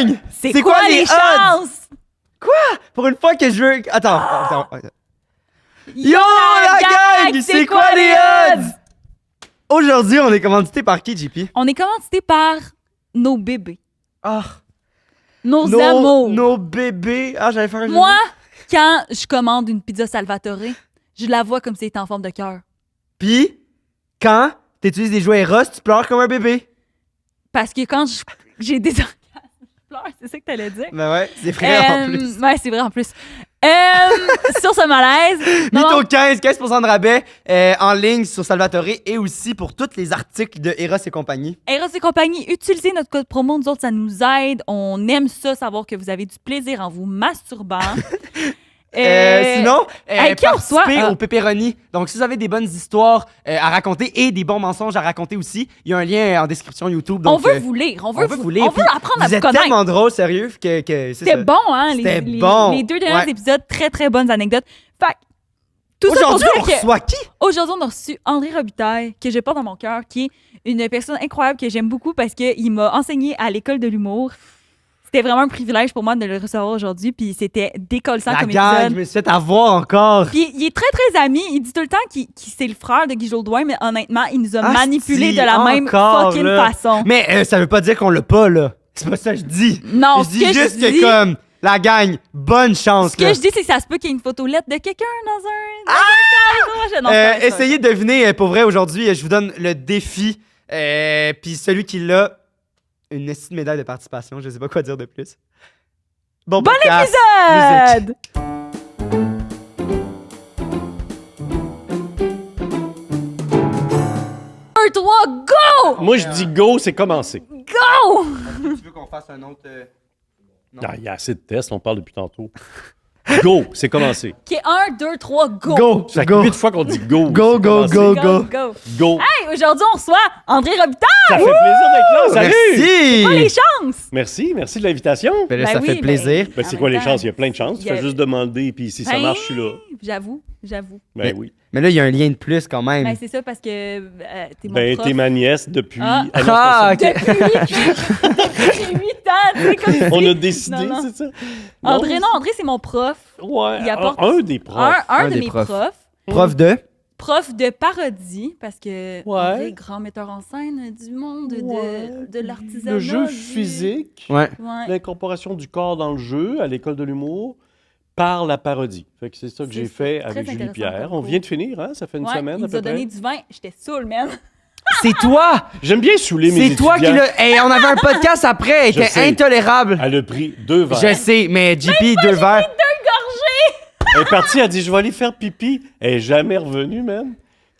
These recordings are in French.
gang! C'est quoi les chances? Pour une fois que je veux... Attends. Yo, la gang! C'est quoi les odds? Aujourd'hui, on est commandité par qui, JP? On est commandité par nos bébés. Ah, Nos amours. Nos bébés. Ah, j'allais faire un jeu de Moi, mots. quand je commande une pizza Salvatore, je la vois comme si elle était en forme de cœur. Puis, quand t'utilises des jouets Eros, tu pleures comme un bébé. Parce que quand j'ai des orgasmes, je pleure, c'est ça que t'allais dire. Ben ouais, c'est vrai en plus. Ouais, c'est vrai en plus. Sur ce malaise. Mytho 15% de rabais en ligne sur Salvatore et aussi pour tous les articles de Eros et compagnie. Eros et compagnie, utilisez notre code promo. Nous autres, ça nous aide. On aime ça, savoir que vous avez du plaisir en vous masturbant. Sinon, qui on reçoit? participez au pepperoni. Donc, si vous avez des bonnes histoires à raconter et des bons mensonges à raconter aussi, il y a un lien en description YouTube. Donc, on veut vous lire. On veut vous lire. On veut apprendre à vous êtes connaître. tellement drôle, sérieux, que c'est C'était ça. bon, hein? C'était bon. Les 2 derniers Ouais. épisodes, très, très bonnes anecdotes. Fait que, tout ça pour Aujourd'hui, on dire que reçoit qui? aujourd'hui, on a reçu André Robitaille, que je porte dans mon cœur, qui est une personne incroyable que j'aime beaucoup parce qu'il m'a enseigné à l'école de l'humour. C'était vraiment un privilège pour moi de le recevoir aujourd'hui, puis c'était décollissant La comme gang, épisode. je me suis fait avoir encore. Puis il est très, très ami. Il dit tout le temps qu'il c'est le frère de Guy Jodoin, mais honnêtement, il nous a Asti, manipulés de la même encore, fucking là. façon. Mais ça veut pas dire qu'on l'a pas, là. C'est pas ça que je dis. Non, je ce dis que je juste que dis- comme, la gang, bonne chance, Ce que là. je dis, c'est que ça se peut qu'il y ait une photo-lettre de quelqu'un dans un cadre. Non, c'est pas ça. Essayez de deviner, pour vrai, aujourd'hui, je vous donne le défi. Puis celui qui l'a, une petite médaille de participation. Je sais pas quoi dire de plus. Bon podcast, musique. Épisode! 1, 3, go! Moi, je dis go, c'est commencé. Go! Tu veux qu'on fasse un autre... Non. Ah, il y a assez de tests, on parle depuis tantôt. Go, c'est commencé. OK, 1, 2, 3, go! Go, Ça fait go, 8 fois qu'on dit go. go, c'est go, commencé. go, Go, go. go! Go. Hey, aujourd'hui, on reçoit André Robitaille! Ça fait plaisir d'être là. Salut! Merci! Pas les chances! Merci de l'invitation. Ben là, Ben ça oui, fait plaisir. Ben, en c'est quoi même les temps, chances? Il y a plein de chances. Tu il y a- fais juste demander, puis si ça marche, je suis là. J'avoue. Ben oui. Mais là, il y a un lien de plus quand même. Ben, c'est ça parce que t'es mon Ben, prof. t'es ma nièce depuis... Ah. non, c'est pas Ah, ça. ok. Depuis 8 ans, tu sais, comme si... On a décidé, Non, non. c'est ça? André, André, c'est mon prof. Ouais, Il apporte- un des profs. Un Un de des mes profs. profs. Prof de... Prof de parodie, parce que Ouais. André, grand metteur en scène du monde Ouais. de l'artisanat. Le jeu du- physique, Ouais. Ouais. l'incorporation du corps dans le jeu à l'école de l'humour par la parodie. Fait que c'est ça que C'est j'ai fait très avec Julie intéressant Pierre. comme On cours. vient de finir, hein? Ça fait une Ouais, semaine il à nous peu a donné près. du vin. J'étais saoul, man. C'est toi! J'aime bien saouler mes C'est toi qui étudiants. l'a... Hey, on avait un podcast après, elle Je était sais. intolérable. Elle a pris 2 verres. Je sais, mais JP, 2 verres. Elle est partie, elle a dit « Je vais aller faire pipi ». Elle est jamais revenue, même.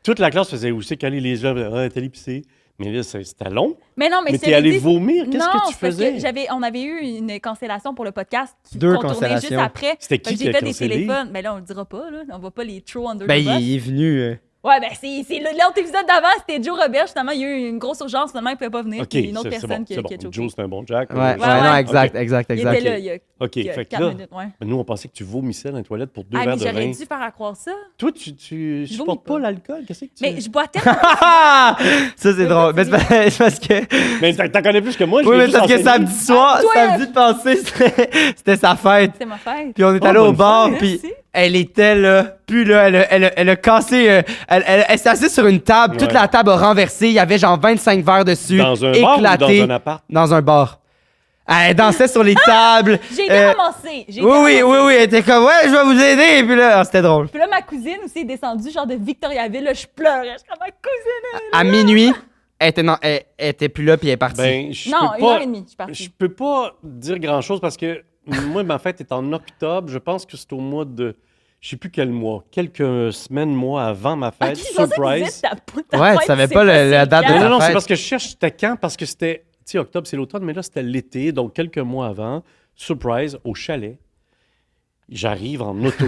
Toute la classe faisait « Où c'est qu'aller les gens? » Ah, elle est allée pisser. Mais là, c'était long. Mais non, mais Mais je t'es t'avais allé dit- vomir. Qu'est-ce Non, que tu c'est parce faisais? on avait eu une cancellation pour le podcast qui 2 qu'on tournait juste cancellations. après. C'était Fait que qui qui j'ai a fait des cancellé? téléphones. Mais là, on le dira pas, là. On va pas les throw under Ben, the bus. il est venu... Ouais, ben c'est l'autre épisode d'avant, c'était Joe Robert. Finalement, il y a eu une grosse urgence. Finalement, il pouvait pas venir. OK, Puis une autre c'est personne bon, qui c'est a bon. choqué. Joe, c'est un bon Jack. Ouais, Ouais, non, ouais. exact, Ok. exact, Il exact. était là il y a, OK, il y a fait que 4 là, minutes, ouais. nous, on pensait que tu vomissais dans les toilettes pour 2 Ah, verres mais de j'aurais vin. dû faire à croire ça. Toi, tu Je supportes vomis pas pas. l'alcool? Qu'est-ce que tu... Mais je bois tellement. Ça, c'est drôle. Mais c'est parce que... Mais t'en connais plus que moi. je Oui, l'ai mais juste parce que enseigné. samedi soir, toi, samedi passé, c'était sa fête. C'est ma fête. Puis on est Oh, allé au bonne bar, fête. puis Merci. elle était là. Puis là, elle a cassé... elle s'est assise sur une table. Toute Ouais. la table a renversé. Il y avait genre 25 verres dessus. Dans un bar ou éclatés. dans un appart? Dans un bar. Elle dansait sur les tables. J'ai été ramassée. J'ai été Oui, ramassée. elle était comme, ouais, je vais vous aider. Puis là, c'était drôle. Puis là, ma cousine aussi est descendue, genre de Victoriaville. Là, je pleurais. Je suis comme, ma cousine. À minuit, elle était plus là, puis elle est partie. Ben, je Non, peux 1h30, je suis pas... partie. Je peux pas dire grand-chose parce que moi, ma fête est en octobre. Je pense que c'est au mois de... Je sais plus quel mois. Quelques semaines, mois avant ma fête. Ok, je pensais que tu disais Surprise. ta Ouais, fête, tu savais c'est pas la c'est date de quand. ta Non, c'est fête. parce que je cherche c'était quand, parce que c'était, tu sais, octobre, c'est l'automne, mais là, c'était l'été, donc quelques mois avant, surprise, au chalet. J'arrive en auto.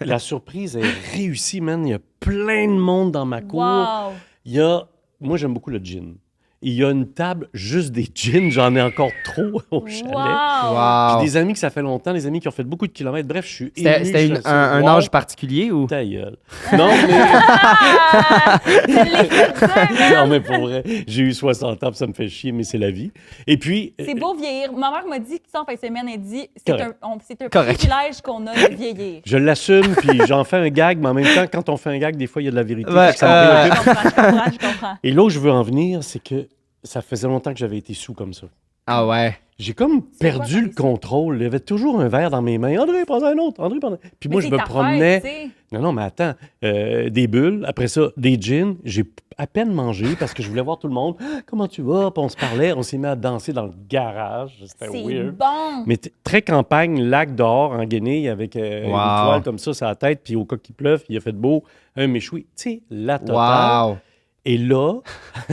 La surprise est réussie, man. Il y a plein de monde dans ma cour. Wow. Il y a... Moi, j'aime beaucoup le gin. Il y a une table juste des gins. J'en ai encore trop au chalet. Wow! Puis des amis que ça fait longtemps, des amis qui ont fait beaucoup de kilomètres. Bref, je suis C'était ému. c'était je fais ça. un Wow. âge particulier ou? Ta gueule. Non, mais... Ah! Je l'ai fait ça, non, mais pour vrai, j'ai eu 60 ans, puis ça me fait chier, mais c'est la vie. Et puis... C'est beau vieillir. Ma mère m'a dit que ça en fin de semaine, elle dit c'est Correct. un Correct. privilège qu'on a de vieillir. Je l'assume, puis j'en fais un gag, mais en même temps, quand on fait un gag, des fois, il y a de la vérité. Ouais, Fait que ça me Je préoccupe. comprends, je comprends. Et là où je veux en venir, c'est que ça faisait longtemps que j'avais été sous comme ça. Ah ouais. J'ai comme C'est perdu quoi, le contrôle. Il y avait toujours un verre dans mes mains. André, prends un autre. André, prends un... Puis moi, Mais je c'est me ta promenais. fête, tu sais. Non, non, mais attends. Des bulles, après ça, des gins. J'ai à peine mangé parce que je voulais voir tout le monde. Ah, comment tu vas? Puis on se parlait. On s'est mis à danser dans le garage. C'était C'est weird. bon. Mais très campagne, lac dehors, en Guinée, avec une toile comme ça sur la tête. Puis au cas qu'il pleuve, il a fait beau. Un méchoui. Tu sais, la totale. Wow. Et là,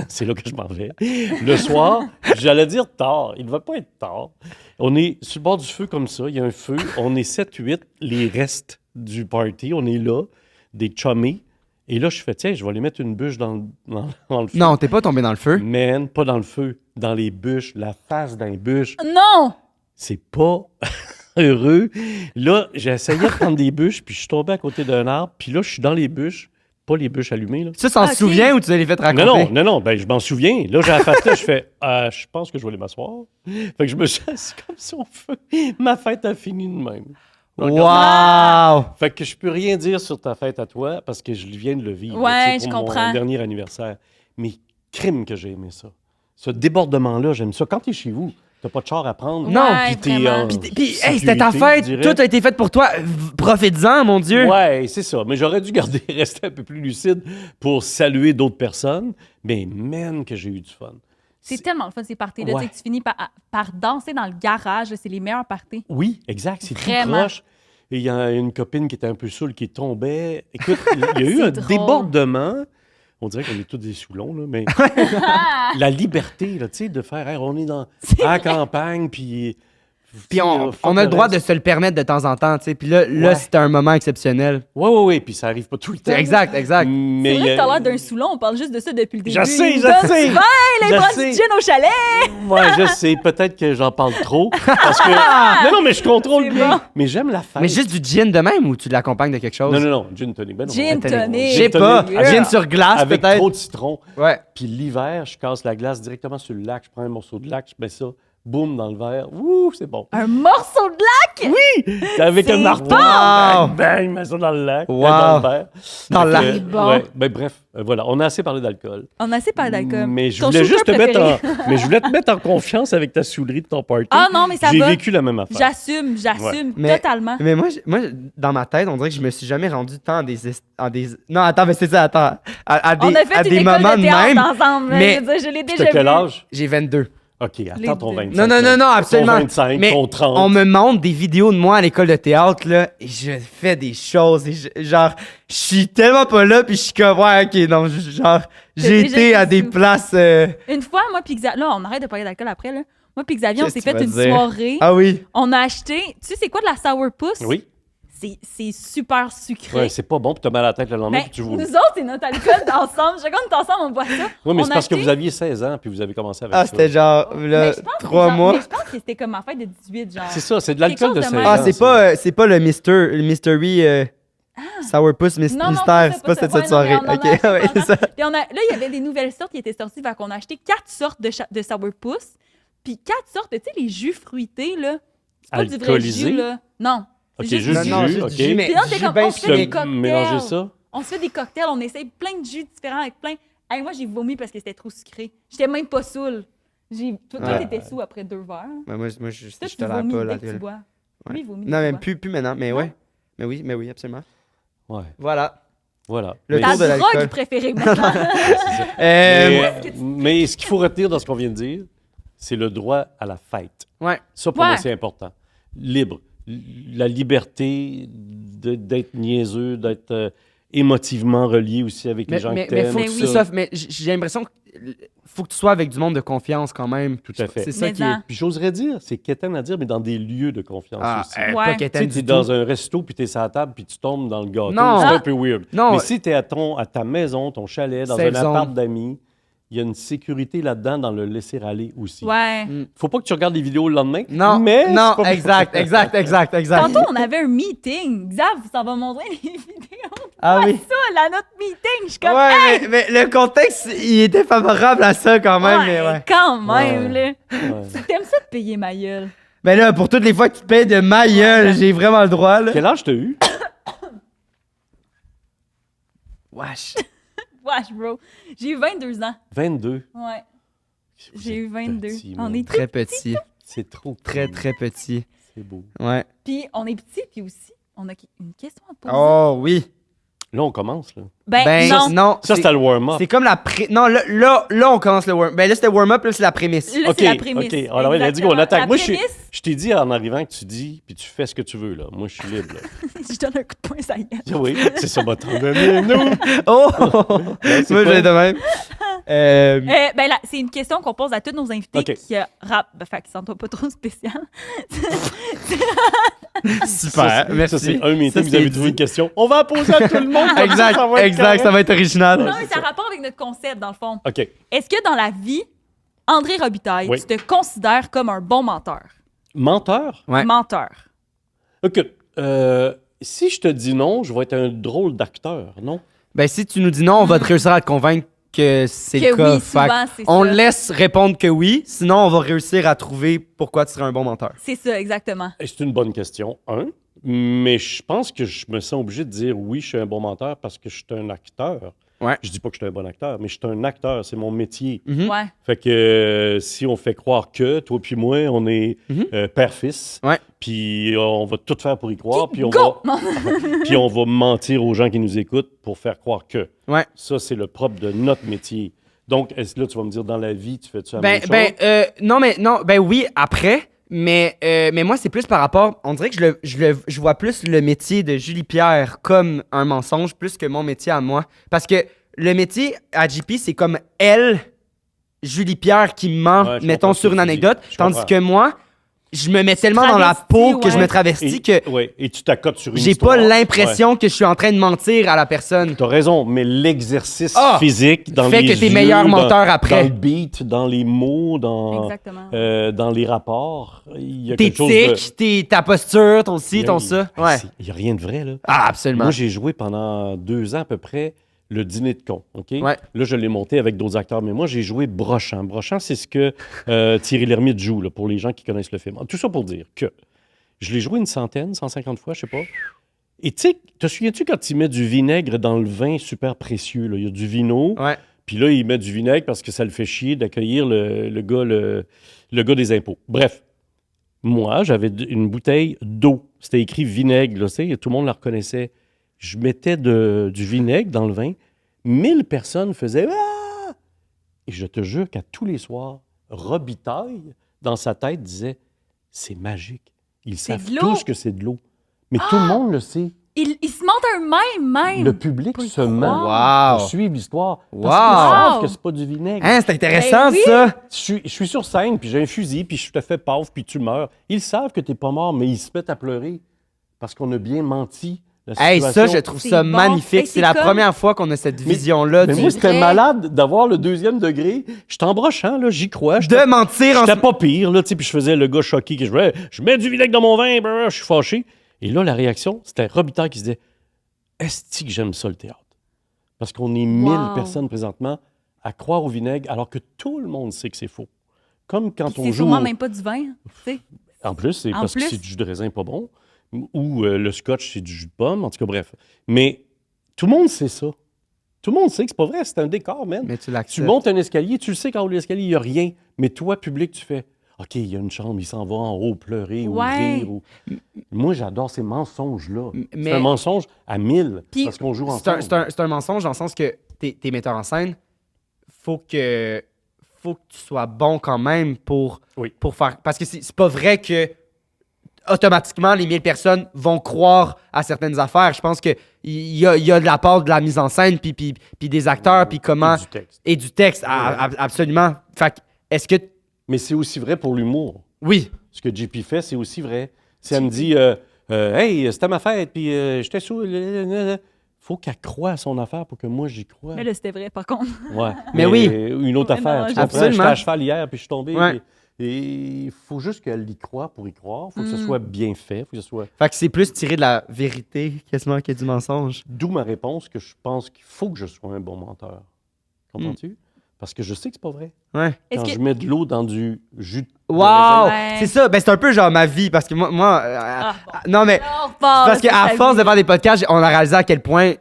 c'est là que je m'en vais. Le soir, j'allais dire tard. Il ne va pas être tard. On est sur le bord du feu comme ça. Il y a un feu. On est 7-8, les restes du party. On est là, des chummés. Et là, je fais, tiens, je vais aller mettre une bûche dans le feu. Non, t'es pas tombé dans le feu? Man, pas dans le feu, dans les bûches, la face d'un bûche. Non! C'est pas heureux. Là, j'ai essayé de prendre des bûches, puis je suis tombé à côté d'un arbre. Puis là, je suis dans les bûches. Pas les bûches allumées, là. Ça, s'en Ok. souvient ou tu l'as fait raconter? Non, ben je m'en souviens. Là, j'ai la face là, je fais, je pense que je vais aller m'asseoir. Fait que je me suis assis comme ça au feu. Ma fête a fini de même. Donc, Wow! Fait que je peux rien dire sur ta fête à toi parce que je viens de le vivre. Ouais, tu sais, je pour comprends. mon dernier anniversaire. Mais crime que j'ai aimé ça. Ce débordement-là, j'aime ça. Quand t'es chez vous, t'as pas de char à prendre. Non, Ouais, puis t'es vraiment. en Puis, hey, c'était ta sécurité, fête! je dirais. Tout a été fait pour toi. Profites-en, mon Dieu! Ouais, c'est ça. Mais j'aurais dû rester un peu plus lucide pour saluer d'autres personnes. Mais man, que j'ai eu du fun. C'est tellement le fun, ces parties-là. Ouais. Tu sais, tu finis par danser dans le garage. C'est les meilleurs parties. Oui, exact. C'est tout Vraiment. proche. Et il y a une copine qui était un peu saoule qui tombait. Écoute, il y a eu C'est un drôle. débordement. On dirait qu'on est tous des soulons, là, mais la liberté, là, tu sais, de faire, hey, on est à la campagne, puis... Puis on a le droit de se le permettre de temps en temps, tu sais. Puis là, Ouais. c'était un moment exceptionnel. Oui, puis ça arrive pas tout le temps. Exact, exact. Mais C'est vrai que il y t'as a- l'air d'un saoulon. On parle juste de ça depuis le début. Je sais, Il je donne sais. du vin, là, il Je prend sais. du gin au chalet. Ouais, je sais. Peut-être que j'en parle trop. Parce que... Non, mais je contrôle C'est bien. bon. Mais j'aime la fête. Mais juste du gin de même ou tu l'accompagnes de quelque chose? Non, gin tonic. Ben non. Gin tonic. Je sais pas. Yeah. Gin sur glace, Avec peut-être. trop de citron. Ouais. Puis l'hiver, je casse la glace directement sur le lac. Je prends un morceau de lac, je mets ça, boum, dans le verre. Ouh, c'est bon. Un morceau de lac. C'est avec C'est un marteau. bon. Bang, bang, mets ça dans le lac. Wow. Dans le verre. Dans le Fait lac. que, Bon. ouais, ben bref, voilà. On a assez parlé d'alcool. On a assez parlé d'alcool. Mais je Ton voulais juste te shooter mettre préféré. mais je voulais te mettre en confiance avec ta saoulerie de ton party. Ah non, mais ça J'ai va. vécu la même affaire. J'assume Mais- totalement. Mais moi, dans ma tête, on dirait que je me suis jamais rendu tant à des... Non, attends, mais c'est ça, attends. À des, On a fait à une des école moments de de théâtre même. ensemble. mais- Je veux dire, je l'ai T'as déjà quel vu. âge? J'ai 22. OK, attends Les ton deux. 25. Non, là. absolument. Ton 25, mais ton 30. on me montre des vidéos de moi à l'école de théâtre, là, et je fais des choses, et genre, je suis tellement pas là, puis je suis comme, ouais, ok, non, genre, j'ai déjà été à été des sous. places... Une fois, moi puis Xavier, là, on arrête de parler d'alcool après, là. Moi puis Xavier, on Qu'est-ce s'est que fait tu une vas dire? soirée. Ah oui? On a acheté, tu sais, c'est quoi de la sourpuss? Oui. C'est super sucré. Ouais, c'est pas bon, puis t'as mal à la tête le lendemain, Mais puis tu nous vomis. autres, c'est notre alcool ensemble. Chaque fois qu'on est ensemble, on boit ça. Oui, mais On c'est a parce que acheté- vous aviez 16 ans, puis vous avez commencé avec Ah, ça. c'était genre, Mais là, je pense que 3 genre- mois. Mais je pense que c'était comme ma fête de 18, genre. C'est ça, c'est de l'alcool de Quelque chose 16 de ans. Ah, même. c'est pas le Mystery Sourpuss Non, Mystère, c'est pas ça. cette Ouais, non, soirée. mais on en a Ok, acheté ouais, c'est ça. Puis là, il y avait des nouvelles sortes qui étaient sorties. Fait qu'on a acheté 4 sortes de sourpuss. Puis 4 sortes, tu sais, les jus fruités, là. C'est pas du vrai Alcoolisés? jus, là. Non. Ok, C'est juste Non, du non, jus, juste ok. du jus, mais Puis là, du t'es jus comme, bien on se fait sucré. des cocktails. Mélanger ça. On se fait des cocktails, on essaye plein de jus différents avec plein. Hey, moi, j'ai vomi parce que c'était trop sucré. J'étais même pas saoul. Toi, Ouais. t'étais sous après 2 verres. Ouais, moi, je Toi, tu tolère vomis pas dès la que tu bois. Ouais. Lui, il vomit. Non, dès mais qu'il boit. plus maintenant, mais Non? ouais. Mais oui, absolument. Ouais, Voilà. voilà. Le Mais tour Ta de l'alcool. drogue préférée maintenant. Mais ce qu'il faut retenir dans ce qu'on vient de dire, c'est le droit à la fête. Ouais. Ça, pour Ouais. moi, c'est important. Libre. La liberté d'être niaiseux, d'être émotivement relié aussi avec les gens que mais t'aimes. faut que Mais tu oui. sois- mais j'ai l'impression que faut que tu sois avec du monde de confiance quand même. Tout à fait. C'est ça Mais qui est. en. Puis j'oserais dire, c'est quétaine à dire, mais dans des lieux de confiance aussi. Ouais. Pas Tu qu'étaine sais, du t'es tout. dans un resto, puis t'es sur la table, puis tu tombes dans le gâteau. Non. C'est Ah. un peu weird. Non. Mais si t'es à ta maison, ton chalet, dans Safe un zone. appart d'amis, il y a une sécurité là-dedans dans le laisser aller aussi. Ouais. Faut pas que tu regardes les vidéos le lendemain. Non, mais non, c'est pas- exact. Tantôt, on avait un meeting. Xav, ça va montrer les vidéos. Ah oui. Ça, notre meeting. Je suis comme, Ouais, mais le contexte, il était favorable à ça quand même, mais ouais. quand même, là. Ouais. T'aimes ça de payer ma gueule? Ben là, pour toutes les fois que tu payes de ma gueule, j'ai vraiment le droit, là. Quel âge t'as eu? Wesh. Wesh, bro. J'ai eu 22 ans. 22. Ouais. Vous J'ai eu êtes 22. petit, On man. est Très très petit. C'est trop Très, cool. très petit. C'est beau. Ouais. Puis on est petit, puis aussi, on a une question à te poser. Oh oui. Là, on commence, là. Ben, non. Ça, c'était le warm-up. C'est comme la Non, là, on commence le warm. Ben là, c'était warm-up, là, c'est la prémisse. Là, OK, c'est la prémisse. OK. Alors, il a dit qu'on Exactement. attaque. La Moi, prémisse, je t'ai dit en arrivant que tu dis, puis tu fais ce que tu veux, là. Moi, je suis libre, là. je donne un coup de poing, ça y est. Oui, c'est ça, va t'en donner, nous. Oh! c'est Moi, quoi? j'ai de même. Ben là, c'est une question qu'on pose à tous nos invités OK. qui fait qu'ils sont pas trop spécial. Super, merci. Ça, c'est un meeting, Ça, vous c'est avez dit. trouvé une question. On va la poser à tout le monde. comme Exact, ça va être exact, correct. ça va être original. Non, mais ça a rapport avec notre concept, dans le fond. OK. Est-ce que dans la vie, André Robitaille, Oui. tu te considères comme un bon menteur? Menteur? Ouais. Menteur. Écoute, si je te dis non, je vais être un drôle d'acteur, non? Ben, si tu nous dis non, on va te réussir à te convaincre que c'est Que le cas. oui, souvent, Fait que c'est on ça. laisse répondre que oui, sinon on va réussir à trouver pourquoi tu serais un bon menteur. C'est ça, exactement. Et c'est une bonne question, mais je pense que je me sens obligé de dire oui, je suis un bon menteur parce que je suis un acteur. Ouais. Je dis pas que je suis un bon acteur, mais je suis un acteur, c'est mon métier. Mhm. Ouais. Fait que si on fait croire que, toi puis moi, on est père-fils, Ouais. puis on va tout faire pour y croire, puis on, Go! va, Non. puis on va mentir aux gens qui nous écoutent pour faire croire que. Ouais. Ça, c'est le propre de notre métier. Donc, est-ce que là, tu vas me dire, dans la vie, tu fais-tu la Ben, même chose? non, ben oui, après, mais moi, c'est plus par rapport. On dirait que je vois plus le métier de Julie Pierre comme un mensonge plus que mon métier à moi. Parce que le métier à JP, c'est comme elle, Julie Pierre, qui ment, Ouais, je mettons, comprends ce sur que une tu dis. anecdote. Je Tandis comprends. que moi, je me mets tellement dans la travestis, peau que je ouais. me travestis que Et tu t'accotes sur une j'ai histoire. pas l'impression que je suis en train de mentir à la personne. T'as raison, mais l'exercice Ah! physique dans Fait les que t'es yeux, meilleur menteur dans après. le beat, dans les mots, Exactement. dans les rapports, il y a Tes quelque chose de... tics, ta posture, ton ci, ton ça. Ouais. Il n'y a rien de vrai, là. Ah, absolument. Moi, j'ai joué pendant 2 ans à peu près le dîner de con, OK? Ouais. Là, je l'ai monté avec d'autres acteurs, mais moi, j'ai joué Brochant. Brochant, c'est ce que Thierry Lhermitte joue, là, pour les gens qui connaissent le film. Tout ça pour dire que je l'ai joué 150 fois, je sais pas. Et tu sais, te souviens-tu quand il met du vinaigre dans le vin super précieux, là? Il y a du vino, Ouais. puis là, il met du vinaigre parce que ça le fait chier d'accueillir le gars des impôts. Bref, moi, j'avais une bouteille d'eau. C'était écrit vinaigre, là, tu sais, tout le monde la reconnaissait. Je mettais du vinaigre dans le vin. 1000 personnes faisaient « Ah! » Et je te jure qu'à tous les soirs, Robitaille, dans sa tête, disait « C'est magique. Ils C'est savent de l'eau. tous que c'est de l'eau. » Mais tout le monde le sait. Il se mentent eux-mêmes, Le public se ment Wow. pour suivre l'histoire. Wow. Parce qu'ils savent Wow. que c'est pas du vinaigre. Hein, c'est intéressant, Ben oui. Je ça. suis sur scène, puis j'ai un fusil, puis je te fais paf, puis tu meurs. Ils savent que t'es pas mort, mais ils se mettent à pleurer parce qu'on a bien menti. La Hey, situation. ça, je trouve C'est ça bon. magnifique. Hey, C'est c'est la comme- première fois qu'on a cette vision-là Mais du- moi, c'était vrai. malade d'avoir le 2e degré. Je t'embrochant, là, j'y crois. de mentir en J'étais pas pire, là, tu sais, puis je faisais le gars choqué qui jouait. Je mets du vinaigre dans mon vin, je suis fâché. Et là, la réaction, c'était Robitaille qui se disait est-ce que j'aime ça le théâtre? Parce qu'on est 1000 Wow. personnes présentement à croire au vinaigre alors que tout le monde sait que c'est faux. Comme quand Puis on c'est joue. sûrement même pas du vin, tu sais. En plus, c'est En parce que plus. c'est du jus de raisin pas bon. Ou le scotch, c'est du jus de pomme. En tout cas, bref. Mais tout le monde sait ça. Tout le monde sait que c'est pas vrai. C'est un décor, man. Mais tu Tu l'acceptes. montes un escalier, tu le sais qu'en haut de l'escalier, il n'y a rien. Mais toi, public, tu fais OK, il y a une chambre, il s'en va en haut pleurer ou Ouais. rire. Moi, j'adore ces mensonges-là. Mais- C'est un mensonge à 1000 Puis- parce qu'on joue C'est ensemble. c'est un mensonge dans le sens que t'es metteur en scène. Faut que tu sois bon quand même pour Oui. faire. Parce que c'est pas vrai que automatiquement les 1000 personnes vont croire à certaines affaires. Je pense qu'il y a de la part de la mise en scène, puis des acteurs, puis comment. Et du texte. Et du texte, absolument. Fait que, est-ce que. Mais c'est aussi vrai pour l'humour. Oui. Ce que JP fait, c'est aussi vrai. Si elle me dit Hey, c'était ma fête, puis j'étais sous. faut qu'elle croie à son affaire pour que moi, j'y croie. Mais là, c'était vrai, par contre. Ouais. Mais oui. Une autre Ouais, affaire. non, Tu comprends? absolument. J'étais à cheval hier, puis je suis tombé. Ouais. Et il faut juste qu'elle y croie pour y croire. Il faut que ce soit bien fait. Faut que ce soit... Fait que c'est plus tiré de la vérité quasiment que du mensonge. D'où ma réponse que je pense qu'il faut que je sois un bon menteur. Comprends-tu? Parce que je sais que c'est pas vrai. Ouais. Est-ce Quand que- je mets de l'eau dans du jus de Wow! raisin, Ouais. C'est ça. Ben, c'est un peu genre ma vie parce que moi bon. non, mais On repart, parce là, qu'à sur force sa de vie. faire des podcasts, on a réalisé à quel point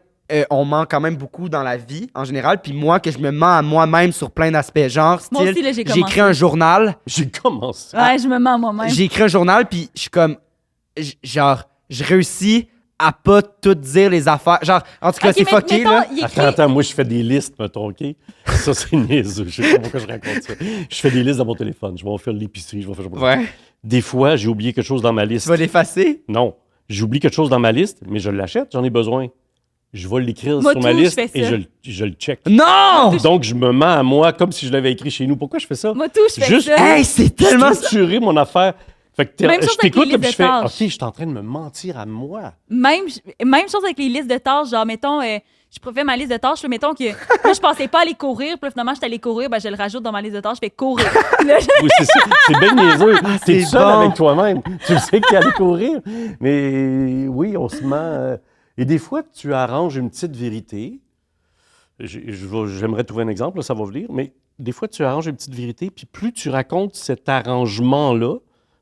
on ment quand même beaucoup dans la vie en général. Puis moi, que je me mens à moi-même sur plein d'aspects. Genre, Moi style, aussi, là, j'ai j'ai écrit commencé. un journal. j'ai commencé. Ouais, je me mens à moi-même. J'ai écrit un journal, puis je suis comme. Genre, je réussis à pas tout dire les affaires. Genre, en tout cas, Ok, c'est mais fucké, mettons, là. il écrit- Attends, moi, je fais des listes, mettons, OK? Ça, c'est niaiseux. Je sais pas pourquoi je raconte ça. Je fais des listes dans mon téléphone. Je vais faire l'épicerie, je vais faire... Ouais. Des fois, j'ai oublié quelque chose dans ma liste. Tu vas l'effacer? Non. J'oublie quelque chose dans ma liste, mais je l'achète, j'en ai besoin. Je vais l'écrire Moi, sur ma tout, je liste fais ça. et je le check. Non! Donc, je me mens à moi comme si je l'avais écrit chez nous. Pourquoi je fais ça? Moi, tout, je fais Juste- ça. Hey, c'est tellement ça! Structurer mon affaire. Fait que Même chose je avec t'écoute les là, puis je listes de fais tâches. OK, je suis en train de me mentir à moi. Même chose avec les listes de tâches. Genre, mettons, je préfère ma liste de tâches. Là, mettons que moi, je pensais pas aller courir. Puis là, finalement, j'étais allée courir. Ben, je le rajoute dans ma liste de tâches. Je fais courir. Là, Oui, c'est ça. C'est bien niaiseux. T'es c'est seul bon. avec toi-même. Tu sais que t'es allé courir. Mais oui, on se ment. Et des fois, tu arranges une petite vérité. J'aimerais trouver un exemple, là, ça va venir. Mais des fois, tu arranges une petite vérité. Puis plus tu racontes cet arrangement-là,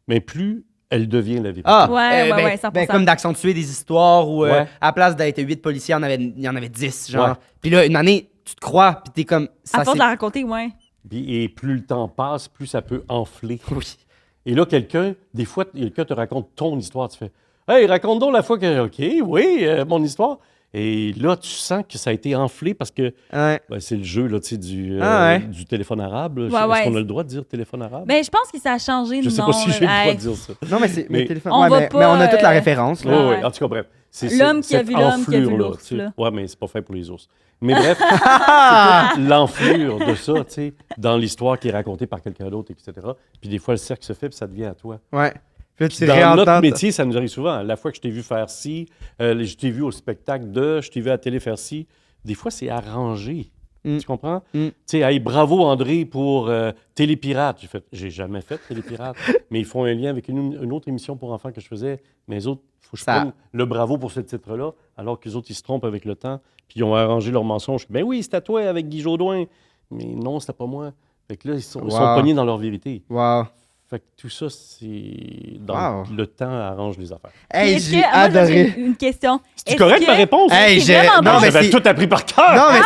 mais plus elle devient la vérité. Ah, Ouais, ouais, ouais, 100%. comme d'accentuer des histoires où, Ouais. à la place d'être 8 policiers, il y en avait 10, genre. Ouais. Puis là, une année, tu te crois, puis t'es comme. Ça, à force c'est- de la raconter, ouais. Et plus le temps passe, plus ça peut enfler. Oui. Et là, des fois, quelqu'un te raconte ton histoire. Tu fais Hey, raconte donc la fois que. OK, oui, mon histoire. Et là, tu sens que ça a été enflé parce que Ouais. ben, c'est le jeu là, tu sais, Ah ouais. du téléphone arabe. là. Ouais, Est-ce ouais. qu'on a le droit de dire téléphone arabe? Mais je pense que ça a changé de Je sais nom. pas si j'ai le droit Hey. de dire ça. Non, mais c'est. Mais- téléphone. On Ouais, va mais, pas, mais on a toute la référence, Oui, là. Ouais, oui. ouais. En tout cas, bref. L'homme qui a cette vu l'homme qui a vu enflure-là, l'ours, tu sais. là. Ouais, mais c'est pas fait pour les ours. Mais bref, c'est toute l'enflure de ça, tu sais, dans l'histoire qui est racontée par quelqu'un d'autre, etc. Puis des fois, le cercle se fait, puis ça devient à toi. Ouais. Puis là, tu Dans notre réentends. métier, ça nous arrive souvent. La fois que je t'ai vu faire ci, je t'ai vu au spectacle je t'ai vu à la télé faire ci, des fois, c'est arrangé. Mm. Tu comprends? Mm. Tu sais, hey, bravo André pour Télépirate. J'ai jamais fait Télépirate, mais ils font un lien avec une autre émission pour enfants que je faisais. Mais les autres, il faut que je Ça- prenne le bravo pour ce titre-là, alors que les autres, ils se trompent avec le temps, puis ils ont arrangé leur mensonge. Ben oui, c'était toi avec Guy Jodoin. Mais non, c'était pas moi. Fait que là, ils sont Wow. pognés dans leur vérité. Wow. Fait que tout ça, c'est... Dans Wow. le temps arrange les affaires. Hey, Est-ce j'ai que- moi, adoré. j'ai une question. C'est Est-ce correct, que- ma réponse? Hey, C'est j'ai. vraiment Non, bon. mais J'avais c'est. tout appris par cœur! Non, mais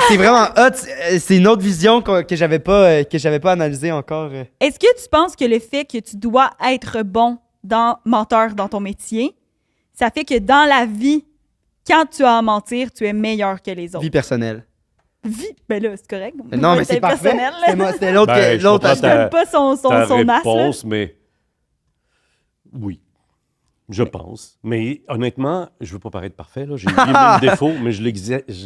c'est vraiment hot. C'est une autre vision que j'avais pas analysée encore. Est-ce que tu penses que le fait que tu dois être bon menteur dans ton métier, ça fait que dans la vie, quand tu as à mentir, tu es meilleur que les autres? Vie personnelle. Ben là, c'est correct. Non, mais c'est parfait. personnel, là. C'était l'autre. Ben, je l'autre comprends Je aspect. donne pas son Ta as, là. réponse, mais... Oui. Je pense. Mais honnêtement, je veux pas paraître parfait, là. J'ai le défaut, mais je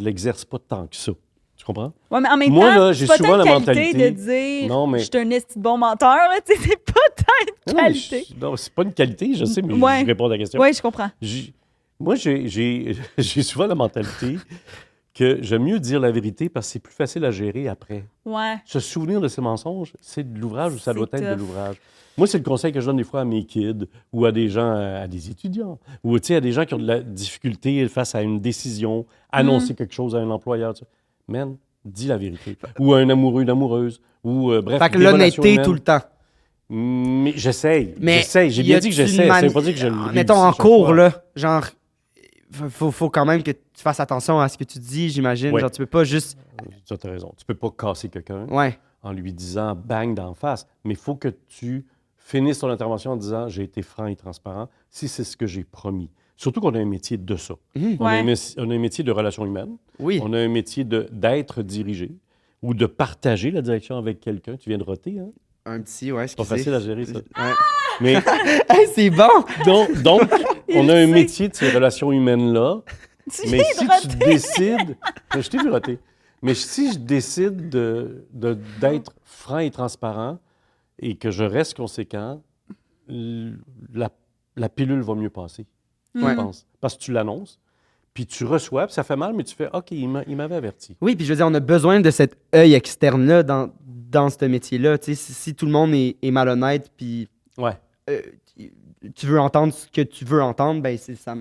l'exerce pas tant que ça. Tu comprends? Ouais, mais en même Moi, temps, là, c'est j'ai pas souvent ta la qualité mentalité- de dire Non, mais- je suis un esti de bon menteur, là, tu sais, c'est pas ta Non, mais qualité. non, c'est pas une qualité, je sais, mais Ouais. je réponds à la question. Oui, je comprends. Moi, j'ai souvent la mentalité que j'aime mieux dire la vérité parce que c'est plus facile à gérer après. Ouais. Se souvenir de ces mensonges, c'est de l'ouvrage ou ça doit C'est être de tough. l'ouvrage. Moi, c'est le conseil que je donne des fois à mes kids ou à des gens, à des étudiants, ou tu sais, à des gens qui ont de la difficulté face à une décision, annoncer quelque chose à un employeur. Tu sais. Man, dis la vérité. Ou à un amoureux, une amoureuse, ou bref. Fait que des relations l'honnêteté humaines. tout le temps. Mais j'essaye. Mais J'essaye. J'ai y bien a-tu dit que j'essaie. une Ça veut mani- pas dire que je le Mettons en réussis chaque cours, fois. là, genre, faut quand même que tu fasses attention à ce que tu dis, j'imagine. Ouais. Genre, tu peux pas juste. Tu as raison. Tu peux pas casser quelqu'un Ouais. en lui disant bang d'en face, mais il faut que tu finisses ton intervention en disant j'ai été franc et transparent si c'est ce que j'ai promis. Surtout qu'on a un métier de ça. Mhm. On, a Ouais. on a un métier de relations humaines, Oui. on a un métier d'être dirigé ou de partager la direction avec quelqu'un. Tu viens de roter, hein? Un petit, ouais, C'est pas facile à gérer, ça. Ouais. Mais Hey, c'est bon! donc on a un sait. métier de ces relations humaines-là. Tu Mais viens si de tu roter. décides... Je t'ai vu roter. Mais si je décide d'être franc et transparent et que je reste conséquent, la pilule va mieux passer, je Ouais. pense. Parce que tu l'annonces. Puis tu reçois, puis ça fait mal, mais tu fais « OK, il m'avait averti. » Oui, puis je veux dire, on a besoin de cet œil externe-là dans ce métier-là. Tu sais, si tout le monde est malhonnête, puis Ouais. tu veux entendre ce que tu veux entendre, ben ça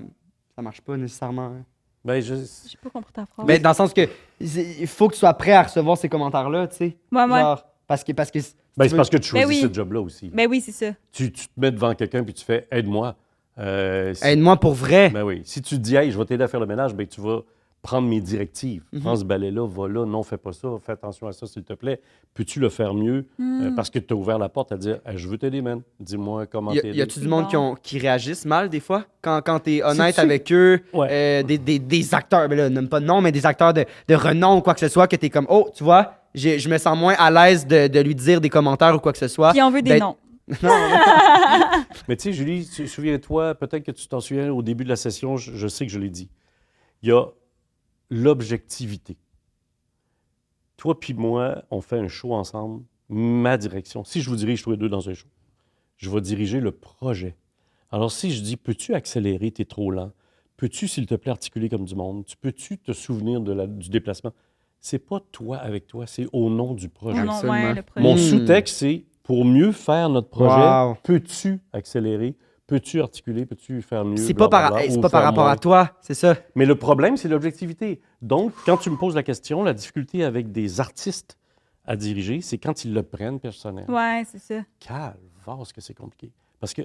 marche pas nécessairement. Hein. Ben, J'ai pas compris ta phrase. Ben, dans le sens que il faut que tu sois prêt à recevoir ces commentaires-là, tu sais. Ouais. Genre, parce que Ben, tu c'est veux- parce que tu choisis oui. ce job-là aussi. Ben oui, c'est ça. Tu te mets devant quelqu'un puis tu fais « Aide-moi. Aide-moi pour vrai. Ben oui. Si tu te dis « Hey, je vais t'aider à faire le ménage », ben tu vas prendre mes directives. Prends ce balai-là, va là, non, fais pas ça, fais attention à ça, s'il te plaît. Peux-tu le faire mieux? Parce que tu as ouvert la porte à dire hey, je veux t'aider, man. Dis-moi comment t'aider. Y a-tu du monde Bon. qui réagissent mal des fois? Quand t'es honnête C'est-tu- avec eux, Ouais. des acteurs, ben là, nomme pas de nom, mais des acteurs de renom ou quoi que ce soit, que t'es comme, oh, tu vois, je me sens moins à l'aise de lui dire des commentaires ou quoi que ce soit. Puis on veut des Ben- noms. Mais tu sais, Julie, souviens-toi, peut-être que tu t'en souviens au début de la session, je sais que je l'ai dit. Il y a l'objectivité. Toi puis moi, on fait un show ensemble, ma direction. Si je vous dirige tous les deux dans un show, je vais diriger le projet. Alors si je dis, peux-tu accélérer, t'es trop lent? Peux-tu, s'il te plaît, articuler comme du monde? Peux-tu te souvenir du déplacement? C'est pas toi avec toi, c'est au nom du projet. Oh non, Absolument. ouais, le projet. Mon Mm. sous-texte, c'est pour mieux faire notre projet, Wow. peux-tu accélérer, peux-tu articuler, peux-tu faire mieux? C'est pas par, blablabla, c'est ou pas par faire rapport moins. à toi, c'est ça. Mais le problème, c'est l'objectivité. Donc, quand tu me poses la question, la difficulté avec des artistes à diriger, c'est quand ils le prennent personnel. Ouais, c'est ça. Calvaire, que c'est compliqué. Parce que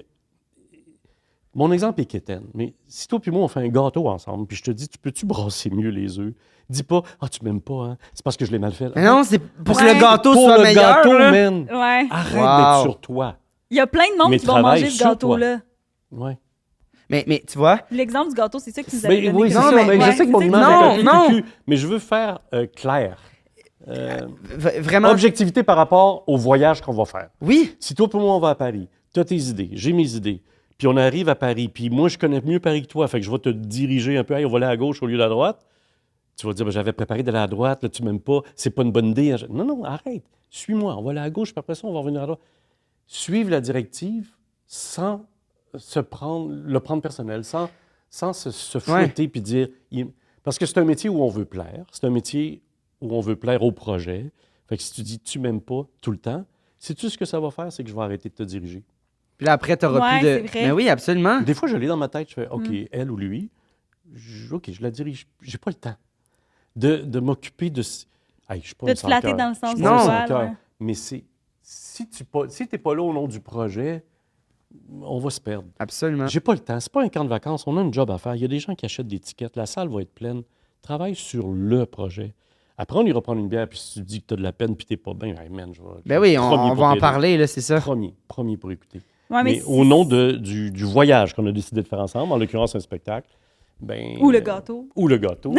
mon exemple est quétaine, mais si toi et moi, on fait un gâteau ensemble, puis je te dis, tu peux-tu brasser mieux les œufs? Dis pas, ah, tu m'aimes pas, hein? C'est parce que je l'ai mal fait. Mais non, c'est pour que Ouais. le gâteau pour soit le meilleur. gâteau, là. man. Ouais. Arrête Wow. d'être sur toi. Il y a plein de monde Mais qui vont travaille manger ce sur gâteau-là. Ouais. Mais tu vois, L'exemple du gâteau, c'est ça que tu nous avais Mais, donné. oui, c'est comme non, ça. mais- Mais ouais, je sais que mon c'est image non, est un peu non. cucu, mais je veux faire clair. vraiment, Objectivité par rapport au voyage qu'on va faire. oui, Si toi, pour moi, on va à Paris, tu as tes idées, j'ai mes idées, puis on arrive à Paris, puis moi, je connais mieux Paris que toi, fait que je vais te diriger un peu, hey, on va aller à gauche au lieu de la droite. Tu vas dire, ben, j'avais préparé d'aller à droite, là, tu m'aimes pas, c'est pas une bonne idée. Non, non, arrête, suis-moi, on va aller à gauche, puis après ça, on va revenir à droite. Suivre la directive sans le prendre personnel, sans se fouetter puis dire... Parce que c'est un métier où on veut plaire, c'est un métier où on veut plaire au projet. Fait que si tu dis « tu m'aimes pas » tout le temps, sais-tu ce que ça va faire? C'est que je vais arrêter de te diriger. puis là après, t'auras Ouais, plus de. c'est vrai. Mais oui, absolument. Des fois, je l'ai dans ma tête, je fais « OK, elle ou lui, OK, je la dirige. J'ai pas le temps de m'occuper de... Hey, je suis pas De une te flatter sans-cœur. dans le sens Je du suis pas un poil, sans-cœur. ouais. Mais si t'es pas là au nom du projet, on va se perdre. Absolument. J'ai pas le temps. C'est pas un camp de vacances. On a un job à faire. Il y a des gens qui achètent des tickets. La salle va être pleine. Travaille sur le projet. Après, on ira prendre une bière, puis si tu dis que tu as de la peine, puis t'es pas bien, hey man, Ben oui, premier on pour va en t'aider. parler, là, c'est ça. Premier pour écouter. Ouais, Mais au nom du voyage qu'on a décidé de faire ensemble, en l'occurrence un spectacle, ben... Ou le gâteau. Ou le gâteau.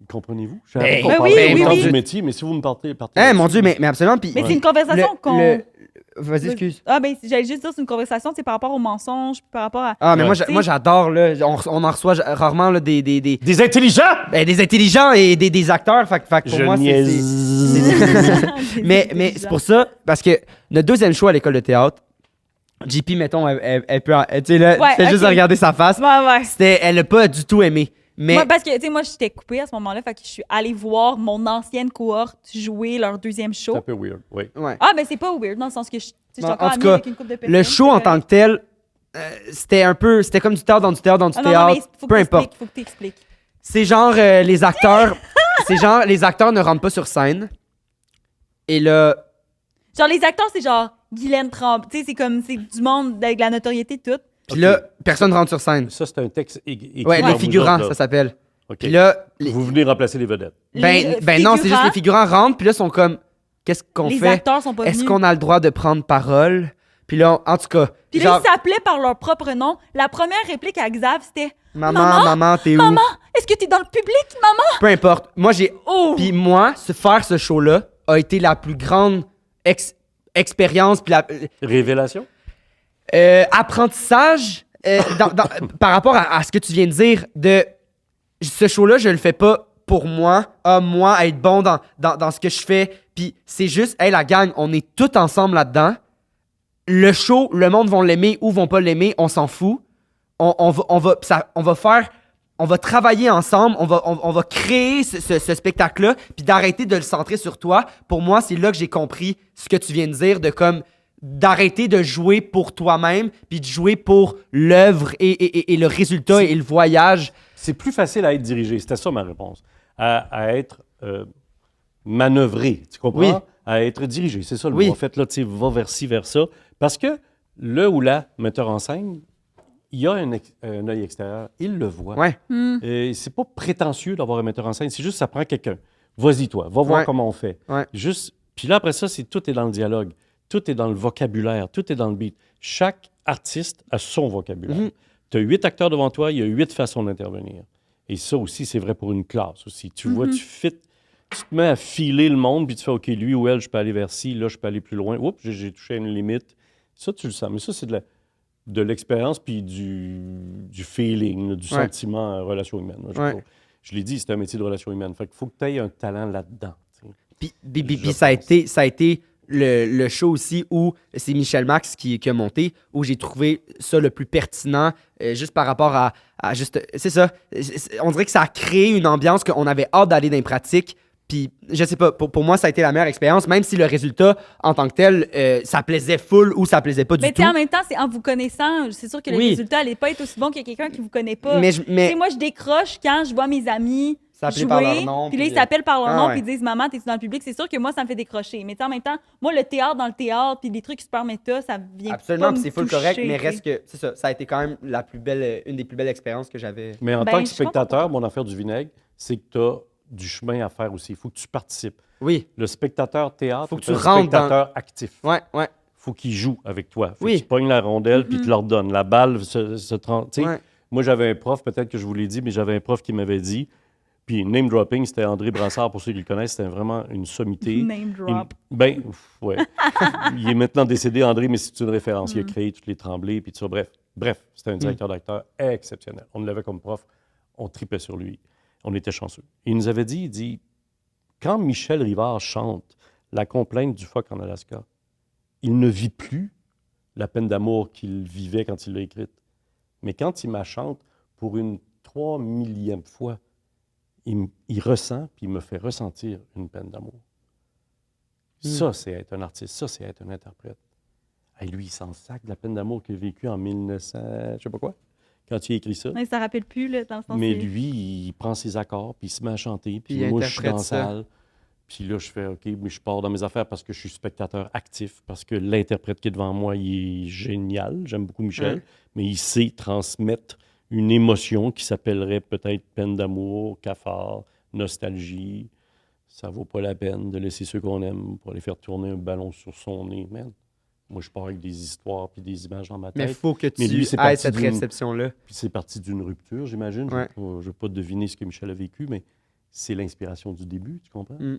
Comprenez-vous? Je Ben, qu'on ben parlait oui, autant oui, du oui. métier, mais si vous me partez Eh, là-dessus- mon Dieu, mais absolument. Puis Mais c'est une conversation qu'on... Vas-y, excuse. Ah, ben, j'allais juste dire, c'est une conversation, c'est par rapport aux mensonges, puis par rapport à... Ah, mais Ouais. moi, j'adore, là. On en reçoit rarement, là, des Des intelligents! des intelligents et des acteurs. Fait que pour Je moi, niaise. mais c'est pour ça, parce que notre deuxième show à l'école de théâtre, JP, mettons, elle peut. Tu sais, là, Ouais, tu fais juste ok. regarder sa face. Ouais. Elle n'a pas du tout aimé. Mais. Moi, parce que, tu sais, moi, j'étais coupée à ce moment-là, fait que je suis allée voir mon ancienne cohorte jouer leur deuxième C'est show. un peu weird, oui. Ouais. Ah, ben, c'est pas weird, dans le sens que je suis Non, encore en tout amie cas, avec une couple de personnes. Le show en tant que tel, c'était comme du théâtre dans du théâtre dans du Ah non, mais théâtre. faut que Peu importe. faut que t'expliques. C'est genre les acteurs. C'est genre les acteurs ne rentrent pas sur scène. Et là. Genre, les acteurs, c'est genre Guylaine Tremblay. Tu sais, c'est comme, c'est du monde avec la notoriété toute. Puis là, personne rentre sur scène. Ça, c'est un texte écrit Ouais, par les vous figurants, autres, là. ça s'appelle. OK. Puis là, Vous venez remplacer les vedettes. ben non, c'est juste les figurants rentrent, puis là, sont comme, qu'est-ce qu'on Les fait? acteurs sont pas venus. Est-ce qu'on a le droit de prendre parole? Puis là, en tout cas, Puis là, ils s'appelaient par leur propre nom. La première réplique à Xav, c'était maman, t'es où? Maman, est-ce que t'es dans le public, maman? Peu importe. Moi, j'ai. Oh! Puis moi, faire ce show-là a été la plus grande expérience, puis Révélation? apprentissage par rapport à ce que tu viens de dire. Ce show-là, je le fais pas pour moi, moi, être bon dans ce que je fais. Puis c'est juste, hey, la gang, on est tous ensemble là-dedans. Le show, le monde va l'aimer ou vont pas l'aimer, on s'en fout. On va faire on va travailler ensemble, on va créer ce spectacle-là, puis d'arrêter de le centrer sur toi. Pour moi, c'est là que j'ai compris ce que tu viens de dire, de comme d'arrêter de jouer pour toi-même, puis de jouer pour l'œuvre et le résultat et le voyage. C'est plus facile à être dirigé. C'était ça ma réponse. À être manœuvré, tu comprends? Oui. À être dirigé, c'est ça le Oui. mot. En fait, là, tu sais, va vers ci, vers ça. Parce que le ou la metteur en scène, il y a un œil extérieur. Il le voit. Ouais. C'est pas prétentieux d'avoir un metteur en scène. C'est juste, ça prend quelqu'un. Vas-y, toi. Va voir Ouais. comment on fait. Ouais. Juste. Puis là, après ça, tout est dans le dialogue. Tout est dans le vocabulaire. Tout est dans le beat. Chaque artiste a son vocabulaire. Mhm. Tu as 8 acteurs devant toi, il y a 8 façons d'intervenir. Et ça aussi, c'est vrai pour une classe aussi. Tu vois, tu te mets à filer le monde, puis tu fais, OK, lui ou elle, je peux aller vers ci, là, je peux aller plus loin. Oups, j'ai touché à une limite. Ça, tu le sens. Mais ça, c'est de l'expérience, puis du feeling, là, du Ouais. sentiment en relation humaine. Moi, Ouais. je l'ai dit, c'est un métier de relation humaine. Fait qu'il faut que tu aies un talent là-dedans. Tu sais. Puis Je ça a pense. été le show aussi où c'est Michel Max qui a monté, où j'ai trouvé ça le plus pertinent, juste par rapport à juste... C'est ça. On dirait que ça a créé une ambiance qu'on avait hâte d'aller dans les pratiques. Puis, je sais pas, pour moi, ça a été la meilleure expérience, même si le résultat, en tant que tel, ça plaisait full ou ça plaisait pas Mais du tu tout. sais, en même temps, c'est en vous connaissant, c'est sûr que le Oui. résultat allait pas être aussi bon que quelqu'un qui vous connaît pas. Mais Tu sais, moi, je décroche quand je vois mes amis S'appeler jouer, par leur nom, puis là, puis- ils s'appellent par leur Ah nom, ouais. puis ils disent « Maman, t'es-tu dans le public? » C'est sûr que moi, ça me fait décrocher. Mais tu sais, en même temps, moi, le théâtre dans le théâtre, puis les trucs super méta, ça vient Absolument, pas puis me c'est full toucher, correct, mais tu sais. reste que, c'est ça, ça a été quand même la plus belle, une des plus belles expériences que j'avais. Mais en Ben, tant que je suis contente spectateur, mon affaire du vinaigre, c'est que tu as du chemin à faire aussi. Il faut que tu participes. Oui, Le spectateur théâtre, Faut que c'est tu un rentres spectateur actif. ouais, ouais, Faut qu'il joue avec toi. Faut Oui. qu'il pogne la rondelle puis te l'ordonne. La balle se tu sais, ouais. moi, j'avais un prof, peut-être que je vous l'ai dit, mais j'avais un prof qui m'avait dit, puis name dropping, c'était André Brassard, pour ceux qui le connaissent, c'était vraiment une sommité. Name drop. Ben, ouais. Il est maintenant décédé, André, mais c'est une référence. Il a créé toutes les Tremblay, puis tout ça. Bref, c'était un directeur d'acteur exceptionnel. On l'avait comme prof, on tripait sur lui. On était chanceux. Il nous avait dit, il dit, quand Michel Rivard chante La complainte du phoque en Alaska, il ne vit plus la peine d'amour qu'il vivait quand il l'a écrite. Mais quand il m'a chante pour une 3 millième fois, il ressent, puis il me fait ressentir une peine d'amour. Ça, c'est être un artiste. Ça, c'est être un interprète. Et lui, il s'en sac de la peine d'amour qu'il a vécue en 1900, je sais pas quoi, quand il a écrit ça. Mais ça rappelle plus, là, dans le sens Mais où- lui, il prend ses accords, puis il se met à chanter, puis Puis il moi, je suis dans la interprète ça. salle. Puis là, je fais OK, mais je pars dans mes affaires parce que je suis spectateur actif, parce que l'interprète qui est devant moi, il est génial. J'aime beaucoup Michel, Ouais. mais il sait transmettre une émotion qui s'appellerait peut-être peine d'amour, cafard, nostalgie. Ça vaut pas la peine de laisser ceux qu'on aime pour aller faire tourner un ballon sur son nez, man. Moi, je pars avec des histoires puis des images dans ma Mais tête. faut que Mais tu lui, c'est aies parti cette d'une- réception-là. Puis c'est parti d'une rupture, j'imagine. Ouais. Je ne vais pas deviner ce que Michel a vécu, mais c'est l'inspiration du début, tu comprends? Mm.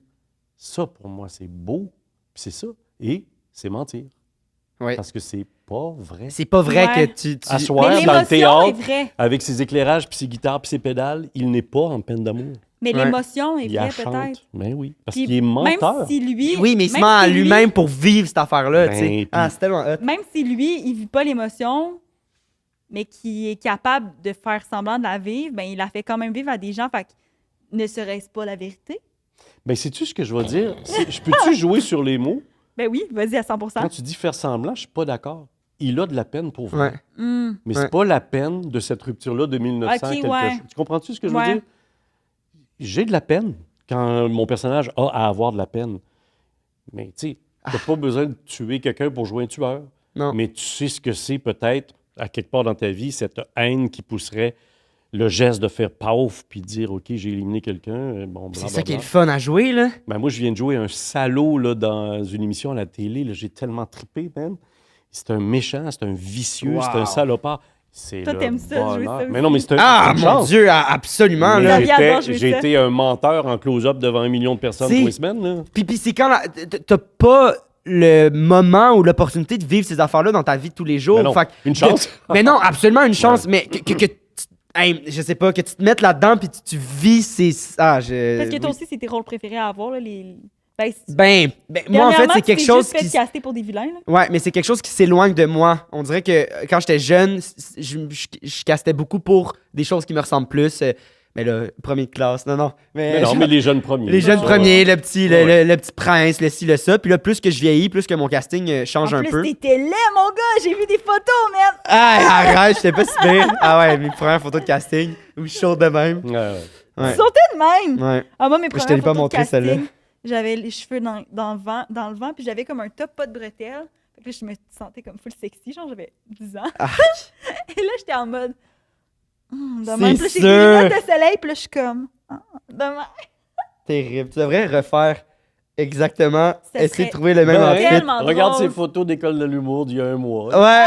Ça, pour moi, c'est beau, puis c'est ça. Et c'est mentir. Ouais. Parce que c'est pas vrai. C'est pas vrai Ouais. que tu... À soir, Mais dans le l'émotion théâtre, est vraie. avec ses éclairages, puis ses guitares, puis ses pédales, il n'est pas en peine d'amour. Mais Ouais. l'émotion est Il la vraie, chante. peut-être. Ben oui, parce Puis qu'il est menteur. Même si lui... Oui, mais il se même ment à si lui- lui-même pour vivre cette affaire-là, Ben, tu sais. puis- Ah, c'est tellement hot. Même si lui, il vit pas l'émotion, mais qui est capable de faire semblant de la vivre, ben il la fait quand même vivre à des gens. Fait que ne serait-ce pas la vérité? Ben, sais-tu ce que je vais dire? Je peux-tu jouer sur les mots? Ben oui, vas-y à 100%. Quand tu dis faire semblant, je suis pas d'accord. Il a de la peine pour vrai. Ouais. Hmm. Mais Ouais. c'est pas la peine de cette rupture-là de 1900 Ok, quelque ouais. chose. Tu comprends-tu ce que je veux Ouais. dire? J'ai de la peine quand mon personnage a à avoir de la peine. Mais tu sais, t'as pas besoin de tuer quelqu'un pour jouer un tueur. Non. Mais tu sais ce que c'est peut-être, à quelque part dans ta vie, cette haine qui pousserait le geste de faire paf puis de dire OK, j'ai éliminé quelqu'un. Bon, C'est blablabla. ça qui est le fun à jouer, là. Ben, moi, je viens de jouer un salaud là, dans une émission à la télé. Là. J'ai tellement trippé, man. C'est un méchant, c'est un vicieux, Wow. c'est un salopard. C'est Toi, le t'aimes ça, jouer bonheur. ça aussi? Mais non, mais c'est Ah, une mon chance. Dieu, absolument, Mais là. Xavier adore jouer j'ai ça. été un menteur en close-up devant 1 million de personnes Si. pour les semaines. Là. Puis c'est quand t'as pas le moment ou l'opportunité de vivre ces affaires-là dans ta vie de tous les jours. Mais non, Fait que une chance. mais non, absolument une chance. Mais hey, je sais pas, que tu te mettes là-dedans puis tu vis ces... Ah, Parce que toi aussi, c'est tes rôles préférés à avoir, là, les Moi, en fait, dernièrement, c'est quelque chose Tu t'es juste fait caster pour des vilains, là. Ouais, mais c'est quelque chose qui s'éloigne de moi. On dirait que quand j'étais jeune, je castais beaucoup pour des choses qui me ressemblent plus. Mais là, premier de classe, non. Mais non, mais les jeunes premiers. Les jeunes ça, premiers, le petit, Ouais. le petit prince, le ci, le ça. Puis là, plus que je vieillis, plus que mon casting change En un plus, peu. t'étais laid, mon gars! J'ai vu des photos, man! Ah, arrête, j'étais pas si pire. Ah ouais, mes premières photos de casting. Ou chaud de même. Ouais. Ouais. Tu sautais de même! Ouais. Ah, moi, mes Je premières te l'ai pas photos de montré, casting, celle-là. j'avais les cheveux dans le vent, puis j'avais comme un top pas de bretelles. Fait que là, je me sentais comme full sexy, genre j'avais 10 ans. Ah. Et là, j'étais en mode... de C'est même. Puis là, j'ai des sûr. lunettes de soleil, puis là, je suis comme... demain. Terrible. Tu devrais refaire exactement, Ça essayer de serait trouver le même Ben, outfit. tellement Regarde drôle. ces photos d'école de l'humour d'il y a un mois. Ouais.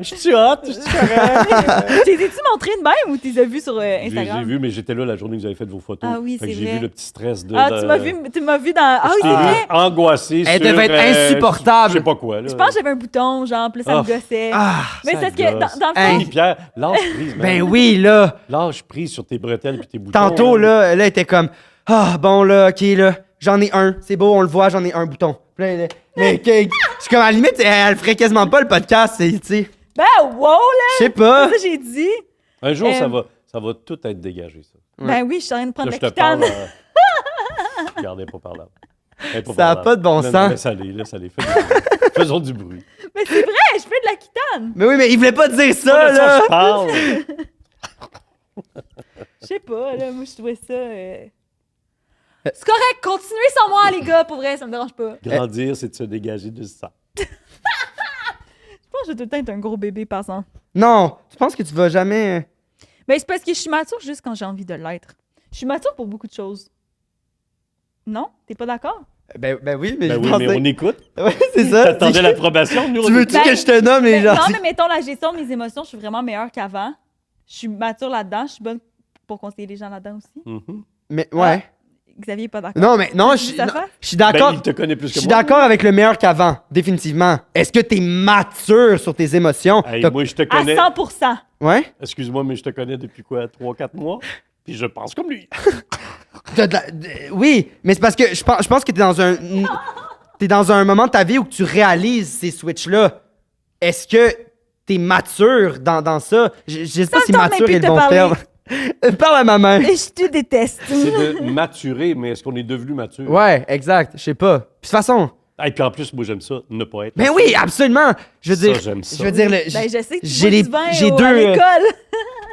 Je suis hot, je suis correct. T'es-tu montré de même ou t'es vu sur J'ai Instagram? vu, mais j'étais là la journée que vous avez fait vos photos. Ah oui, Fait que c'est j'ai vrai. vu le petit stress de. Ah, de- tu m'as vu dans... Ah oui, c'est J'étais vrai! angoissé. Elle sur, devait être insupportable. Je sais pas quoi. Là. Je pense que j'avais un bouton, genre, plus ça me Ah. gossait. Ah. Mais ça c'est parce que gosse. dans le Hey. fond, Hey, Pierre, lâche prise. man. Ben oui, là. Lâche prise sur tes bretelles puis tes boutons. Tantôt, là, elle était comme ah, bon, là, ok, là, j'en ai un. C'est beau, on le voit, j'en ai un bouton. Puis là, mais je suis comme à la limite, elle ferait quasiment pas le podcast, tu sais. ben wow, là! Je sais pas. C'est ça que j'ai dit. Un jour, ça Euh, va tout être dégagé, ça. Ouais. Ben oui, je suis en train de prendre Là, la je te parle. kitane. Regardez, pas parlable. Elle est pas Ça a parlable. pas de bon Non, sens. non, laisse aller, laisse aller. Faisons du bruit. Mais c'est vrai, je fais de la kitane. Mais oui, mais il voulait pas dire ça, Pas de ça, là. je parle. Je sais pas, là, moi, je trouvais ça... C'est correct, continuez sans moi, les gars, pour vrai, ça me dérange pas. Grandir, c'est de se dégager du sang. Je pense que je vais tout le temps être un gros bébé passant. Non, tu penses que tu vas jamais. Ben, c'est parce que je suis mature juste quand j'ai envie de l'être. Je suis mature pour beaucoup de choses. Non? T'es pas d'accord? Ben oui, mais Ben je oui, pensais. mais on écoute. Ouais, c'est ça. T'attendais l'approbation, nous, Tu on veux-tu Ben, que je te nomme les gens? Non, mais mettons, la gestion de mes émotions, je suis vraiment meilleure qu'avant. Je suis mature là-dedans. Je suis bonne pour conseiller les gens là-dedans aussi. Mhm. Mais ouais. Xavier est pas d'accord. Non, mais non, Tu je dis suis ça non, fait? je suis d'accord. Ben, il te connaît plus Je que suis moi. d'accord avec le meilleur qu'avant, définitivement. Est-ce que t'es mature sur tes émotions? Hey, T'as- moi, je te À connais. 100%. Ouais? Excuse-moi, mais je te connais depuis quoi? 3-4 mois? Puis je pense comme lui. Oui, mais c'est parce que je pense que t'es dans un moment de ta vie où tu réalises ces switches-là. Est-ce que t'es mature dans ça? Je sais pas Ça si me tente mature même est plus le de bon te terme. Parle à ma mère. Et je te déteste. C'est de maturer, mais est-ce qu'on est devenu mature? Ouais, exact. Je sais pas. Puis de toute façon, Et puis en plus, moi, j'aime ça, ne pas être. ben oui, absolument. Je veux Ça, dire, j'aime ça. je veux dire, Ben, je sais que tu j'ai bois les- du vin j'ai à deux, l'école.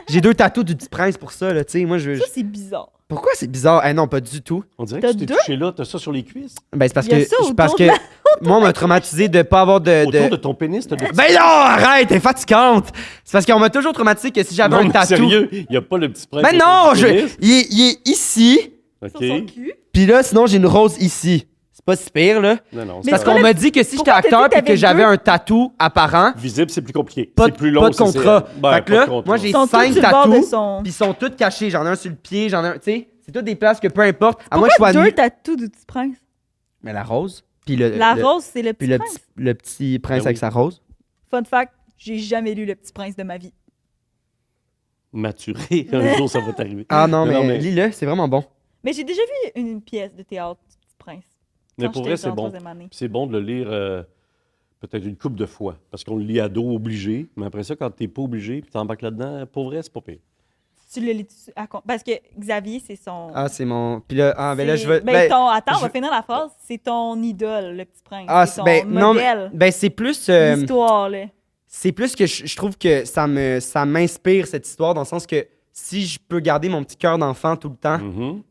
j'ai 2 tatous du petit prince pour ça, là. Tu sais, moi, je. Ça, c'est bizarre. Pourquoi c'est bizarre? Eh non, pas du tout. On dirait T'as que tu t'es deux? touché là, t'as ça sur les cuisses. Ben, c'est parce Il y a que. ça autour Parce de que la- moi, on m'a traumatisé de pas avoir Autour de ton pénis, t'as des Ben non, arrête, t'es fatigante. C'est parce qu'on m'a toujours traumatisé que si j'avais Non, un mais tatou. sérieux, il n'y a pas le petit prince. Ben autour non, du pénis? il est ici. OK. Sur son cul. Puis là, sinon, j'ai une rose ici. C'est pas si pire, là. Non, non, Mais c'est Parce pas qu'on là, m'a dit que si j'étais pourquoi t'as dit acteur que puis que t'avais j'avais deux? un tatou apparent, visible, c'est plus compliqué. pas C'est de, plus long. pas de contrat. Ben, Fait que là, pas de contrat. moi, j'ai Ils sont tous 5 sur le bord de tatous, son... puis ils sont tous cachés. J'en ai un sur le pied, j'en ai un, tu sais. C'est toutes des places que peu importe. À moins que je Pourquoi sois deux nu. tatous du petit prince? Mais la rose. Puis le, La le- rose, c'est le puis petit le prince. petit, le petit prince Ben avec oui. sa rose. Fun fact, j'ai jamais lu Le Petit Prince de ma vie. Maturé, un jour, ça va t'arriver. Ah non, Non, mais, mais- lis-le, c'est vraiment bon. Mais j'ai déjà vu une pièce de théâtre du Petit Prince. Mais quand pour j'étais vrai, c'est en bon. troisième année. C'est bon de le lire peut-être une couple de fois. Parce qu'on le lit à dos obligé. Mais après ça, quand t'es pas obligé puis t'embarques là-dedans, pour vrai, c'est pas pire. Tu le lis parce que Xavier, c'est son... Ah, c'est mon. Puis là, ah, ben là, c'est- je veux. Ben, attends, on va je- finir la phrase. C'est ton idole, Le Petit Prince. Ah, c'est ton ben, non, mais- modèle. ben, c'est plus. L'histoire, là. C'est plus que je trouve que ça m'inspire cette histoire dans le sens que si je peux garder mon petit cœur d'enfant tout le temps, Mhm.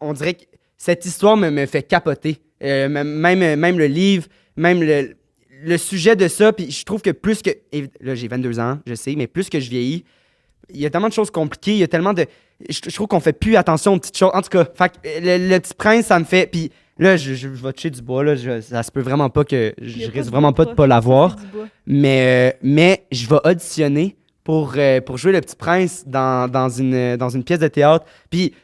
on dirait que cette histoire me fait capoter. Même le livre, même le sujet de ça, puis je trouve que plus que... et là, j'ai 22 ans, je sais, mais plus que je vieillis, il y a tellement de choses compliquées, il y a tellement de... Je trouve qu'on fait plus attention aux petites choses. En tout cas, fait que le petit prince, ça me fait... Puis là, je vais toucher du bois, là, ça se peut vraiment pas que... Il y Je a risque de vraiment pas de pas l'avoir. C'est du bois. Mais je vais auditionner pour jouer le petit prince dans une pièce de théâtre. Puis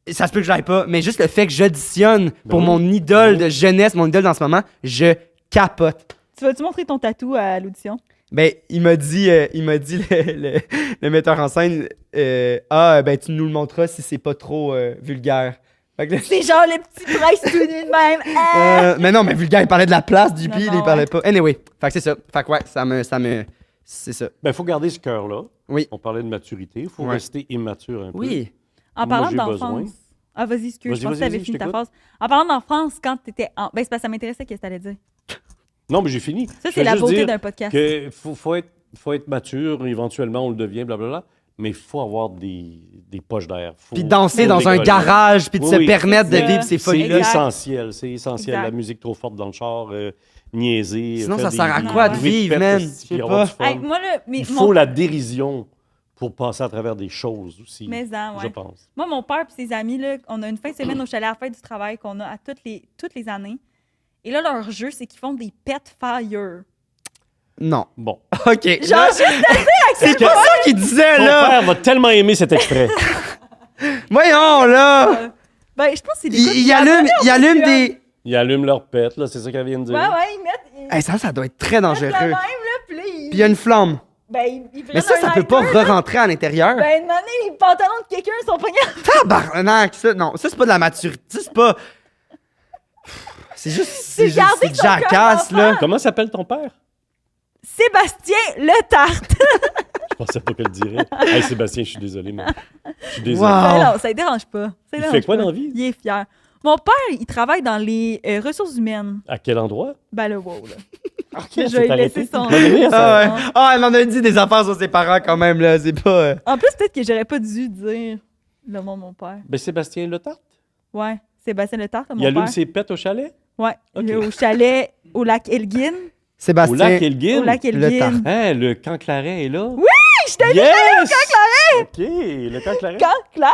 ça se peut que je l'aille pas, mais juste le fait que j'auditionne pour oui. mon idole Ben oui. de jeunesse, mon idole dans ce moment, je capote. Tu vas-tu montrer ton tatou à l'audition? Ben, il m'a dit le metteur en scène, ben tu nous le montreras si c'est pas trop vulgaire. Fait que là, C'est genre le petit prince tout nu de même. mais non, mais Vulgaire, il parlait de la place du Non, pile, non, il parlait ouais. pas. Anyway, fait que c'est ça. Fait que ouais, ça me. C'est ça. Ben, il faut garder ce cœur-là. Oui. On parlait de maturité. Il faut Ouais. rester immature un peu. Oui. En Moi, parlant j'ai d'enfance. besoin. Ah, vas-y, excuse. Vas-y, Je pense que vas-y, t'avais vas-y, fini je ta t'écoute. phrase. En parlant d'enfance, quand t'étais en. Ben, c'est parce que ça m'intéressait qu'est-ce que t'allais dire. Non, mais j'ai fini. Ça, Je c'est veux la juste beauté dire d'un podcast. que faut être mature, éventuellement on le devient, blablabla. Mais il faut avoir des poches d'air. Puis danser faut dans un décoller. garage, puis de se Oui. permettre de C'est ça. vivre ces C'est folies-là. Exact. essentiel, c'est essentiel. Exact. La musique trop forte dans le char, niaiser. Sinon, faire ça sert à des quoi de bruits vivre, pète, man? puis Je sais avoir pas. du fun. Hey, moi, là, mais Il faut la dérision pour passer à travers des choses aussi, Mais ouais. je pense. Moi, mon père et ses amis, là, on a une fin de semaine au chalet à la fête du travail qu'on a à toutes les années. Et là, leur jeu, c'est qu'ils font des pet fire. Non. Bon. OK. Genre, Là, juste c'est pas ça qu'il disait, Ton là. père va tellement aimer cet extrait. Voyons, là. ben, je pense que c'est des Il allume des. Ils allument leur pète, là, c'est ça qu'elle vient de dire. Ouais, ils mettent. Hey, ça doit être très Ils dangereux. mettent le même, là, puis là, ils. Puis il y a une flamme. Ben, ils Mais prennent ça un peut pas lighter. re-rentrer à l'intérieur. Ben, une année, les pantalons de quelqu'un sont pognés. Tabarnak, ça, non. Ça, c'est pas de la maturité. Ça, c'est pas. C'est juste. C'est garder juste ton jackass, cœur là. Comment s'appelle ton père? Sébastien Le Tarte. Je pensais pas qu'elle le dirait. Hey Sébastien, je suis désolé, mais je suis désolé. Wow. Ben non, ça ne dérange pas. Ça Il dérange fait quoi pas. dans la vie? Il est fier. Mon père, il travaille dans les ressources humaines. À quel endroit? Ben le wow, là. Ok, Je c'est vais lui arrêté. laisser son- Bonne année, ça. Ah ouais. Ah, elle en a dit des affaires sur ses parents quand même, là. C'est pas. En plus, peut-être que j'aurais pas dû dire le nom de mon père. Ben Sébastien Le Tarte. Ouais, Sébastien Le Tarte, mon Il allume père. ses pets au chalet? Ouais, Ok. il est au chalet au lac Elgin. Au Sébastien. lac Elgin? Au lac Le Elgin. Tarte. Hein, le camp Claret est là? Oui, je t'ai Yes! Au camp Claret! OK, le camp Claret. Quand Claret.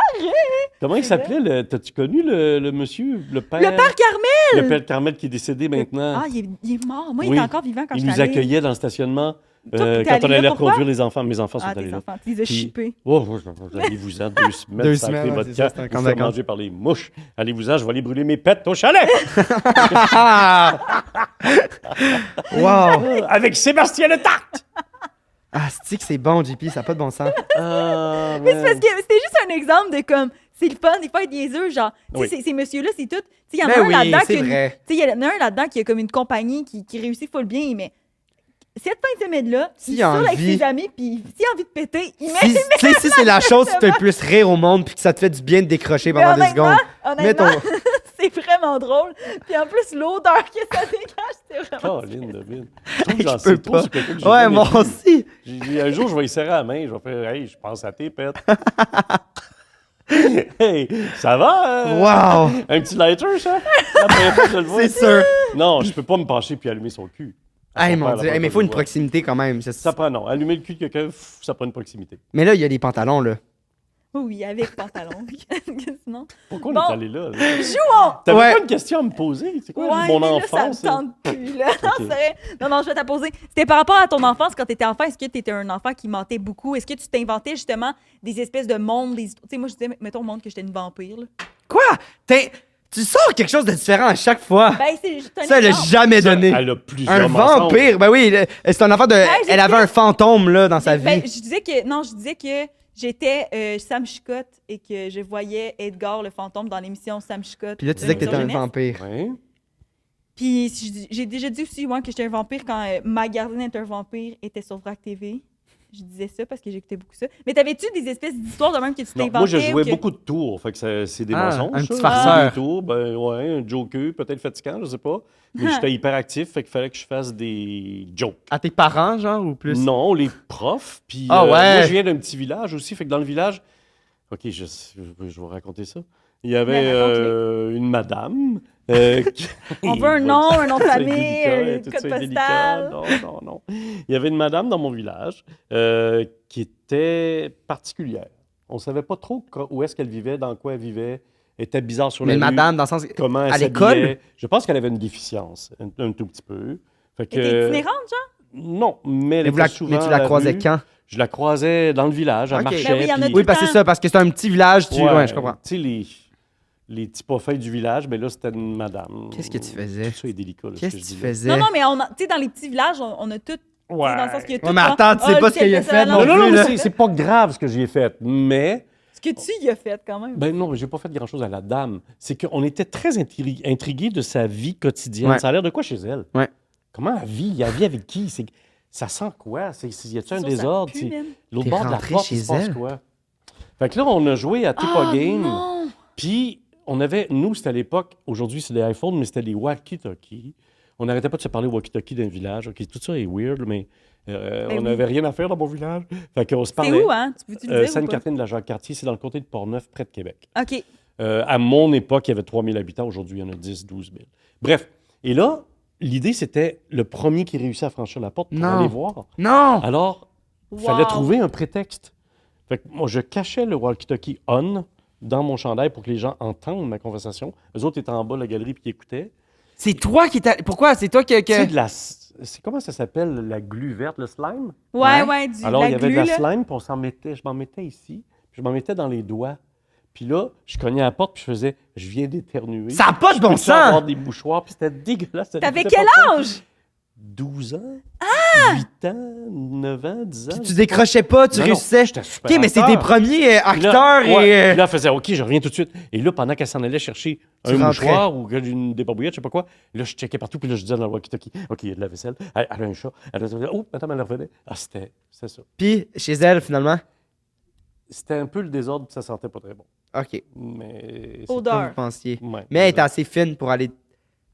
Comment il s'appelait? T'as-tu connu le monsieur, le père? Le père Carmel. Le père Carmel qui est décédé maintenant. Ah, il est mort. Moi, il Oui. est encore vivant quand Il je nous suis allée. accueillait dans le stationnement Toi, t'es quand allé on là allait pourquoi? reconduire les enfants. Mes enfants sont Ah, allés tes là. enfants, tu les as Puis- chippés. Oh, allez-vous-en 2 semaines. 2 sacrez semaines, votre ouais, c'est camp, ça, c'est un vous camp de faire vacances. manger par les mouches. Allez-vous-en, je vais aller brûler mes pets au chalet. Wow. Avec Sébastien Le Tarte. Ah, c'est que c'est bon, JP, ça n'a pas de bon sens. Mais c'est parce que c'était juste un exemple de comme, c'est le fun, des fois, être niaiseux, genre, tu sais, Oui. ces messieurs-là, c'est tout. Tu sais, il y en a Ben un oui, là-dedans c'est qui a une- vrai. tu sais, il y en a un là-dedans qui a comme une compagnie qui réussit full bien, mais cette fin de semaine-là, S'il il a saoule avec envie- ses amis, puis s'il a envie de péter, il met. Si, tu sais, si c'est la chose qui te fait le plus rire au monde puis que ça te fait du bien de décrocher Mais pendant 2 secondes. honnêtement, Mets ton- c'est vraiment drôle. Puis en plus, l'odeur que ça dégage, c'est vraiment. Caroline, David. Je trouve que j'en Je sais peux trop pas. sur quelqu'un que j'ai Ouais, jamais moi vu. aussi. J'ai dit, un jour, je vais y serrer la main. Je vais faire, hey, je pense à tes pets. Hey, ça va? Wow. Un petit lighter, ça? La première fois que je le vois. C'est sûr. Non, je peux pas me pencher puis allumer son cul. À Hey, son mon père, Dieu. la Hey, mais première il faut une fois que je proximité quand même. le vois. Ça prend, non. Allumer le cul de quelqu'un, ça prend une proximité. Mais là, il y a des pantalons, là. Oui, avec pantalon. Sinon. Pourquoi Bon. on est allé là? Jouons! T'avais Ouais. pas une question à me poser? C'est quoi Ouais, mon mais là, enfance? ça me tente plus, là. Non, Ok. c'est vrai. Non, je vais t'apposer. C'était par rapport à ton enfance quand t'étais enfant. Est-ce que t'étais un enfant qui mentait beaucoup? Est-ce que tu t'inventais justement des espèces de mondes? Tu sais, moi, je disais, mettons au monde que j'étais une vampire, là. Quoi? Tu sors quelque chose de différent à chaque fois. Ben, c'est juste un Ça, elle a exemple. jamais donné. Elle a plusieurs Un mensonges. vampire. Ben oui, c'est un enfant de. j'ai Elle avait fait- un fantôme, là, dans sa vie. Ben, je disais que j'étais Sam Chicotte et que je voyais Edgar le fantôme dans l'émission Sam Chicotte. Puis là, tu disais que t'étais un Jeunesse. vampire. Ouais. Puis j'ai déjà dit aussi que j'étais un vampire quand ma gardienne est un vampire était sur Vrac TV. Je disais ça parce que j'écoutais beaucoup ça. Mais t'avais-tu des espèces d'histoires de même que tu Non, t'inventais? moi, je jouais ou que- beaucoup de tours. Fait que c'est des Ah, mensonges. un ça. petit Je farceur. jouais des tours, ben ouais, un joker, peut-être fatigant, je sais pas. Mais j'étais hyper actif, fait qu'il fallait que je fasse des jokes. À tes parents, genre, ou plus? Non, les profs. Puis Ah ouais. moi, je viens d'un petit village aussi. Fait que dans le village, OK, je vais vous raconter ça. Il y avait Ben, raconte-le. une madame. On veut un nom, un nom de C'est famille, délicat, un tout code ça est postal. délicat. Non. Il y avait une madame dans mon village qui était particulière. On ne savait pas trop où est-ce qu'elle vivait, dans quoi elle vivait. Elle était bizarre sur Mais la rue. madame, dans le sens. Comment elle à l'école? s'habillait. Je pense qu'elle avait une déficience, un tout petit peu. Fait que, T'étais itinérante, genre? non, mais elle Mais, était souvent mais tu à la croisais rue. quand? Je la croisais dans le village, elle Ok. marchait. Ben oui, il y en a puis- tout Oui, parce que c'est ça, parce que c'est un petit village, tu. Ouais, je comprends. Tu sais, les petits pas fins du village, mais là, c'était une madame. Qu'est-ce que tu faisais? Tout ça est délicat, là, ce Qu'est-ce que que je tu disais. faisais? Non, mais tu sais, dans les petits villages, on a tout. Tu sais, dans le sens qu'il y a tout Ouais, mais genre, attends, tu sais ah, pas lui, ce qu'il a elle fait, ça, non Non, non, plus, mais là. c'est pas grave ce que j'ai fait, mais Ce que tu y as fait, quand même. Ben non, mais j'ai pas fait grand-chose à la dame. C'est qu'on était très intrigués de sa vie quotidienne. Ouais. Ça a l'air de quoi chez elle? Ouais. Comment elle vit? Elle vit avec qui? Ça sent quoi? Y a-tu un désordre? Ça pue, man. L'autre T'es bord de la rentré porte, chez il se passe elle? quoi? Fait que là, on a joué à Tupa Game. Non! Puis, on avait, nous, c'était à l'époque, aujourd'hui, c'est des iPhones, mais c'était des walkie-talkies. On n'arrêtait pas de se parler walkie-talkie d'un village. OK, tout ça est weird, mais on oui. n'avait rien à faire dans mon village. Fait qu'on se C'est parlait. où, hein? Tu peux-tu le dire ou pas? Sainte-Catherine de la Jacques-Cartier, c'est dans le comté de Portneuf, près de Québec. OK. À mon époque, il y avait 3000 habitants. Aujourd'hui, il y en a 10, 12 000. Bref. Et là, l'idée, c'était le premier qui réussit à franchir la porte pour Non. aller voir. Non! Alors, il Wow. fallait trouver un prétexte. Fait que moi, je cachais le walkie-talkie on dans mon chandail pour que les gens entendent ma conversation. Eux autres étaient en bas de la galerie puis qui écoutaient. C'est toi qui t'as. Pourquoi? C'est toi que. Tu sais, c'est comment ça s'appelle, la glu verte, le slime? Ouais, Ouais. Alors, la il y avait glu, de la là. slime, puis je m'en mettais ici, puis je m'en mettais dans les doigts. Puis là, je cognais à la porte, puis je faisais, je viens d'éternuer. Ça a pas de bon Peux-tu sens! avoir des mouchoirs, puis c'était dégueulasse. ça T'avais dégoûtait quel pas ça. âge? 12 ans? 8 ans? 9 ans? 10 ans? Puis tu décrochais pas, tu Non, non, réussissais. j'étais super Ok, mais c'est acteur. tes premiers Puis là, acteurs ouais, et. puis là, elle faisait OK, je reviens tout de suite. Et là, pendant qu'elle s'en allait chercher Tu un rentrais. mouchoir ou une débarbouillette, je sais pas quoi, là, je checkais partout, puis là, je disais dans le walkie-talkie OK, il y a de la vaisselle, elle a un chat, oh, attends, elle revenait. Ah, c'était ça. Puis chez elle, finalement. C'était un peu le désordre, puis ça sentait pas très bon. Ok. Mais. Comme Odeur. vous pensiez. Ouais, Mais elle était assez fine pour aller.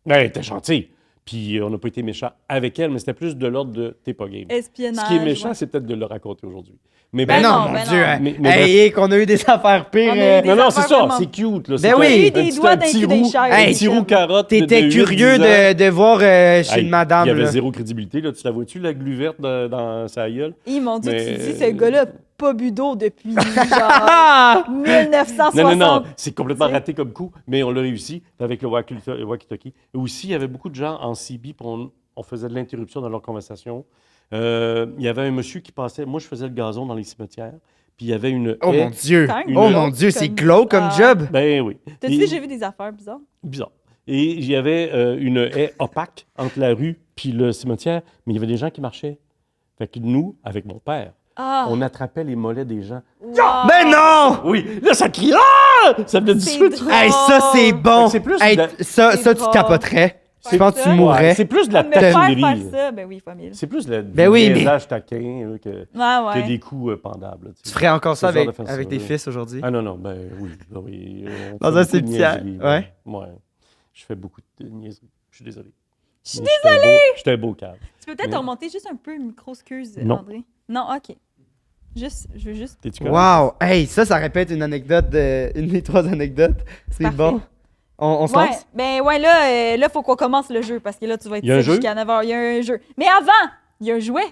Mais elle était gentille. Puis on n'a pas été méchants avec elle, mais c'était plus de l'ordre de t'es pas game. Espionnage. Ce qui est méchant, ouais. c'est peut-être de le raconter aujourd'hui. Mais Ben Ben non, non, mon ben Dieu. non. hein. Mais Hey, qu'on a eu des affaires pires. On a eu des Non, non, c'est affaires ça, vraiment- c'est cute. Là. Ben C'est oui. un- J'ai eu des c'est doigts un dans le petit cul des roux- chaises. un Hey, petit roux carotte. T'étais de 8, curieux 10 ans. de voir chez Hey, une madame. Il y avait là. zéro crédibilité. Là. Tu la vois-tu, la glu verte dans sa gueule? Ils m'ont dit Mais- que tu dis, ce gars-là, pas bu d'eau depuis genre Ah! 1960. Non, non, non, c'est complètement C'est- raté comme coup, mais on l'a réussi avec le walkie-talkie. Et aussi, il y avait beaucoup de gens en CB, puis on faisait de l'interruption dans leur conversation. Il y avait un monsieur qui passait, moi je faisais le gazon dans les cimetières, puis il y avait une Oh haie. mon Dieu. Quand même Oh glauque mon Dieu, c'est comme- glauque comme Ah. job. Ben oui. T'as-tu Et- dit, j'ai vu des affaires bizarres? Bizarre. Et il y avait une haie opaque entre la rue puis le cimetière, mais il y avait des gens qui marchaient. Fait que nous, avec mon père, Ah! on attrapait les mollets des gens. Wow. Ben non! Oui, là ça crie ah! Ça venait du C'est sud. drôle. Hey, ça c'est bon. Fait que c'est plus Hey, de la- ça, C'est ça tu drôle. capoterais. Je pense que tu ça. mourrais. C'est plus de la Me faire taquinerie. faire ça, ben oui, famille. C'est plus le Ben oui, mais- niaisage taquin que Ouais. des coups pendables. là, tu Tu sais. ferais encore ça C'est le genre avec, de faire avec ça, tes oui. fils aujourd'hui? Ah non, non, ben oui. on Dans fait un beaucoup de cimetière, niaiseries, ouais. Ouais. Je fais beaucoup de niaiseries. Je suis désolé. Je suis Mais désolé! J'étais un beau cadre. Tu peux peut-être Mais- remonter juste un peu le micro, excuse, Non. André. Non, OK. Je veux juste... T'es-tu correct? Wow! Hey, ça répète une anecdote, une des 3 anecdotes. C'est Parfait. bon. On se Ouais, lance? ben ouais, là, faut qu'on commence le jeu, parce que là, tu vas être Il y a un ici jeu? jusqu'à 9h. Il y a un jeu. Mais avant, il y a un jouet.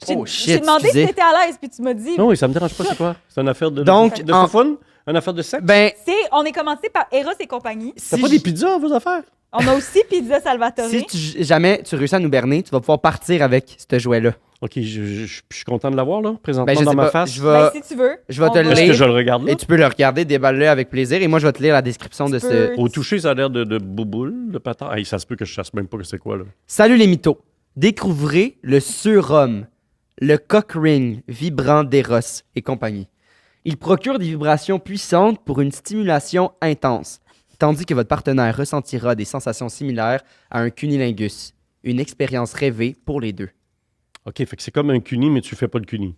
Oh, Je shit, t'ai demandé excusez. si t'étais à l'aise, puis tu m'as dit... Non, oui, ça me dérange pas, c'est quoi? C'est une affaire de Donc, de en- fun? Une affaire de sexe? Ben, On est commencé par Eros et compagnie. T'as si pas j- des pizzas, vos affaires? On a aussi Pizza Salvatore. si jamais tu réussis à nous berner, tu vas pouvoir partir avec ce jouet-là. OK, je suis content de l'avoir, là, présentement Ben, je dans sais ma pas. face. Je Ben, vais... si tu veux. je vais on te le va- Est-ce que lire. je le regarde là? Et tu peux le regarder, déballe-le avec plaisir. Et moi, je vais te lire la description de Tu ce... peux. Au toucher, ça a l'air de bouboule, de patin. Hey, ça se peut que je chasse même pas que c'est quoi, là. Salut les mythos. Découvrez le surhomme, le cock ring vibrant d'Eros et compagnie. Il procure des vibrations puissantes pour une stimulation intense, tandis que votre partenaire ressentira des sensations similaires à un cunilingus. Une expérience rêvée pour les deux. OK, fait que c'est comme un cuni, mais tu fais pas le cuni.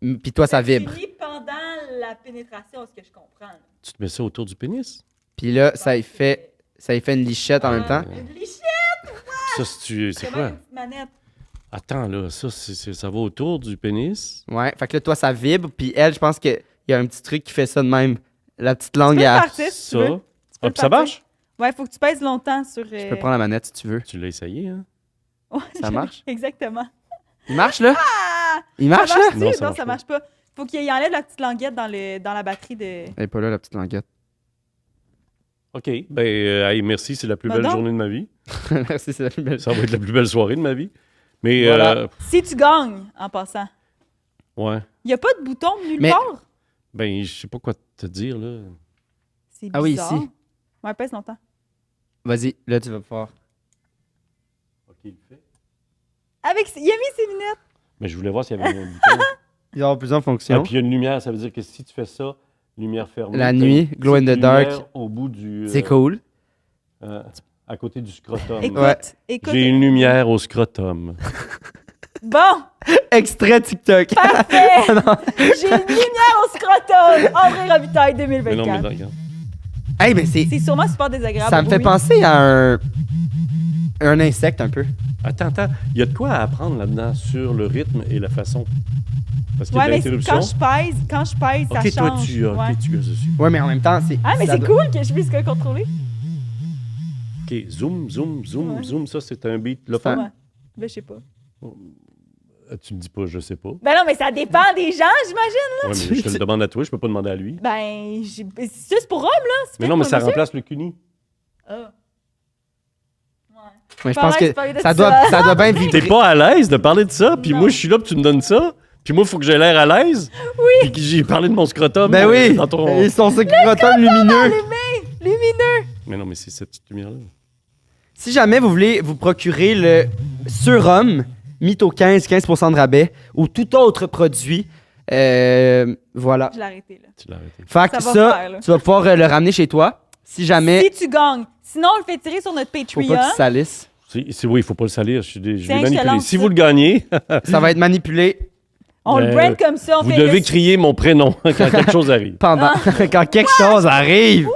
Puis toi, ça vibre. Fini pendant la pénétration, ce que je comprends. Tu te mets ça autour du pénis? Puis là, ça y fait une lichette en même temps. Une lichette, Ça, c'est c'est quoi? une petite manette. Attends, là, ça, ça va autour du pénis? Ouais, fait que là, toi, ça vibre. Puis elle, je pense qu'il y a un petit truc qui fait ça de même. La petite langue Tu peux à... partir si tu veux. Ça? peux Ah, le puis ça partir. marche? Ouais, faut que tu pèses longtemps sur... Tu peux prendre la manette si tu veux. Tu l'as essayé, hein? Ouais, Ça marche? Exactement. Il marche, là? Ah! Il marche, ça là? marche-tu? Non, Non, ça marche ça pas. marche pas. Faut qu'il enlève la petite languette dans la batterie de... Elle est pas là, la petite languette. OK. Ben, hey, merci, c'est la plus Ben belle non. journée de ma vie. Merci, c'est la plus belle. Ça va être la plus belle soirée de ma vie. Mais, Voilà. Si tu gagnes, en passant, ouais. il n'y a pas de bouton nulle Mais- part. Ben, je sais pas quoi te dire, là. C'est bizarre. Ah oui, ici. Ouais, pèse longtemps. Vas-y, là, tu vas pouvoir. OK, il le fait. Il a mis ses lunettes. Mais je voulais voir s'il y avait un bouton. Il y a plusieurs Ah, fonctions. puis il y a une lumière, ça veut dire que si tu fais ça, lumière fermée. La t'as nuit, une glow in petite the dark. lumière au bout du. C'est cool. À côté du scrotum. Écoute, Ouais. écoute. J'ai une lumière au scrotum. Bon, Extrait TikTok. parfait. J'ai une lumière au scrotum. André Robitaille Mais non, mais 2024. regarde. Hey, mais c'est. C'est sûrement super désagréable. Ça me fait oui. penser à un insecte un peu. Attends. Il y a de quoi à apprendre là-dedans sur le rythme et la façon. Parce qu'il y a Ouais, de mais l'interruption. quand je pèse, ça Ok, toi, change. tu Ouais. gosses dessus. Ouais, mais en même temps, c'est. Ah, mais ça c'est doit- cool que je puisse le contrôler. Ok, zoom, Ouais. zoom. Ça, c'est un beat. Le C'est un- fun. Ouais. Ben, je sais pas. Tu me dis pas, je sais pas. Ben non, mais ça dépend des gens, j'imagine. Ouais, mais je te le demande à toi, je peux pas demander à lui. Ben, c'est pour homme, là. C'est Mais fait non, mais pour ça monsieur. remplace le cuni. Ah. Ouais. Mais je Pas pense à l'aise que de parler de ça ça. doit bien T'es vibrer. pas à l'aise de parler de ça, puis Non. moi, je suis là, puis tu me donnes ça. Puis moi, il faut que j'ai l'air à l'aise. Oui. Puis que j'ai parlé de mon scrotum. Ben oui. Dans ton... Ils sont scrotum lumineux. Lumineux. Mais non, mais c'est cette petite lumière-là. Si jamais vous voulez vous procurer le Surhomme Mytho 15% de rabais ou tout autre produit, voilà. Je l'ai arrêté, là. Tu l'as arrêté. Fait que Ça va ça, faire, là. tu vas pouvoir le ramener chez toi. Si jamais, Si tu gagnes. Sinon, on le fait tirer sur notre faut Patreon. pas qu'il salisse. Oui, il faut pas le salir. Je vais Tiens, je te manipuler. lance Si ça. vous le gagnez, Ça va être manipulé On le brand comme ça. On vous fait devez le- crier mon prénom quand quelque chose arrive. pendant quand quelque chose arrive.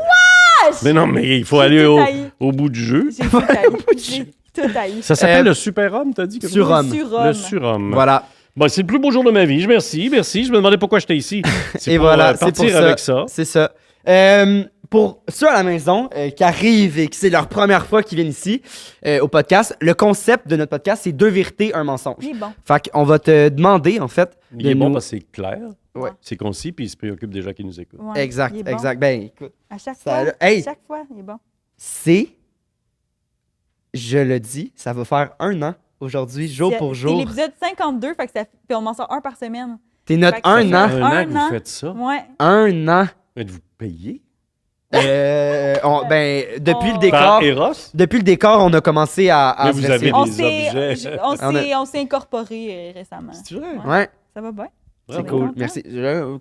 Mais non, mais il faut J'ai aller tout au, haï. au bout du jeu. J'ai tout haï. J'ai tout haï. Ça s'appelle Euh, le surhomme, t'as dit? Surhomme. Le surhomme. Voilà. Bon, c'est le plus beau jour de ma vie. Merci. Je me demandais pourquoi j'étais ici. C'est Et pour voilà, c'est partir pour ça. avec ça. C'est ça. Pour ceux à la maison qui arrivent et que c'est leur première fois qu'ils viennent ici au podcast, le concept de notre podcast, c'est 2 vérités, un mensonge. Il est bon. Fait qu'on va te demander, en fait, Il est bon nous- parce que c'est clair, Ouais. c'est concis, puis il se préoccupe des gens qui nous écoutent. Ouais, Exact, il est bon. exact. Ben, écoute, À chaque Ça fois. a- hey! À chaque fois, il est bon. c'est, je le dis, ça va faire 1 an aujourd'hui, jour C'est- pour C'est jour. l'épisode 52, fait que ça... puis on en sort un par semaine. T'es notre Fait que 1 ça an. fait- Un an Un que vous an. faites ça. Ouais. 1 an. Êtes-vous payé? Depuis le Oh. décor, Par Eros? depuis le décor, on a commencé à Mais se vous dresser. avez On des s'est objets. on s'est incorporé récemment. C'est vrai? Ouais, Ça va bien? c'est Bravo. cool. content. Merci.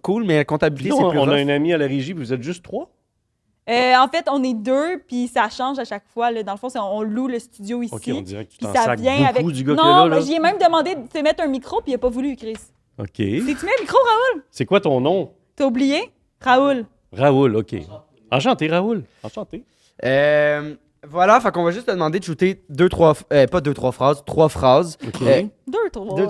Cool, mais la comptabilité, Puis c'est là, plus on a rough. un ami à la régie, puis vous êtes juste 3? En fait, on est 2, puis ça change à chaque fois. Là. Dans le fond, on loue le studio ici. OK, on dirait que tu Puis t'en ça sacs vient beaucoup avec. du gars Non, qui est là. là. mais j'y ai même demandé de te mettre un micro, puis il a pas voulu, Chris. OK. Tu mets un micro, Raoul? C'est quoi ton nom? T'as oublié? Raoul. Raoul, OK. Enchanté, Raoul. Enchanté. Voilà, fait qu'on va juste te demander de shooter 2-3, pas 2-3 phrases, 3 phrases. OK. 2, 3.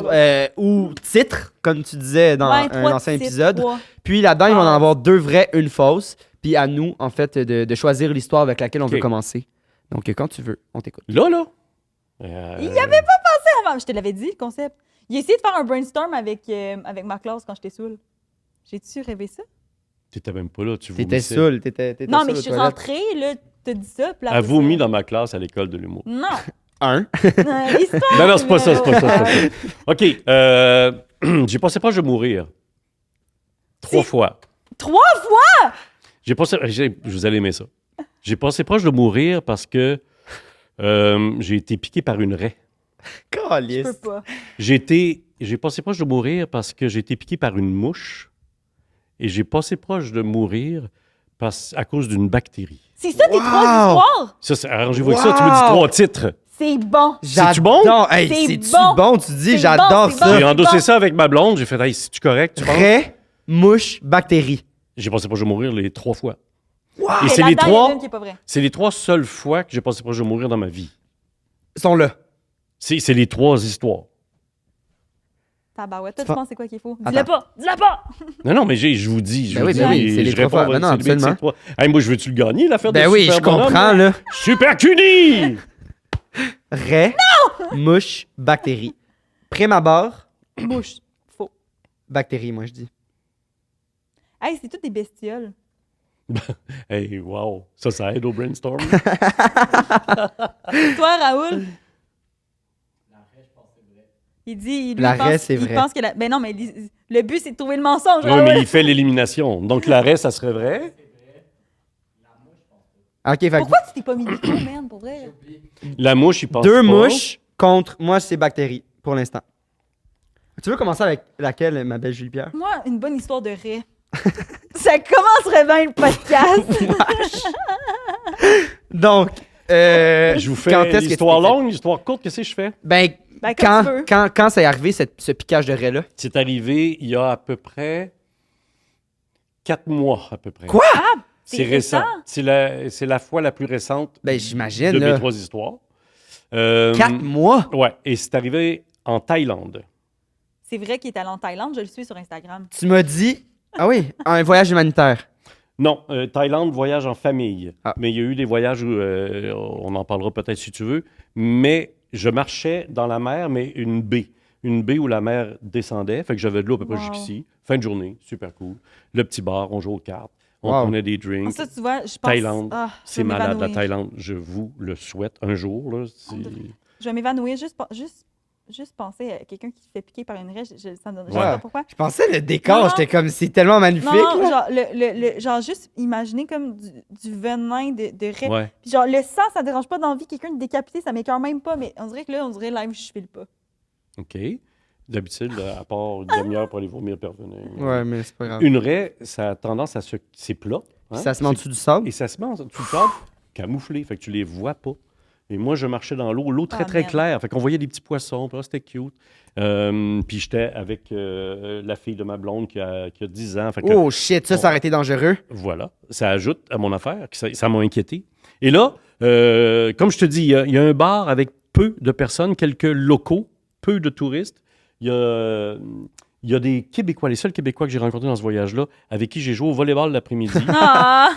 Ou titres, comme tu disais dans un ancien épisode. Puis là-dedans, il va en Ah. avoir 2 vraies, 1 fausse. Puis à nous, en fait, de choisir l'histoire avec laquelle on Ok. veut commencer. Donc, quand tu veux, on t'écoute. Là, là. Il y avait pas avant. Je te l'avais dit, le concept. Il a essayé de faire un brainstorm avec ma classe quand j'étais saoule. J'ai-tu rêvé ça? T'étais même pas là, tu T'étais vomissais. saoul, t'étais Non, saoul mais aux je suis toilettes. rentrée, là, t'as dit ça. Puis là, Elle après vomi ça- dans ma classe à l'école de l'humour. Non. 1. L'histoire. Non, non, c'est pas ça, c'est pas ça. numéro c'est pas ça. OK. J'ai passé proche de mourir. 3 C'est- fois. 3 fois! Vous allez aimer ça. J'ai passé proche de mourir parce que j'ai été piqué par une raie. Je Calice. peux pas. J'ai passé proche de mourir parce que j'ai été piqué par une mouche. Et j'ai passé proche de mourir à cause d'une bactérie. C'est ça tes 3 Wow! histoires? Ça, arrangez-vous avec ça, tu me dis Wow! 3 titres. C'est bon. C'est-tu bon? J'adore. Hey, C'est c'est-tu bon. bon? Tu dis, C'est j'adore bon, c'est ça. bon. J'ai endossé bon. ça avec ma blonde, j'ai fait, hey, c'est-tu correct, tu penses? Raie, mouche, bactérie. J'ai passé proche de mourir les 3 fois. Wow! Et Et c'est les là-dedans, il y en a 3 une qui est pas vraie. c'est les 3 seules fois que j'ai passé proche de mourir dans ma vie. Ils sont là. C'est les 3 histoires. Tabarouette, toi, C'est tu pas- penses c'est quoi qu'il faut? Attends. Dis-le pas! Dis-le pas! Non, non, mais je vous dis. Je Ben vous oui, dis, ben oui, et c'est les je 3 réponds fois. à votre Ben non, célébrité, absolument. c'est 3. Hey, moi, je veux-tu le gagner, l'affaire de Ben oui, Super je comprends, Bonhomme? là. Super Cuny! Raie, mouche, bactérie. Prémabord, Bouche. Faux. bactérie, moi, je dis. Hey, c'est toutes des bestioles. Hey, wow. Ça aide au brainstorm. Toi, Raoul? Il dit. La raie, c'est il vrai. pense que la... Ben non, mais le but, c'est de trouver le mensonge, Oui, Raoul. mais il fait l'élimination. Donc, l'arrêt, ça serait vrai. OK, fait que Pourquoi tu t'es pas mis le micro, man, pour vrai? La mouche, il pense 2 pas. mouches contre moi, c'est bactérie, pour l'instant. Tu veux commencer avec laquelle, ma belle Julie-Pierre? Moi, une bonne histoire de raie. Ça commencerait bien le podcast. Donc, Je vous quand fais est-ce que l'histoire tu t'es fait- longue, l'histoire courte, qu'est-ce que je fais? Ben, Ben, comme tu veux. quand c'est arrivé, ce piquage de raie-là? C'est arrivé il y a à peu près 4 mois, à peu près. Quoi? C'est récent. C'est la fois la plus récente Ben, j'imagine, de mes là. 3 histoires. 4 mois? Ouais, et c'est arrivé en Thaïlande. C'est vrai qu'il est allé en Thaïlande, je le suis sur Instagram. Tu m'as dit... Ah oui, un voyage humanitaire. Non, Thaïlande, voyage en famille. Ah. Mais il y a eu des voyages où, on en parlera peut-être si tu veux, mais je marchais dans la mer, mais une baie. Une baie où la mer descendait, fait que j'avais de l'eau à peu près Wow. jusqu'ici. Fin de journée, super cool. Le petit bar, on jouait aux cartes, on Wow. prenait des drinks. Ça, tu vois, je pense... Thaïlande, Ah, je C'est vais malade, la m'évanouir. Thaïlande. Je vous le souhaite un jour. Là, Je vais m'évanouir juste penser à quelqu'un qui se fait piquer par une raie. Ça me donne... Je sais Ouais. pas pourquoi. Je pensais le décor, Non. j'étais comme, c'est tellement magnifique. Non, là. genre, genre juste imaginer comme du venin de raie. ouais. Puis genre, le sang, ça dérange pas d'envie. Quelqu'un de décapité, ça m'écoeure même pas. Mais on dirait que là, on dirait live, je file pas. OK. D'habitude, à part une demi-heure pour aller vomir et revenir. Ouais, mais c'est pas grave. Une raie, ça a tendance à se... C'est plat. hein, Ça se met en dessous du sable. Et ça se met en dessous du sable, camouflé, fait que tu les vois pas. Et moi, je marchais dans l'eau très, Ah, très merde. claire. Fait qu'on voyait des petits poissons, puis là, c'était cute. Puis j'étais avec la fille de ma blonde qui a 10 ans. Fait que, Oh shit, ça aurait été dangereux. voilà, ça ajoute à mon affaire, que ça m'a inquiété. Et là, comme je te dis, il y a un bar avec peu de personnes, quelques locaux, peu de touristes. Il y a des Québécois, les seuls Québécois que j'ai rencontrés dans ce voyage-là, avec qui j'ai joué au volleyball l'après-midi. Ah!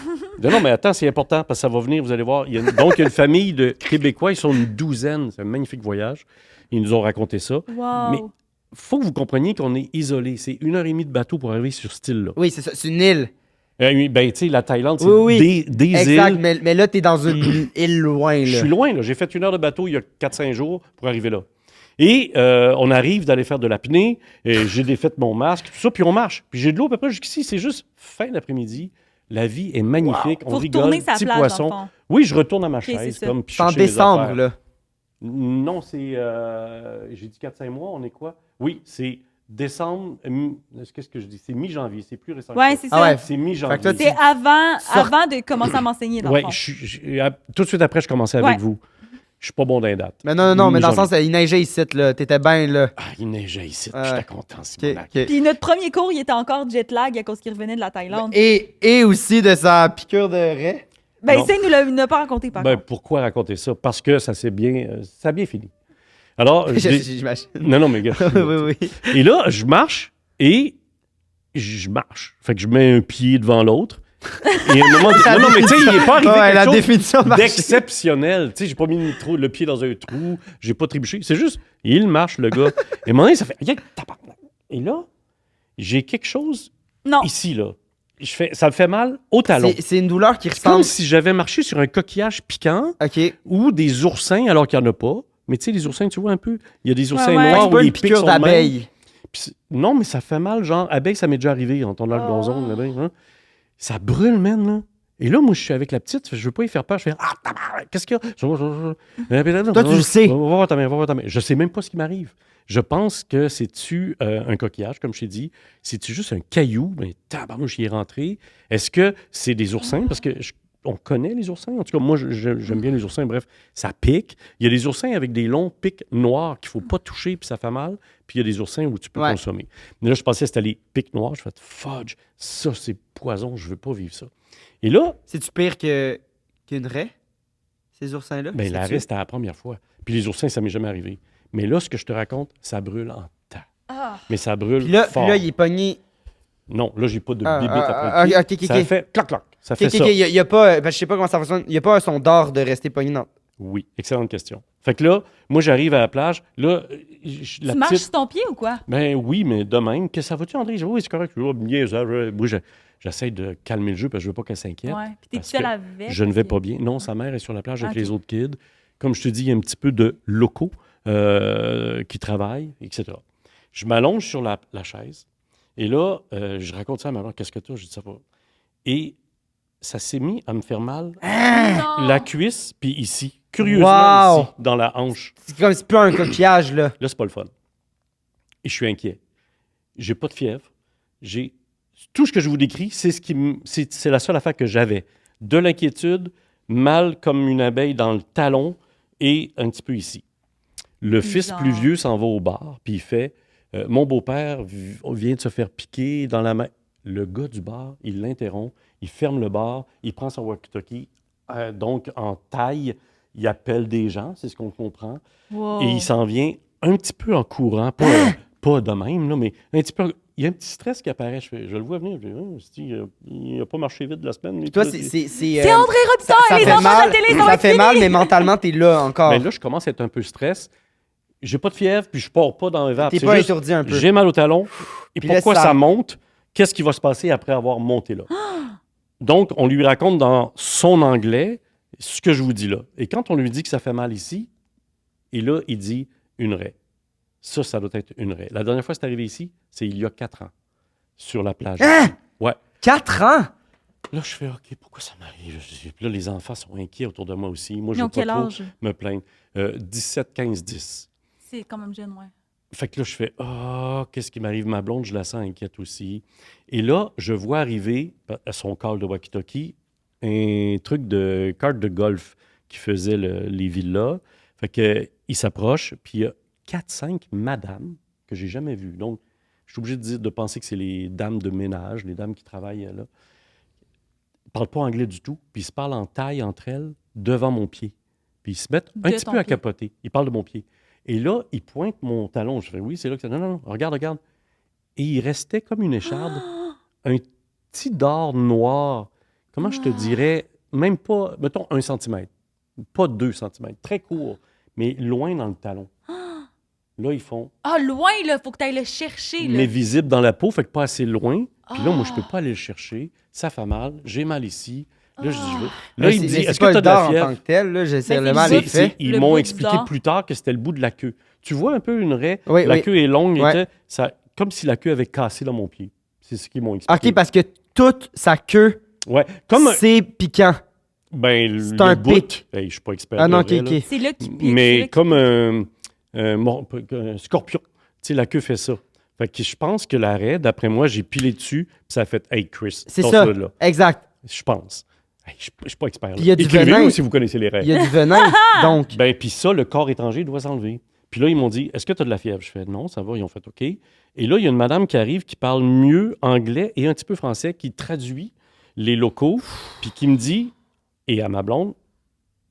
Non, mais attends, c'est important parce que ça va venir, vous allez voir. Donc, il y a une famille de Québécois, ils sont une douzaine. C'est un magnifique voyage. Ils nous ont raconté ça. Wow! Mais faut que vous compreniez qu'on est isolé. C'est 1 heure et demie de bateau pour arriver sur cette île-là. Oui, c'est ça, c'est une île. Ben, tu sais, la Thaïlande, c'est Oui, oui. des Exact, îles. mais là, t'es dans une île loin, Je là. suis loin, là. J'ai fait 1 heure de bateau il y a 4-5 jours pour arriver là. Et on arrive d'aller faire de l'apnée. J'ai défait mon masque, tout ça, puis on marche. Puis j'ai de l'eau à peu près jusqu'ici. C'est juste fin d'après-midi. La vie est magnifique. On Faut rigole. retourner sa Petit plage, poisson. dans le fond. Oui, je retourne à ma c'est chaise. ça. Comme, puis C'est en chercher mes décembre, affaires. là. Non, c'est... j'ai dit 4-5 mois. On est quoi? Oui, c'est décembre. Qu'est-ce que je dis? C'est mi-janvier. C'est plus récent que Ouais, ça. c'est Ah ça. ouais. C'est mi-janvier. Fait que là, C'est avant, Sort- avant de commencer à m'enseigner, dans Ouais, le fond. tout de suite après, je commençais avec Ouais. vous. Je suis pas bon dans les dates. Mais non, mais dans le Mi-janvier. sens, il neigeait ici, là. T'étais bien, là. Ah, il neigeait ici. Ouais. J'étais content, Ok, Simonac. ok. Puis notre premier cours, il était encore jet lag à cause qu'il revenait de la Thaïlande. Et aussi de sa piqûre de raie. Ben, Non. ça, il nous l'a pas raconté, par Ben, contre. pourquoi raconter ça? Parce que ça a bien fini. Alors, J'imagine. non, mais gars. oui, oui. Et là, je marche et je marche. Fait que je mets un pied devant l'autre. Et à un moment donné, non, mais tu sais, il n'est pas arrivé Ouais, la quelque chose définition de marcher. d'exceptionnel. Tu sais, j'ai pas mis le pied dans un trou, j'ai pas trébuché. C'est juste, il marche, le gars. Et à un moment donné, ça fait... tabarnak. Et là, j'ai quelque chose Non. ici, là. Ça me fait mal au talon. C'est une douleur qui C'est comme ressemble. si j'avais marché sur un coquillage piquant Ok. ou des oursins alors qu'il n'y en a pas. Mais tu sais, les oursins, tu vois un peu? Il y a des oursins Ouais, ouais. noirs C'est où pas les une pics piqûre sont de même. d'abeille. Non, mais ça fait mal, genre, abeille, ça m'est déjà arrivé en tournant le Oh. gazon, l'abeille, hein. Ça brûle, man, là. Et là, moi, je suis avec la petite, je veux pas y faire peur. Je fais, ah, tabarnak, qu'est-ce qu'il y a? Toi, tu le sais. Va voir ta main, va voir ta main. Je sais même pas ce qui m'arrive. Je pense que c'est-tu un coquillage, comme je t'ai dit? C'est-tu juste un caillou? Ben, tabarnouche, j'y est rentré. Est-ce que c'est des oursins? Parce que on connaît les oursins. En tout cas, moi, j'aime bien les oursins. Bref, ça pique. Il y a des oursins avec des longs pics noirs qu'il faut pas toucher, puis ça fait mal. Puis il y a des oursins où tu peux Ouais. consommer. Mais là, je pensais que c'était les pics noirs. Je fais, fudge, ça, c'est poison. Je veux pas vivre ça. Et là, C'est-tu pire qu'une raie? Ces oursins-là? ben, la Sais-tu? reste, c'était la première fois. Puis les oursins, ça m'est jamais arrivé. Mais là, ce que je te raconte, ça brûle en temps. Ah. Mais ça brûle Puis là, fort. il est pogné. Non, là, j'ai pas de Ah, bibite ah, après le ah, pied. ok, ok, Ça ok. fait clac-clac. Ça Ok, fait ok, ça. ok. Il y a pas. Je sais pas comment ça fonctionne. Il n'y a pas un son d'or de rester pogné dans. Oui, excellente question. Fait que là, moi, j'arrive à la plage. Là, la Tu marches petite... sur ton pied ou quoi? Ben oui, mais de même. Que ça va-tu, André? Je dis, oui, c'est correct. Oh, bien, ça, moi, j'essaie de calmer le jeu parce que je veux pas qu'elle s'inquiète. Ouais. Puis t'es parce seul que avec. Je ne vais puis- pas bien. Non, sa mère est sur la plage avec Ok. les autres kids. Comme je te dis, il y a un petit peu de locaux qui travaillent, etc. Je m'allonge sur la chaise. Et là, je raconte ça à ma mère. Qu'est-ce que tu as? Je dis ça va. Et ça s'est mis à me faire mal. Non. La cuisse, puis ici. Curieusement, Wow! ici, dans la hanche. C'est comme c'est plus un coquillage, là. Là, c'est pas le fun. Et je suis inquiet. J'ai pas de fièvre. Tout ce que je vous décris, c'est la seule affaire que j'avais. De l'inquiétude, mal comme une abeille dans le talon et un petit peu ici. Le fils plus vieux s'en va au bar, puis il fait mon beau-père vient de se faire piquer dans la main. Le gars du bar, il l'interrompt, il ferme le bar, il prend son walkie-talkie, donc en taille, il appelle des gens, c'est ce qu'on comprend, Wow. et il s'en vient un petit peu en courant, pas de même, là, mais un petit peu. Il y a un petit stress qui apparaît. Je le vois venir. Il n'a pas marché vite de la semaine. Toi, C'est André Robitaille, ça les fait enfants de mal, la télé, ça va fait être mal, fini. mais mentalement, t'es là encore. Mais là, je commence à être un peu stress. J'ai pas de fièvre, puis je pars pas dans les vapes. T'es C'est pas juste, étourdi un peu. j'ai mal au talon. Et Puis là, pourquoi ça- ça monte? Qu'est-ce qui va se passer après avoir monté là? Donc, on lui raconte dans son anglais ce que je vous dis là. Et quand on lui dit que ça fait mal ici, et là, il dit une raie. Ça doit être une raie. La dernière fois que c'est arrivé ici, c'est il y a 4 ans, sur la plage. Hein? Ouais. 4 ans? Là, je fais, OK, pourquoi ça m'arrive? Puis là, les enfants sont inquiets autour de moi aussi. Moi, je Ils ne ont veux pas quel trop âge? me plaindre. 17, 15, 10. C'est quand même jeune, ouais. Fait que là, je fais, qu'est-ce qui m'arrive? Ma blonde, je la sens inquiète aussi. Et là, je vois arriver à son call de walkie-talkie un truc de carte de golf qui faisait les villas. Fait que il s'approche, puis il y a 4-5 madames que j'ai jamais vues. Donc, je suis obligé de penser que c'est les dames de ménage, les dames qui travaillent là. Ils ne parlent pas anglais du tout, puis ils se parlent en taille entre elles devant mon pied. Puis ils se mettent un De petit ton peu à pied. capoter. Ils parlent de mon pied. Et là, ils pointent mon talon. Je fais, oui, c'est là que ça... Non, regarde. Et il restait comme une écharde, un petit dard noir. Comment je te dirais? Même pas, mettons, 1 centimètre. Pas 2 centimètres. Très court, mais loin dans le talon. Là, ils font... Ah, loin, là, faut que tu ailles le chercher, là. mais visible dans la peau, fait que pas assez loin. Puis là, moi, je peux pas aller le chercher. Ça fait mal. J'ai mal ici. Là, je dis, je veux. Là, il me dit, est-ce que pas tu as le de la dard en fièvre? tant que tel, là, j'essaie Mais le c'est mal le est bout. fait. Ils Le m'ont bout du expliqué dard. plus tard que c'était le bout de la queue. Tu vois un peu une raie? Oui, La oui. queue est longue. Ouais. Comme si la queue avait cassé dans mon pied. C'est ce qu'ils m'ont expliqué. OK, parce que toute sa queue, Ouais. Comme c'est piquant. c'est un pic. Je suis pas expert. Ah non, de OK, raie, là. OK. C'est là qui pique. c'est là Mais qui comme pique. un scorpion. Tu sais, la queue fait ça. Fait que je pense que la raie, d'après moi, j'ai pilé dessus, puis ça a fait « Hey, Chris, C'est tasse-le ça. là. Exact. Je pense. Hey, je suis pas expert. Puis il y a du Écrivez-nous venin. si vous connaissez les raies. Il y a du venin, donc. Ben, puis ça, le corps étranger doit s'enlever. Puis là, ils m'ont dit, est-ce que tu as de la fièvre? Je fais, non, ça va. Ils ont fait, OK. Et là, il y a une madame qui arrive qui parle mieux anglais et un petit peu français, qui traduit les locaux, puis qui me dit, et à ma blonde,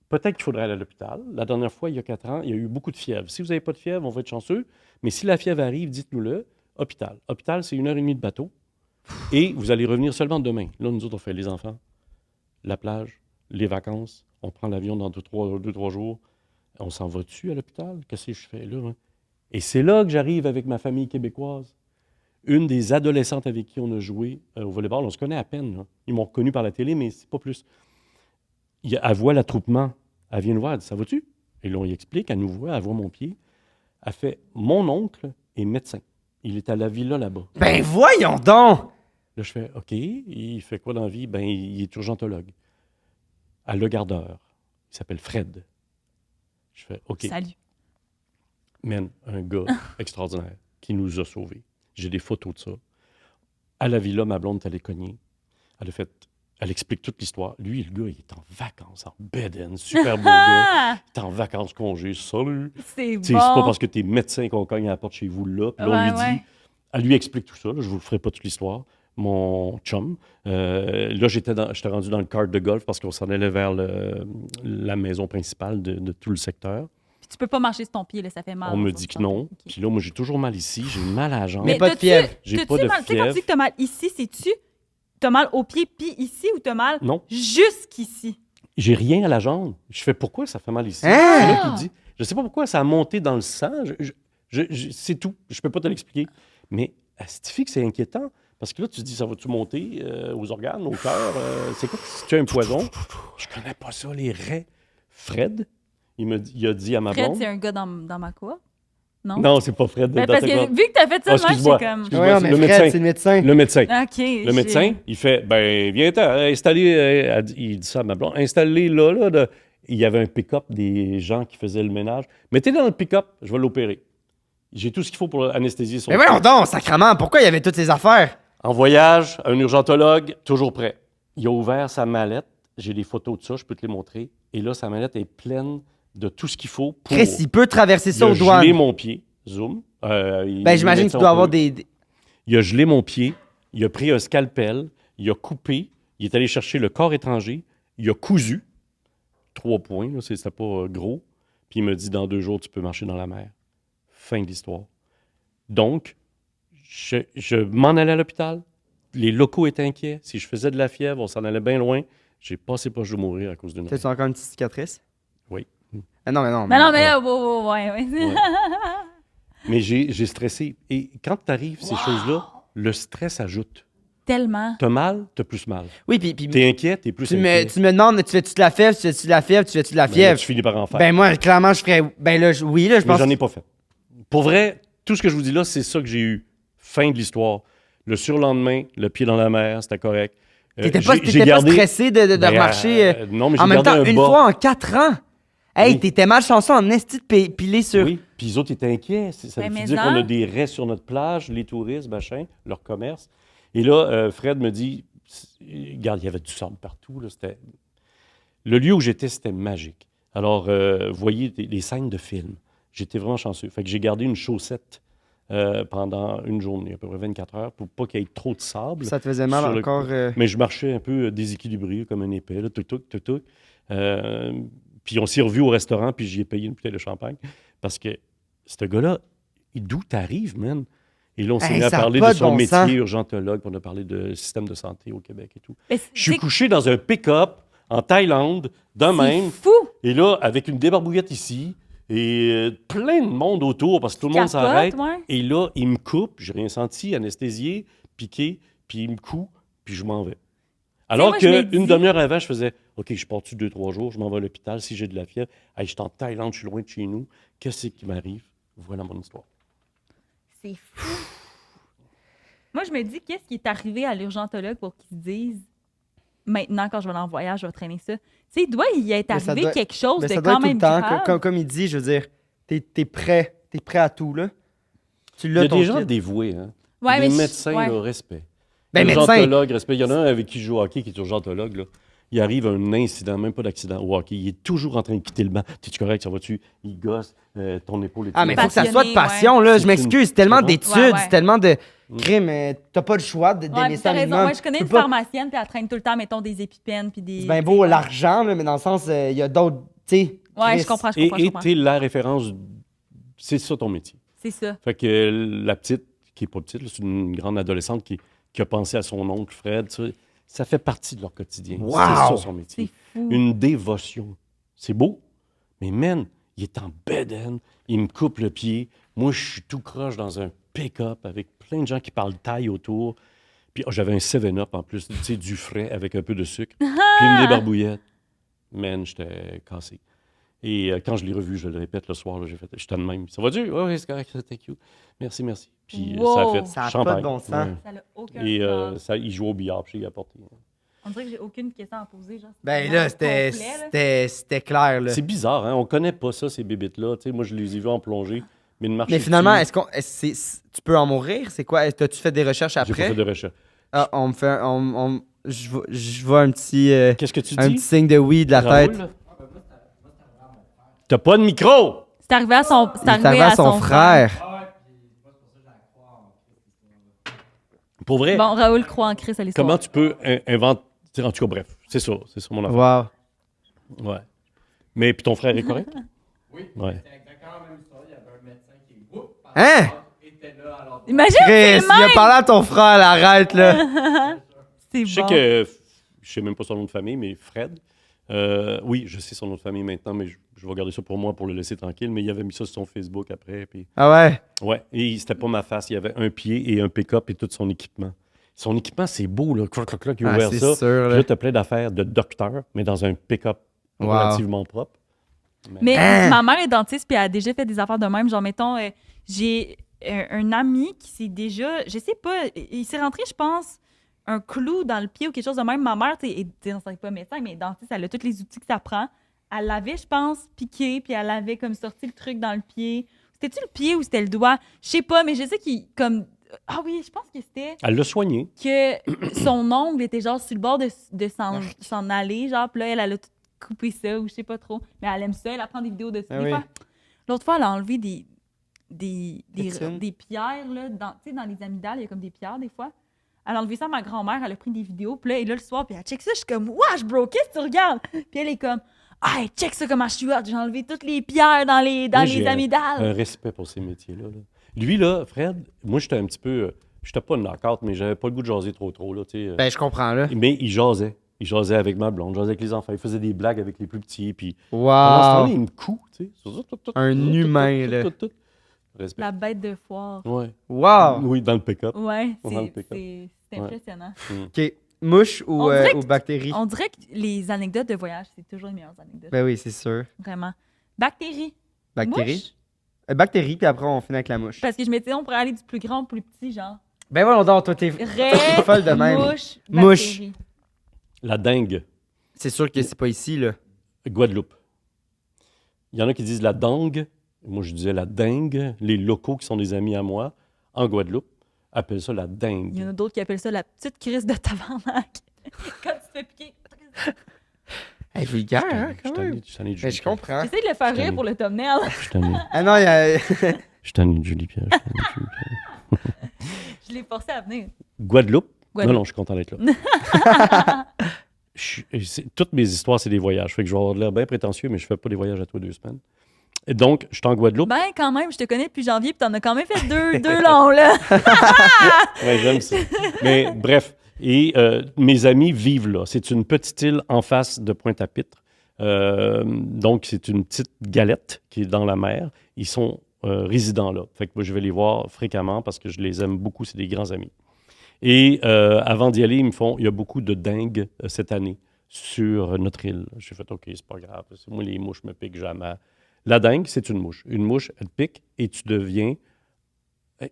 peut-être qu'il faudrait aller à l'hôpital. La dernière fois, il y a 4 ans, il y a eu beaucoup de fièvre. Si vous n'avez pas de fièvre, on va être chanceux. Mais si la fièvre arrive, dites-nous-le. Hôpital. Hôpital, c'est 1h30 de bateau. Et vous allez revenir seulement demain. Là, nous autres, on fait les enfants, la plage, les vacances. On prend l'avion dans 2-3 jours. On s'en va dessus à l'hôpital? Qu'est-ce que je fais là? Hein? Et c'est là que j'arrive avec ma famille québécoise. Une des adolescentes avec qui on a joué au volleyball, on se connaît à peine. Là. Ils m'ont reconnu par la télé, mais c'est pas plus. Elle voit l'attroupement. Elle vient nous voir, elle dit, ça va-tu? Et là, on y explique, elle nous voit, elle voit mon pied. Elle fait, mon oncle est médecin. Il est à la villa là-bas. Ben voyons donc! Là, je fais, OK, il fait quoi dans la vie? Ben, il est urgentologue. À Le Gardeur. Il s'appelle Fred. Je fais, OK. Salut. Man, un gars extraordinaire qui nous a sauvés. J'ai des photos de ça. À la villa, ma blonde est allée cogner. Elle explique toute l'histoire. Lui, le gars, il est en vacances, en bedaine, super beau gars. Il est en vacances congé. Salut! C'est Tu sais, bon. c'est pas parce que t'es médecin qu'on cogne à la porte chez vous là. Puis là, on lui dit, elle lui explique tout ça. Là, je vous le ferai pas toute l'histoire. Mon chum. Là, j'étais rendu dans le kart de golf parce qu'on s'en allait vers la maison principale de tout le secteur. Puis tu peux pas marcher sur ton pied, là, ça fait mal. On me ça, dit que ça. non. Ok. Puis là, moi, j'ai toujours mal ici. J'ai mal à la jambe. Mais pas de t'as-tu- fièvre. J'ai t'as-tu pas de mal- Tu sais, quand fièvre. tu dis que t'as mal ici, c'est-tu t'as mal au pied puis ici ou t'as mal Non. jusqu'ici? J'ai rien à la jambe. Je fais pourquoi ça fait mal ici? Hein? C'est là qu'il dit. Je sais pas pourquoi ça a monté dans le sang. C'est tout. Je peux pas te l'expliquer. Mais Stifi, que c'est inquiétant. Parce que là, tu te dis, ça va-tu monter aux organes, au cœur? C'est quoi si tu as un poison? Je connais pas ça, les raies. Fred, il a dit à ma Fred, blonde. c'est un gars dans ma cour. Non? Non, c'est pas Fred. Ben, dans parce ta que cour. vu que t'as fait ça, Ah, moi, excuse-moi. j'étais comme. Excuse-moi, Ouais, c'est mais le Fred, médecin. c'est le médecin. Le médecin. OK. Le médecin, il fait, ben, viens-t'en, installer, il dit ça à ma blonde, installez là, il y avait un pick-up des gens qui faisaient le ménage. Mettez dans le pick-up, je vais l'opérer. J'ai tout ce qu'il faut pour anesthésier son Mais voyons donc, sacrement, pourquoi il y avait toutes ces affaires? En voyage, un urgentologue, toujours prêt. Il a ouvert sa mallette. J'ai des photos de ça, je peux te les montrer. Et là, sa mallette est pleine de tout ce qu'il faut pour... Chris, il peut traverser ça aux Il a douanes. gelé mon pied. Zoom. J'imagine que tu dois avoir des... Il a gelé mon pied. Il a pris un scalpel. Il a coupé. Il est allé chercher le corps étranger. Il a cousu. 3 points, là, c'était pas gros. Puis il me dit, dans 2 jours, tu peux marcher dans la mer. Fin de l'histoire. Donc, je m'en allais à l'hôpital. Les locaux étaient inquiets. Si je faisais de la fièvre, on s'en allait bien loin. J'ai passé proche de mourir à cause d'une T'as-tu encore une petite cicatrice? Oui. Ah non, mais non. Mais non, mais là, ouais. Ouais. Mais j'ai stressé. Et quand t'arrives ces choses-là, le stress ajoute. Tellement. T'as mal, t'as plus mal. Oui, puis T'es inquiet, t'es plus inquiet. tu me demandes, tu fais-tu de la fièvre, tu fais-tu de la fièvre, tu fais-tu de la Ben là, fièvre? tu finis par en faire. Ben moi, clairement, je ferais... Ben là, oui, là, je Mais pense... j'en ai pas fait. Pour vrai, tout ce que je vous dis là, c'est ça que j'ai eu. Fin de l'histoire. Le surlendemain, le pied dans la mer, c'était correct. T'étais pas stressé de Ben, remarcher... non, mais en j'ai même gardé temps, un une bas. fois en 4 ans. Hey, Oui. t'étais malchanceux en esti de piler sur... Oui, puis les autres étaient inquiets. Ça Ben, veut mais dire en. qu'on a des raies sur notre plage, les touristes, machin, leur commerce. Et là, Fred me dit, regarde, il y avait du sable partout. Là, le lieu où j'étais, c'était magique. Alors, vous voyez des scènes de film. J'étais vraiment chanceux. Fait que j'ai gardé une chaussette pendant une journée, à peu près 24 heures, pour pas qu'il y ait trop de sable. Ça te faisait mal sur le encore... Mais je marchais un peu déséquilibré, comme un épée, là, tout. Puis on s'est revus au restaurant, puis j'y ai payé une bouteille de champagne. Parce que ce gars-là, d'où t'arrives, man? Et là, on s'est Hey, mis à ça a parler pas de de son bon métier, sens. urgentologue, puis on a parlé de système de santé au Québec et tout. Mais Je suis couché dans un pick-up en Thaïlande, d'un même, c'est fou. et là, avec une débarbouillette ici, et plein de monde autour, parce que tout le monde Capote, s'arrête. ouais. Et là, il me coupe, j'ai rien senti, anesthésié, piqué, puis il me coupe, puis je m'en vais. Alors moi, je me qu'une dis- demi-heure avant, je faisais OK, je pars-tu 2-3 jours, je m'en vais à l'hôpital si j'ai de la fièvre. Hey, je suis en Thaïlande, je suis loin de chez nous. Qu'est-ce qui m'arrive? Voilà mon histoire. C'est fou. Moi, je me dis, qu'est-ce qui est arrivé à l'urgentologue pour qu'il se dise, maintenant, quand je vais aller en voyage, je vais traîner ça. Tu sais, il doit y être Mais ça arrivé doit- quelque chose Mais de ça doit quand être tout même le temps, grave. comme il dit, je veux dire, t'es prêt à tout, là. Tu Il y l'as a ton des gens kit. dévoués, hein? Ouais, des mais médecins, ouais. là, respect. Ben, médecin, Urgentologue, respect. Il y en a un avec qui je joue au hockey qui est urgentologue, là. Il arrive un incident, même pas d'accident au hockey. Il est toujours en train de quitter le banc. T'es-tu correct, ça va-tu? Il gosse, ton épaule est ah, mais il faut que ça Passionné, soit de passion, là. ouais. Je m'excuse, c'est tellement Tu comprends? d'études, Ouais, ouais. c'est tellement de crime. T'as pas le choix d'aimer Ouais, puis ça t'as un raison. minimum. Moi, je connais Tu une peux pas- pharmacienne, puis elle traîne tout le temps, mettons, des épipènes, puis des... C'est bien beau Ouais. l'argent, là, mais dans le sens, il y a d'autres, tu sais. Ouais, Chris. je comprends, je Et comprends. t'es la référence. C'est ça ton métier. C'est ça. Fait que la petite, qui est pas petite, là, c'est une grande adolescente qui a pensé à son oncle Fred, ça fait partie de leur quotidien. Wow! C'est ça son métier. C'est fou. Une dévotion. C'est beau, mais man, il est en bedaine, il me coupe le pied. Moi, je suis tout croche dans un pick-up avec plein de gens qui parlent taille autour. Puis j'avais un 7-Up en plus, tu sais, du frais avec un peu de sucre. Puis une débarbouillette. Man, j'étais cassé. Et quand je l'ai revu, je le répète le soir, là, j'étais de même. Ça va dur? Oui, c'est correct, c'était cute. Merci. Puis Wow. ça a fait Ça a pas champagne. de bon sens. Ouais. Ça n'a aucun Et sens. il joue au billard, puis j'ai apporté. On dirait que j'ai aucune question à poser. Genre, Ben c'est là, vraiment complet, là. c'était clair, là. C'est bizarre, hein? On connaît pas ça, ces bébites-là. Tu sais, moi, je les ai vus en plongée, mais de marcher Mais finalement, dessus, tu peux en mourir? C'est quoi? T'as-tu fait des recherches j'ai pas après? fait de recherche. Ah, je vois un petit Qu'est-ce que tu un dis? petit signe de oui de la Raoul, tête. là? T'as pas de micro! C'est arrivé à son, c'est Il est arrivé à son frère. Pour vrai, Bon, Raoul croit en Christ à l'histoire. comment tu peux inventer... En tout cas, bref, c'est ça mon affaire. Wow. Ouais. Mais puis ton frère est correct? Oui, Ouais. c'est exactement la même histoire. Il y avait un médecin qui Hein? était là alors. Imagine, Chris, c'est il a parlé à ton frère, là, arrête, là. C'est Je sais bon. que... Je sais même pas son nom de famille, mais Fred... oui, je sais son nom de famille maintenant, mais je vais garder ça pour moi pour le laisser tranquille. Mais il avait mis ça sur son Facebook après. Puis... Ah ouais? Ouais, et c'était pas ma face. Il y avait un pied et un pick-up et tout son équipement. Son équipement, c'est beau, là. Cloc, il a Ah, ouvert c'est ça. sûr, Puis là. là, t'as plein d'affaires de docteur, mais dans un pick-up Wow. relativement propre. Mais Hein? ma mère est dentiste, puis elle a déjà fait des affaires de même. Genre, mettons, j'ai un ami qui s'est déjà, je sais pas, il s'est rentré, je pense, un clou dans le pied ou quelque chose de même. Ma mère, tu sais, c'est pas médecin, mais dentiste, elle a tous les outils que ça prend. Elle l'avait, je pense, piqué, puis elle avait comme sorti le truc dans le pied. C'était-tu le pied ou c'était le doigt? Je sais pas, mais je sais qu'il, comme... Ah oui, je pense que c'était Elle l'a soigné. que son ongle était genre sur le bord de s'en aller, genre, puis là, elle a tout coupé ça, ou je sais pas trop. Mais elle aime ça, elle prend des vidéos de ça. Ah Des oui. fois, l'autre fois, elle a enlevé Etienne. des pierres, là, tu sais, dans les amygdales, il y a comme des pierres, des fois. Elle a enlevé ça à ma grand-mère, elle a pris des vidéos, puis là, elle est là le soir, puis elle check ça, je suis comme, wesh, bro, qu'est-ce que tu regardes? Puis elle est comme, hey, check ça comment je suis hot, j'ai enlevé toutes les pierres dans les J'ai amygdales. un respect pour ces métiers-là. Là. Lui, là, Fred, moi, j'étais un petit peu... j'étais pas une knock-out, mais j'avais pas le goût de jaser trop, là, tu sais. Ben, je comprends, là. Mais il jasait. Il jasait avec ma blonde, il jasait avec les enfants. Il faisait des blagues avec les plus petits, puis... Pendant ce temps-là, Wow. il me coud, tu sais. Un humain, là. Respect. La bête de foire. Ouais. Wow. Oui, dans le pick-up. Ouais, On va le pick-up. c'est impressionnant. OK. Mouche ou, On dirait que- ou bactérie? On dirait que les anecdotes de voyage, c'est toujours les meilleures anecdotes. Ben oui, c'est sûr. Vraiment. Bactéries. Bactérie? Mouche? Bactérie, puis après, on finit avec la mouche. Parce que je m'étais dit, on pourrait aller du plus grand au plus petit, genre. Ben voilà, donc, toi, t'es Raie, folle de même. mouche, Mouche. bactérie. La dingue. C'est sûr que c'est pas ici, là. Guadeloupe. Il y en a qui disent la dingue. Moi, je disais la dingue. Les locaux qui sont des amis à moi, en Guadeloupe, appellent ça la Il y dingue. en a d'autres qui appellent ça la petite crise de tabarnak. Quand tu te fais piquer. Elle est vulgaire, hein, Je quand même. Ben, je comprends. J'essaie de le faire Je rire t'en pour le thumbnail. Je suis tanné. Ah non, il y a... Je suis tanné de Julie Pierre. Je suis tanné de Julie Pierre. Je l'ai forcé à venir. Guadeloupe. Guadeloupe. Non, je suis content d'être là. Toutes mes histoires, c'est des voyages. Fait que je vais avoir l'air bien prétentieux, mais je fais pas des voyages à toi 2 semaines. Et donc, je suis en Guadeloupe. Ben, quand même, je te connais depuis janvier, puis t'en as quand même fait deux longs, là. Ouais, j'aime ça. Mais bref, et mes amis vivent là. C'est une petite île en face de Pointe-à-Pitre. Donc, c'est une petite galette qui est dans la mer. Ils sont résidents là. Fait que moi, je vais les voir fréquemment parce que je les aime beaucoup. C'est des grands amis. Et avant d'y aller, ils me font, il y a beaucoup de dingues cette année sur notre île. J'ai fait, OK, c'est pas grave. Moi, les mouches me piquent jamais. La dingue, c'est une mouche. Une mouche, elle te pique et tu deviens...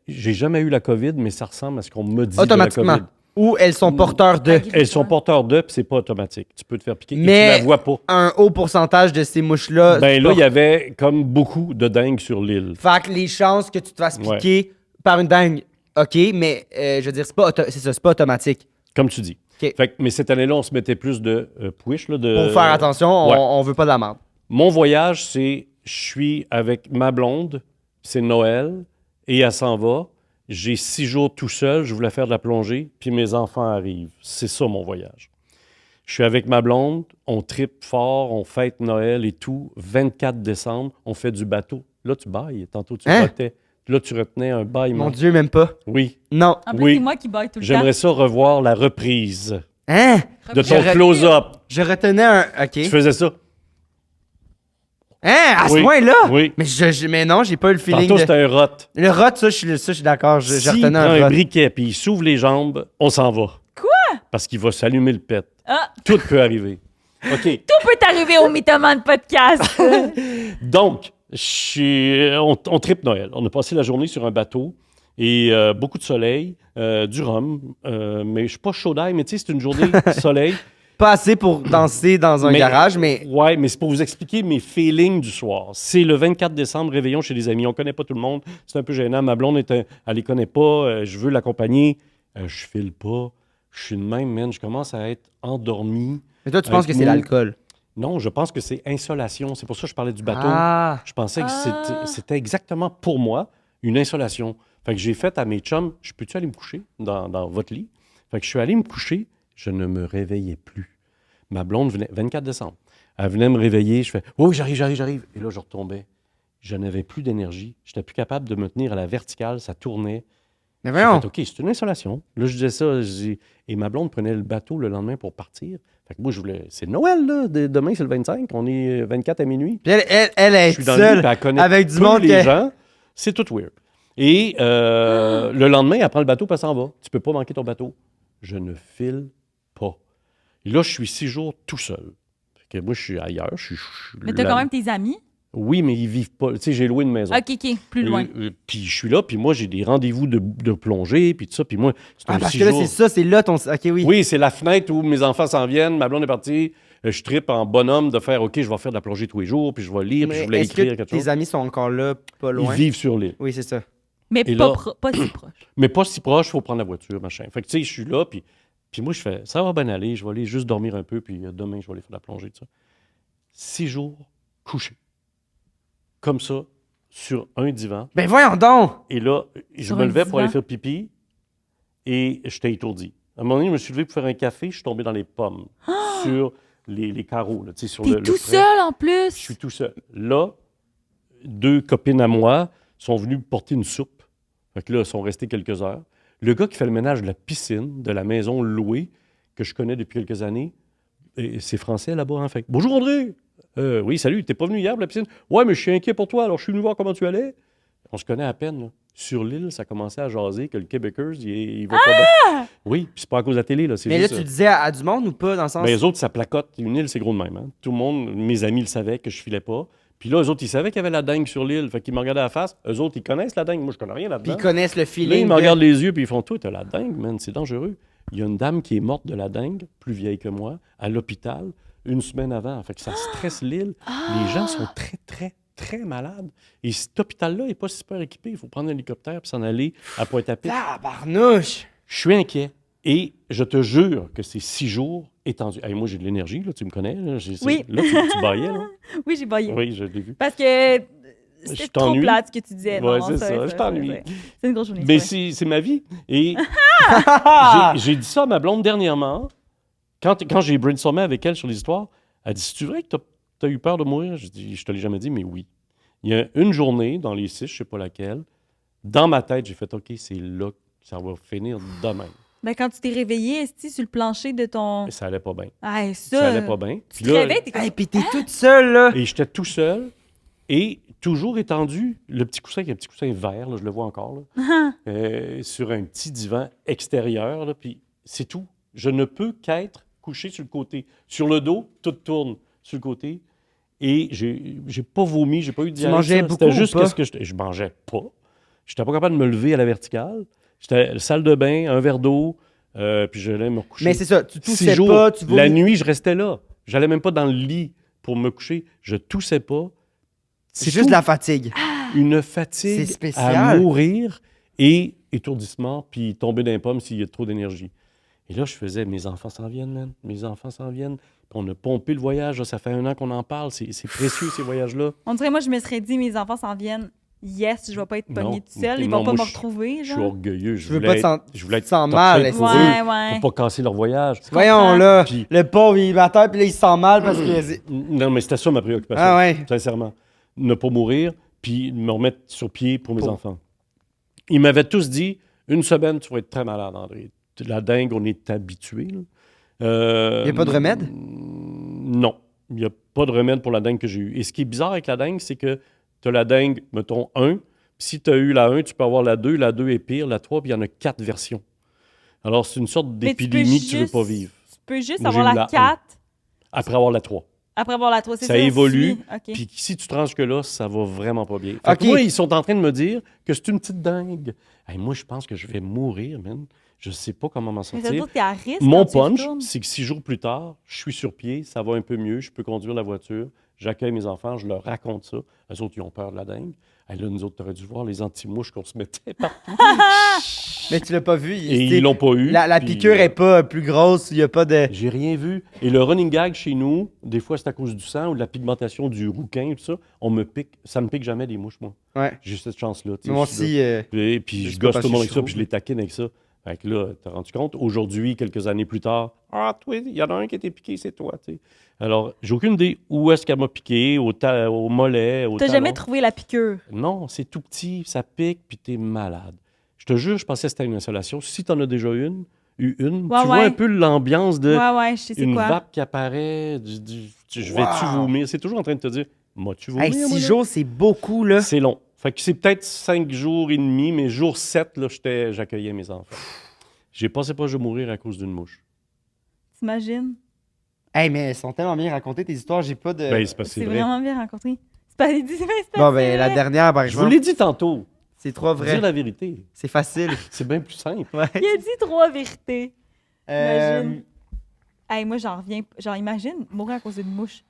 J'ai jamais eu la COVID, mais ça ressemble à ce qu'on me dit de la Automatiquement. COVID. Ou elles sont porteurs de. Elles sont porteurs d'eux, puis c'est pas automatique. Tu peux te faire piquer et Mais- tu la vois pas. Un haut pourcentage de ces mouches-là. Ben là, il y portent- avait comme beaucoup de dingues sur l'île. Fait que les chances que tu te fasses Ouais. piquer par une dingue, OK, mais je veux dire, c'est pas automatique. Comme tu dis. OK. Fait que- mais cette année-là, on se mettait plus de push. Là, de, Pour faire attention, ouais. on veut pas de la merde. Mon voyage, c'est je suis avec ma blonde, c'est Noël, et elle s'en va. J'ai 6 jours tout seul, je voulais faire de la plongée, puis mes enfants arrivent. C'est ça mon voyage. Je suis avec ma blonde, on tripe fort, on fête Noël et tout. 24 décembre, on fait du bateau. Là, tu bailles. Tantôt, tu Hein? rotais. Là, tu retenais un bâillement. Mon Dieu, même pas. Oui. Non. En plus, Oui. c'est moi qui baille tout le temps. J'aimerais ça revoir la reprise Hein? de ton Je- close-up. Je retenais un. OK. Tu faisais ça. Hein? À ce Oui. point-là? Oui. Mais non, j'ai pas eu le feeling. Tantôt, de- c'était un rot. Le rot, ça, je suis d'accord. Je S'il retenais prend un un rot. briquet puis il s'ouvre les jambes, on s'en va. Quoi? Parce qu'il va s'allumer le pet. Ah, Tout peut arriver. OK. tout peut arriver au Mythoman Podcast. Donc, on tripe Noël. On a passé la journée sur un bateau et beaucoup de soleil, du rhum. Mais je suis pas chaud d'ail, mais tu sais, c'est une journée de soleil. Pas assez pour danser dans un Mais- garage, mais. Ouais, mais c'est pour vous expliquer mes feelings du soir. C'est le 24 décembre, réveillon chez des amis. On connaît pas tout le monde. C'est un peu gênant. Ma blonde, elle les connaît pas. Je veux l'accompagner. Je file pas. Je suis de même, man. Je commence à être endormi. Mais toi, tu penses que Avec c'est nous. l'alcool. Non, je pense que c'est insolation. C'est pour ça que je parlais du bateau. Ah. Je pensais que Ah. c'était exactement pour moi une insolation. Fait que j'ai fait à mes chums, je peux-tu aller me coucher dans votre lit? Fait que je suis allé me coucher, je ne me réveillais plus. Ma blonde venait, 24 décembre, elle venait me réveiller, je fais « Oui, j'arrive. » Et là, je retombais. Je n'avais plus d'énergie. Je n'étais plus capable de me tenir à la verticale, ça tournait. Mais J'ai voyons. fait, OK, c'est une insolation. Là, je disais ça, et ma blonde prenait le bateau le lendemain pour partir. Fait que moi, je voulais... C'est Noël, là. Demain, c'est le 25. On est 24 à minuit. Puis elle Je est suis dans le lit, seule puis elle connaît avec du peu monde les que- gens. C'est tout weird. Et le lendemain, elle prend le bateau, puis elle s'en va. Tu peux pas manquer ton bateau. Je ne file pas. Et là, je suis 6 jours tout seul. Fait que moi, je suis ailleurs. Mais t'as quand même tes amis. Oui, mais ils vivent pas. Tu sais, j'ai loué une maison. OK, plus loin. Puis je suis là, puis moi, j'ai des rendez-vous de plongée, puis tout ça. Puis moi, c'est Ah, un parce 6 que là, jours. c'est ça, c'est là ton. Ok, oui. Oui, c'est la fenêtre où mes enfants s'en viennent. Ma blonde est partie. Je trippe en bonhomme de faire, OK, je vais faire de la plongée tous les jours, puis je vais lire, puis je voulais Est-ce écrire que quelque tes chose. amis sont encore là, pas Ils loin? vivent sur l'île. Oui, c'est ça. Mais Et pas, là- pas si proche. Mais pas si proche, il faut prendre la voiture, machin. Fait que, tu sais, je suis là, puis moi, je fais, ça va bien aller, je vais aller juste dormir un peu, puis demain, je vais aller faire de la plongée, tout ça. 6 jours couché. Comme ça, sur un divan. Ben voyons donc! Et là, je Sur me un levais pour aller divan? faire pipi, et j'étais étourdi. À un moment donné, je me suis levé pour faire un café, je suis tombé dans les pommes, sur les carreaux, là, tu sais, sur T'es le tout frais. seul en plus. Je suis tout seul. Là, 2 copines à moi sont venues me porter une soupe. Fait que là, ils sont restés quelques heures. Le gars qui fait le ménage de la piscine, de la maison louée, que je connais depuis quelques années, et c'est français là-bas, hein. Fait que, bonjour André! Oui, salut, t'es pas venu hier pour la piscine? Ouais, mais je suis inquiet pour toi, alors je suis venu voir comment tu allais. On se connaît à peine, là. Sur l'île, ça commençait à jaser que le Québécois, il va pas bien. Oui, puis c'est pas à cause de la télé, là. C'est Mais là, juste, tu disais à du monde ou pas, dans le sens... ben, les autres, ça placote. Une île, c'est gros de même. Hein? Tout le monde, mes amis le savaient que je filais pas. Puis là, eux autres, ils savaient qu'il y avait la dingue sur l'île. Fait qu'ils me regardaient à la face. Eux autres, ils connaissent la dingue. Moi, je connais rien Puis là-dedans. ils connaissent le Là, feeling ils me de- regardent les yeux, puis ils font, toi, t'as la dingue, man, c'est dangereux. Il y a une dame qui est morte de la dingue, plus vieille que moi, à l'hôpital, une semaine avant. Fait que ça stresse l'île. Les gens sont très, très, très malades. Et cet hôpital-là n'est pas super équipé. Il faut prendre un hélicoptère puis s'en aller à Pointe-à-Pitre. Tabarnouche! Je suis inquiet. Et je te jure que c'est 6 jours étendus. Hey, moi, j'ai de l'énergie, là, tu me connais. Là, Oui. Là, tu baillais, là. Oui, j'ai baillé. Oui, je l'ai vu. Parce que Je c'était trop t'ennuie. plate ce que tu disais. Ouais, Non, c'est ça, je t'ennuie. C'est une grosse journée. Mais c'est vrai. c'est ma vie. Et j'ai dit ça à ma blonde dernièrement. Quand j'ai brainstormé avec elle sur les histoires, elle dit, c'est-tu vrai que t'as eu peur de mourir? Je dis, je te l'ai jamais dit, mais oui. Il y a une journée, dans les 6, je sais pas laquelle, dans ma tête, j'ai fait, OK, c'est là que ça va finir demain. Ben, quand tu t'es réveillé, est-ce sur le plancher de ton. Mais ça allait pas bien. Ah, Ça allait pas bien. Tu Puis te là, réveilles, t'es comme. Hey, pis t'es toute seule, là! et j'étais tout seul et toujours étendu, le petit coussin, qui est un petit coussin vert, là, je le vois encore, là, sur un petit divan extérieur, là, puis c'est tout. Je ne peux qu'être couché sur le côté. Sur le dos, tout tourne sur le côté. Et j'ai pas vomi, j'ai pas eu de diarrhée. mangeais ça. beaucoup C'était ou juste pas? qu'est-ce que je mangeais pas. J'étais pas capable de me lever à la verticale. J'étais salle de bain, un verre d'eau, puis j'allais me coucher. Mais c'est ça, tu 6 toussais jours. pas, tu La vomis. nuit, je restais là. J'allais même pas dans le lit pour me coucher. Je toussais pas. C'est juste tout. la fatigue. Une fatigue C'est spécial. à mourir et étourdissement, puis tomber d'un pomme s'il y a trop d'énergie. Et là, je faisais, mes enfants s'en viennent, man. Mes enfants s'en viennent. Puis on a pompé le voyage. Là, ça fait 1 an qu'on en parle. C'est précieux, ces voyages-là. On dirait, moi, je me serais dit, mes enfants s'en viennent. Yes, je vais pas être Non. pognée toute seule. Ils Non, vont pas moi, me retrouver. Je suis Genre. orgueilleux. Tu veux pas je voulais te être sens top mal, shape est-ce pour que- eux, Ouais, ouais. pour pas casser leur voyage. Voyons, là, Puis- le pauvre, il est à terre, puis là, il se sent mal parce que... Non, mais c'était ça ma préoccupation. Ah ouais. Sincèrement. Ne pas mourir, puis me remettre sur pied pour mes Pour- enfants. Ils m'avaient tous dit, une semaine, tu vas être très malade, André. La dingue, on est habitué. Il Y a pas de remède? Non. Il n'y a pas de remède pour la dingue que j'ai eue. Et ce qui est bizarre avec la dingue, c'est que tu as la dingue, mettons, 1. Si tu as eu la 1, tu peux avoir la 2. La 2 est pire. La 3, puis il y en a 4 versions. Alors, c'est une sorte Mais tu peux d'épidémie que tu ne veux juste- pas vivre. Tu peux juste Moi, j'ai avoir eu la la 4 Après avoir la 3. après avoir la 3. C'est Ça ça évolue, suit. OK. Puis si tu te ranges que là, ça va vraiment pas bien. Fait OK. que moi, ils sont en train de me dire que c'est une petite dingue. Hey, moi, je pense que je vais mourir, man. Je sais pas comment m'en Mais ça veut sortir. dire que t'es à risque. Mon quand tu y punch, retournes. c'est que 6 jours plus tard, je suis sur pied, ça va un peu mieux, je peux conduire la voiture, j'accueille mes enfants, je leur raconte ça. Eux autres, ils ont peur de la dingue. Hey, là, nous autres, t'aurais dû voir les anti-mouches qu'on se mettait partout. Mais tu l'as pas vu. Et ils l'ont pas eu. La puis, piqûre est pas plus grosse, il y a pas de... J'ai rien vu. Et le running gag chez nous, des fois, c'est à cause du sang ou de la pigmentation du rouquin et tout ça. On me pique. Ça me pique jamais des mouches, moi. Ouais. J'ai cette chance-là. tu sais, Moi je suis là. aussi... Puis Je je sais pas gosse parce tout le monde que avec je ça, trouve. puis je les taquine avec ça. Fait que là, t'as rendu compte? Aujourd'hui, quelques années plus tard, ah, toi, il y en a un qui a été piqué, c'est toi, tu sais. Alors, j'ai aucune idée où est-ce qu'elle m'a piqué, au mollet, au T'as talon. jamais trouvé la piqûre. Non, c'est tout petit, ça pique, puis t'es malade. Je te jure, je pensais que c'était une installation. Si t'en as déjà eu une, tu vois ouais. un peu l'ambiance de Ouais, je sais c'est une quoi. vape qui apparaît, je vais-tu Wow. vomir? C'est toujours en train de te dire, m'as-tu vomir? Hey, moi, 6 là? jours, c'est beaucoup, là. C'est long. Fait que c'est peut-être 5 jours et demi, mais jour 7, là, j'accueillais mes enfants. J'ai pensé pas que je vais mourir à cause d'une mouche. T'imagines? Hey, mais elles sont tellement bien racontées, tes histoires, j'ai pas de... Ben, c'est parce que C'est c'est vrai. vraiment bien rencontré. C'est pas c'est Bon, ben, la vrai. dernière, par Je vous exemple, l'ai dit tantôt. c'est 3 Dire vrais. la vérité. C'est facile. C'est bien plus simple. Ouais. Il a dit 3 vérités. Euh, Imagine. Hey, moi, j'en reviens. Genre, imagine mourir à cause d'une mouche.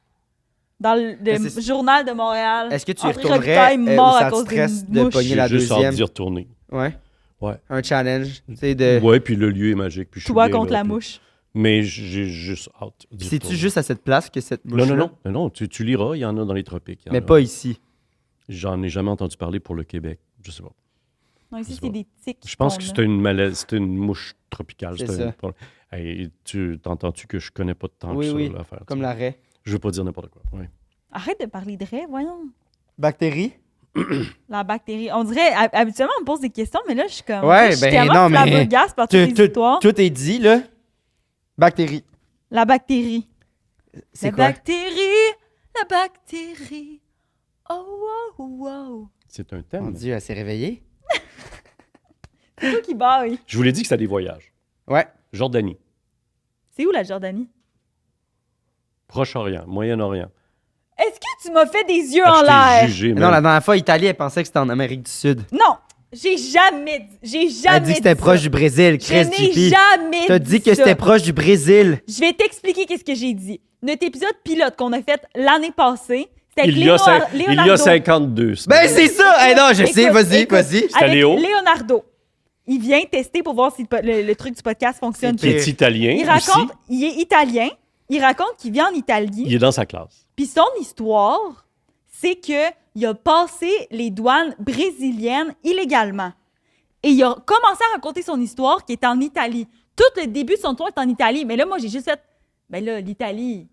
Dans le Mais journal de Montréal. Est-ce que tu y André retournerais Robitaille mort à ça te cause stresse d'une de mouche. pogner la J'ai juste hâte deuxième? d'y retourner. Ouais. Ouais. Un challenge, tu sais, de... Ouais, puis le lieu est magique. Puis je suis Toi bien contre là, la puis- mouche. Mais j'ai juste hâte d'y C'est-tu retourner. juste à cette place que cette mouche Non, tu liras, il y en a dans les tropiques. il y en Mais a. pas ici. J'en ai jamais entendu parler pour le Québec. Je sais pas. Non, ici, Je sais c'est pas. des tiques. Je pense que qu'on a. c'était une maladie, c'était une mouche tropicale. C'est c'était ça. Hey, t'entends-tu que je connais pas tant Oui, que ça, oui, l'affaire? comme tu sais. l'arrêt. Je veux pas dire n'importe quoi. Ouais. Arrête de parler de rêve, voyons. Bactéries? La bactérie. On dirait, habituellement, on me pose des questions, mais là, je suis comme. Ouais, je suis ben tellement non, mais flabbergaste par toutes les histoires. Tout est dit, là. Bactéries. La bactérie. C'est La quoi? bactérie. La bactérie. Oh, wow, wow. C'est un Mon thème. Dieu, elle s'est réveillée? C'est toi qui baille. Je vous l'ai dit que c'était des voyages. Ouais. Jordanie, C'est où la Jordanie? Proche-Orient, Moyen-Orient. Est-ce que tu m'as fait des yeux Ah, en je l'air? t'ai jugé, Non, man. la dernière fois, Italie, elle pensait que c'était en Amérique du Sud. Non, j'ai jamais Elle dit que c'était proche du Brésil, Je Chris n'ai JP. jamais T'as dit que ça. c'était proche du Brésil. Je vais t'expliquer qu'est-ce que j'ai dit. Notre épisode pilote qu'on a fait l'année passée, c'était avec Il y a Leonardo. 52 semaines. Ben, c'est ça! Hey, non, je sais, Écoute, vas-y, écoute. vas-y. C'était Avec Léo. Leonardo. Il vient tester pour voir si le truc du podcast fonctionne. Qui est italien Il aussi. raconte, il est italien, il raconte qu'il vient en Italie, Il est dans sa classe. puis son histoire, c'est qu'il a passé les douanes brésiliennes illégalement. Et il a commencé à raconter son histoire qui est en Italie. Tout le début de son histoire est en Italie. Mais là, moi, j'ai juste fait, ben là, l'Italie,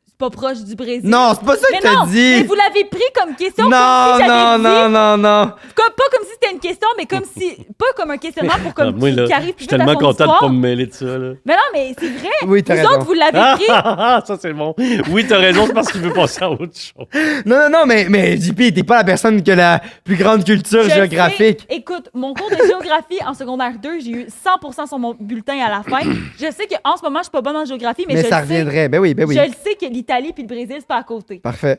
c'est pas proche du Brésil. Non, c'est pas ça mais que non, t'as dit. mais vous l'avez pris comme question, Non, comme si non, j'avais non, non, non. pas comme si c'était une question, mais comme si, pas comme un questionnement pour comme Moi, là, qui arrive je plus suis vite à tellement son content de histoire. pas me mêler de ça. Là. Mais non, mais c'est vrai. Oui, t'as Vous raison. autres, vous l'avez pris. Ça, c'est bon. Oui, t'as raison, c'est parce qu'il veut passer à autre chose. Non, non, non, mais JP, t'es pas la personne qui a la plus grande culture Je géographique. sais. Écoute, mon cours de géographie en secondaire 2, j'ai eu 100% sur mon bulletin à la fin. Je sais qu'en ce moment, je suis pas bonne en géographie, mais, Mais je ça le sais. reviendrait. Ben oui, ben oui. Je le sais que l'Italie puis le Brésil, c'est pas à côté. Parfait.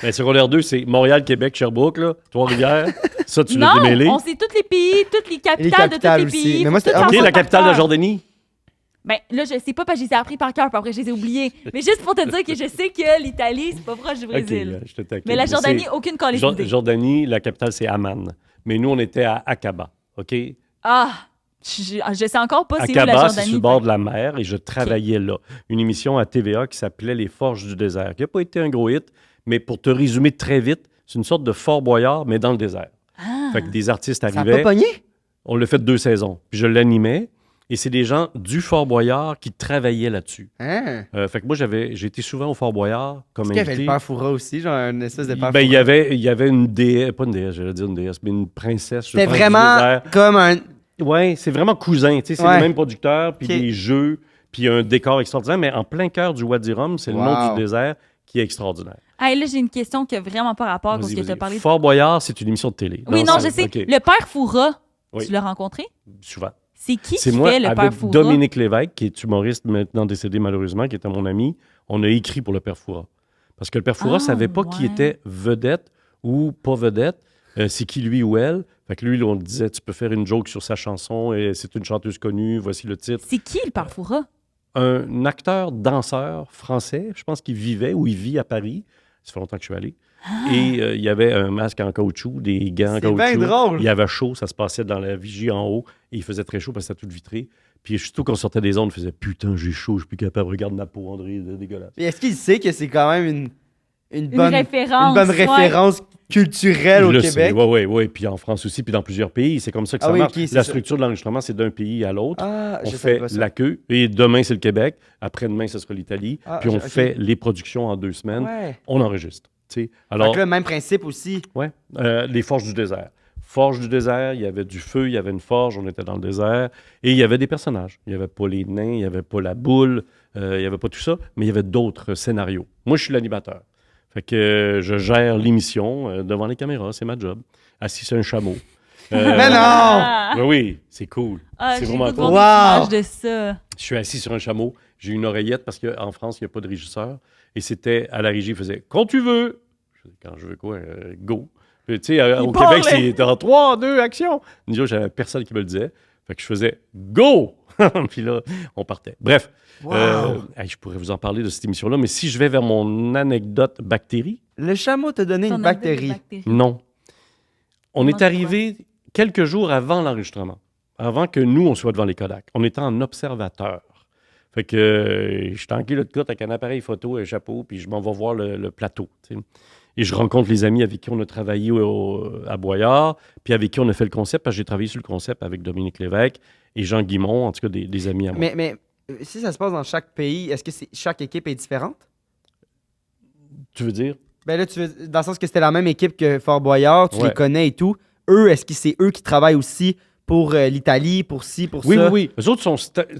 Mais secondaire 2, c'est Montréal, Québec, Sherbrooke, là, Trois-Rivières. Ça, tu l'as Non, démêlé. on sait tous les pays, toutes les capitales, capitales de tous les aussi. pays. Mais moi, Faut c'était- tout ah, OK, savoir la par capitale de la cœur. Jordanie. Ben là, je sais pas parce que je les ai appris par cœur, puis après, je les ai oubliés. Mais juste pour te dire que je sais que l'Italie, c'est pas proche du OK, Brésil. je te taquine. Mais la C'est- Jordanie, aucune collège d'idée. Jordanie, la capitale, c'est Amman. Mais nous, on était à Aqaba. OK? Ah, je sais encore pas c'est où la Aqaba, c'est Jordanie. sur le bord de la mer et je travaillais là. Une émission à TVA qui s'appelait Les Forges du désert, qui n'a pas été un gros hit, mais pour te résumer très vite, c'est une sorte de Fort Boyard, mais dans le désert. Ah. Fait que des artistes Ça a pas arrivaient. pogné? On l'a fait 2 saisons. Puis je l'animais. Et c'est des gens du Fort Boyard qui travaillaient là-dessus. Hein? Fait que moi, j'ai été souvent au Fort Boyard comme Est-ce qu'il y avait invité. le père Foura aussi, genre une espèce de père Ben, Foura? il y avait une déesse, pas une déesse, j'allais dire une déesse, mais une princesse. je C'était pense, du vraiment désert. comme un... Ouais, c'est vraiment cousin. Tu sais, c'est Ouais. le même producteur, puis Ok. des jeux, puis un décor extraordinaire, mais en plein cœur du Wadi-Rum, c'est le nom Wow. du désert qui est extraordinaire. Hey, là, j'ai une question qui a vraiment pas rapport parce Vas-y, que tu as vas-y. parlé de... Fort Boyard, c'est une émission de télé. Oui, non, je c'est- sais. OK, Le père Foura, Oui. tu l'as rencontré? souvent. C'est qui C'est qui moi, fait le père avec Foura? Dominique Lévesque, qui est humoriste maintenant décédé malheureusement, qui était mon ami, on a écrit pour le père Foura. Parce que le père Foura Ah, savait pas qui ouais. était vedette ou pas vedette, c'est qui lui ou elle. Fait que lui, on disait, tu peux faire une joke sur sa chanson, et c'est une chanteuse connue, voici le titre. C'est qui le père Foura? Un acteur, danseur français, je pense qu'il vivait ou il vit à Paris. Ça fait longtemps que je suis allé. Et il y avait un masque en caoutchouc, des gants en C'est caoutchouc. bien drôle. Il y avait chaud, ça se passait dans la vigie en haut. Et il faisait très chaud parce que c'était tout vitré. Puis surtout qu'on sortait des ondes, il faisait « Putain, j'ai chaud, je suis plus capable, regarde ma peau, André, c'est dégueulasse. Mais est-ce qu'il sait que c'est quand même une Une bonne... référence. Une bonne ouais. référence culturelle au Québec? Oui. Puis en France aussi, puis dans plusieurs pays. C'est comme ça que Ah ça oui, marche. ok, c'est La ça. structure de l'enregistrement, c'est d'un pays à l'autre. Ah, On je savais fait pas ça. la queue. Et demain, c'est le Québec. Après-demain, ce sera l'Italie. Ah, Puis on ok. fait les productions en 2 semaines. Ouais. On enregistre. Tu sais. Fait Alors, que là, même principe aussi. ouais, les forges du désert. Forge du désert, il y avait du feu, il y avait une forge, on était dans le désert. Et il y avait des personnages. Il n'y avait pas les nains, il n'y avait pas la boule, il n'y avait pas tout ça, mais il y avait d'autres scénarios. Moi, je suis l'animateur. Fait que je gère l'émission devant les caméras, c'est ma job. Assis sur un chameau. Mais non! Ah, Ben oui, c'est cool. ah, c'est j'ai vraiment le goût de cool. voir Wow! des images de ça. Je suis assis sur un chameau, j'ai une oreillette parce qu'en France, il n'y a pas de régisseur. Et c'était à la régie, il faisait « Quand tu veux ». Je faisais « Quand je veux quoi? Go ». Puis, tu sais, au parlait. Québec, c'est en 3, 2, action. Nous autres, j'avais personne qui me le disait. Fait que je faisais « Go ». Puis là, on partait. Bref, Wow. hey, je pourrais vous en parler de cette émission-là, mais si je vais vers mon anecdote bactérie, Le chameau t'a donné Ton une anecdote de bactérie. bactéries. non. On Comment est tu arrivé quelques jours avant l'enregistrement, avant que nous, on soit devant les Kodak. On était en observateur. Fait que je suis en culotte courte avec un appareil photo et un chapeau, puis je m'en vais voir le plateau. Tu sais. Et je rencontre les amis avec qui on a travaillé à Boyard, puis avec qui on a fait le concept, parce que j'ai travaillé sur le concept avec Dominique Lévesque et Jean Guimond, en tout cas des amis à moi. Mais si ça se passe dans chaque pays, est-ce que chaque équipe est différente? Tu veux dire? Ben là, dans le sens que c'était la même équipe que Fort Boyard, tu Ouais. les connais et tout. Eux, est-ce que c'est eux qui travaillent aussi pour l'Italie, pour ci, pour Oui, ça? oui, oui. Eux autres,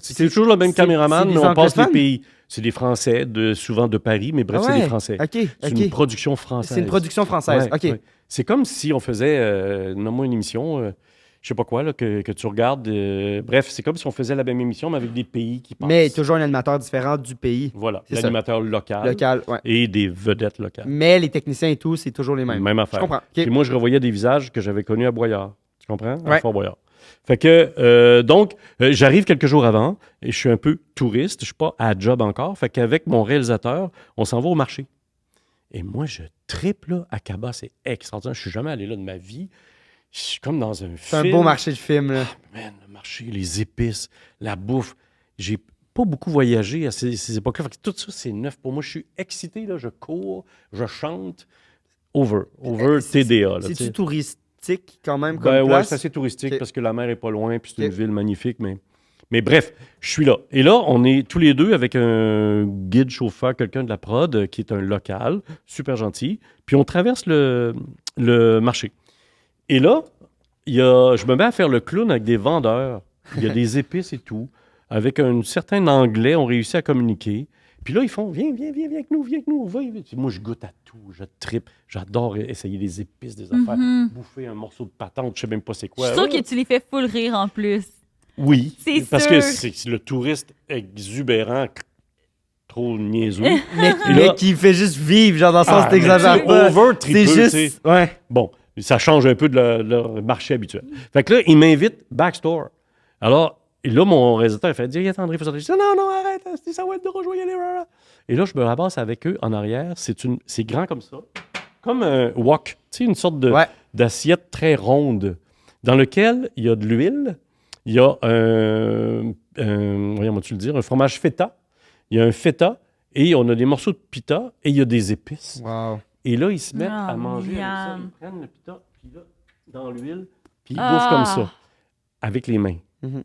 c'est toujours le même c'est caméraman, des mais on passe les anglophones? pays. C'est des Français, souvent de Paris, mais bref, Ah c'est ouais. des Français. OK, C'est OK. une production française. C'est une production française. Ouais, OK. ouais. C'est comme si on faisait, nomme-moi une émission, je sais pas quoi, là, que tu regardes. Bref, c'est comme si on faisait la même émission, mais avec des pays qui passent. Mais toujours un animateur différent du pays Voilà, C'est ça. l'animateur local, local. Ouais. et des vedettes locales. Mais les techniciens et tout, c'est toujours les mêmes. Même affaire. Je comprends. OK. Puis moi, je revoyais des visages que j'avais connus à Boyard. Tu comprends? À Ouais. Fort Boyard. Fait que, donc, j'arrive quelques jours avant et je suis un peu touriste. Je suis pas à job encore. Fait qu'avec mon réalisateur, on s'en va au marché. Et moi, je tripe, là, à Cabas. C'est extraordinaire. Je suis jamais allé là de ma vie. Je suis comme dans un C'est un film. beau marché de film, là. Man, le marché, les épices, la bouffe. J'ai pas beaucoup voyagé à ces époques-là. Fait que tout ça, c'est neuf pour moi. Je suis excité, là. Je cours, je chante. Over TDA, là. tu sais. C'est-tu touristique quand même comme Ben ouais, place? c'est assez touristique Ok. parce que la mer est pas loin, puis c'est une Ok. ville magnifique, mais bref, je suis là. Et là, on est tous les deux avec un guide chauffeur, quelqu'un de la prod, qui est un local, super gentil, puis on traverse le marché. Et là, je me mets à faire le clown avec des vendeurs. Il y a des épices et tout. Avec un certain anglais, on réussit à communiquer. Puis là, ils font, viens avec nous, on va. Moi, je goûte à tout, je tripe. J'adore essayer des épices, des affaires. Bouffer un morceau de patente, je sais même pas c'est Je quoi. suis sûre que tu les fais full rire en plus. Oui, C'est parce sûr. que c'est le touriste exubérant, trop niaiseux. Mais Et là- qui fait juste vivre, genre dans le sens Ah, t'exagères mais pas. over C'est tripeux, tu sais. juste... Ouais. Bon, ça change un peu de leur marché habituel. Fait que là, il m'invite backstore. Alors, et là, mon réalisateur, il fait dire, attendez, il faut sortir. Je dis, non, arrête, ça va être drôle, je vais y aller. Et là, je me ramasse avec eux en arrière. C'est grand comme ça. Comme un wok. Tu sais, une sorte Ouais. d'assiette très ronde dans lequel il y a de l'huile, il y a voyons, tu le dire, un fromage feta. Il y a un feta et on a des morceaux de pita et il y a des épices. Wow. Et là, ils se mettent Ah, à manger avec ça. miam. Ils prennent le pita, puis là, dans l'huile, puis ils Ah. bouffent comme ça, avec les mains.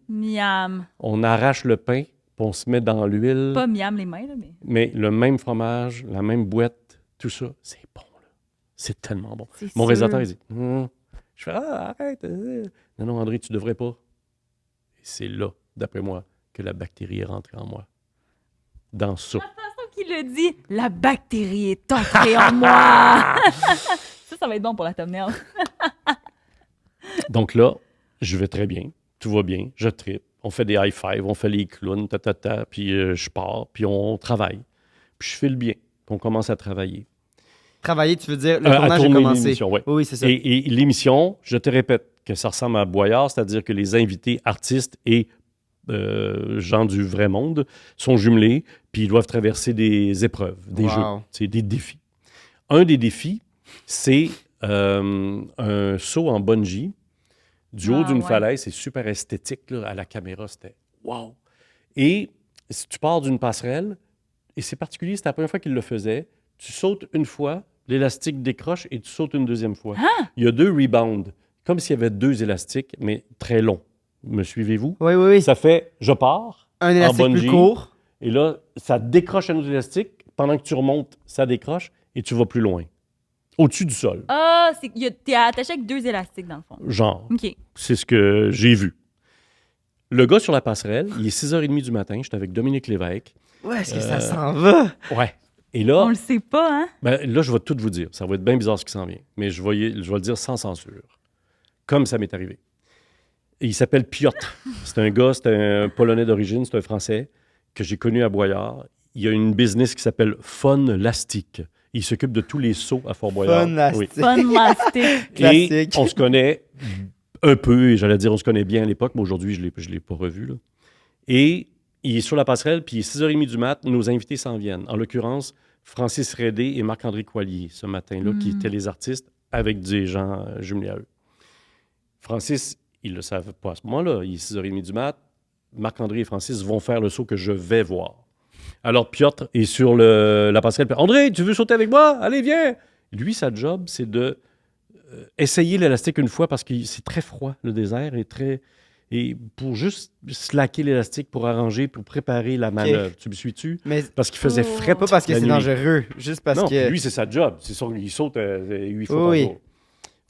Miam. On arrache le pain, puis on se met dans l'huile. Pas miam les mains, là, mais Mais le même fromage, la même boîte, tout ça, c'est bon, là. C'est tellement bon. c'est Mon sûr. réalisateur, il dit, Je fais, arrête. Non, André, tu devrais pas. Et c'est là, d'après moi, que la bactérie est rentrée en moi. Dans ça. Qui le dit? La bactérie est entrée en moi! Ça va être bon pour la thumbnail. Donc là, je vais très bien. Tout va bien. Je tripe. On fait des high-five, on fait les clowns, puis je pars, puis on travaille. Puis je file bien. Puis on commence à travailler. Travailler, tu veux dire, le À tournage a tourner commencé. l'émission, ouais. Oui, c'est ça. Et l'émission, je te répète que ça ressemble à Boyard, c'est-à-dire que les invités, artistes et gens du vrai monde sont jumelés, puis ils doivent traverser des épreuves, des Wow. jeux, c'est des défis. Un des défis, c'est un saut en bungee du haut Ah, d'une ouais. falaise. C'est super esthétique là, à la caméra, c'était wow. Et si tu pars d'une passerelle, et c'est particulier, c'était la première fois qu'il le faisait, tu sautes une fois, l'élastique décroche et tu sautes une deuxième fois. Il y a 2 rebounds, comme s'il y avait 2 élastiques, mais très longs. Me suivez-vous? Oui, oui, oui. Ça fait, je pars, Un élastique plus bungee. court. et là, ça décroche un autre élastique. Pendant que tu remontes, ça décroche et tu vas plus loin. Au-dessus du sol. Ah, t'es attaché avec 2 élastiques dans le fond. Genre, OK. c'est ce que j'ai vu. Le gars sur la passerelle, il est 6h30 du matin, j'étais avec Dominique Lévesque. Où est-ce que ça s'en va? Ouais. Et là, On le sait pas, hein? là, je vais tout vous dire. Ça va être bien bizarre ce qui s'en vient. Mais je vais le dire sans censure. Comme ça m'est arrivé. Et il s'appelle Piotr. C'est un gars, c'est un Polonais d'origine, c'est un Français que j'ai connu à Boyard. Il a une business qui s'appelle Fun Lastic. Il s'occupe de tous les sauts à Fort Boyard. Fun Lastic. Oui. Fun lastic. Et Classique. on se connaît un peu, et j'allais dire on se connaît bien à l'époque, mais aujourd'hui, je l'ai pas revu. Là. Et il est sur la passerelle, puis il est 6h30 du mat, nos invités s'en viennent. En l'occurrence, Francis Rédé et Marc-André Coilier, ce matin-là, qui étaient les artistes avec des gens jumelés à eux. Francis, il ne le savait pas à ce moment-là. Il est 6h30 du mat. Marc-André et Francis vont faire le saut que je vais voir. Alors, Piotr est sur la passerelle. André, tu veux sauter avec moi? Allez, viens! Lui, sa job, c'est de essayer l'élastique une fois parce que c'est très froid, le désert, et pour juste slacker l'élastique, pour arranger, pour préparer la manœuvre. Tu me suis-tu? Mais Parce qu'il faisait fret. pas parce que la c'est nuit. dangereux, juste parce Non, que... lui, c'est sa job. C'est sûr qu'il saute 8 fois Oui. par jour.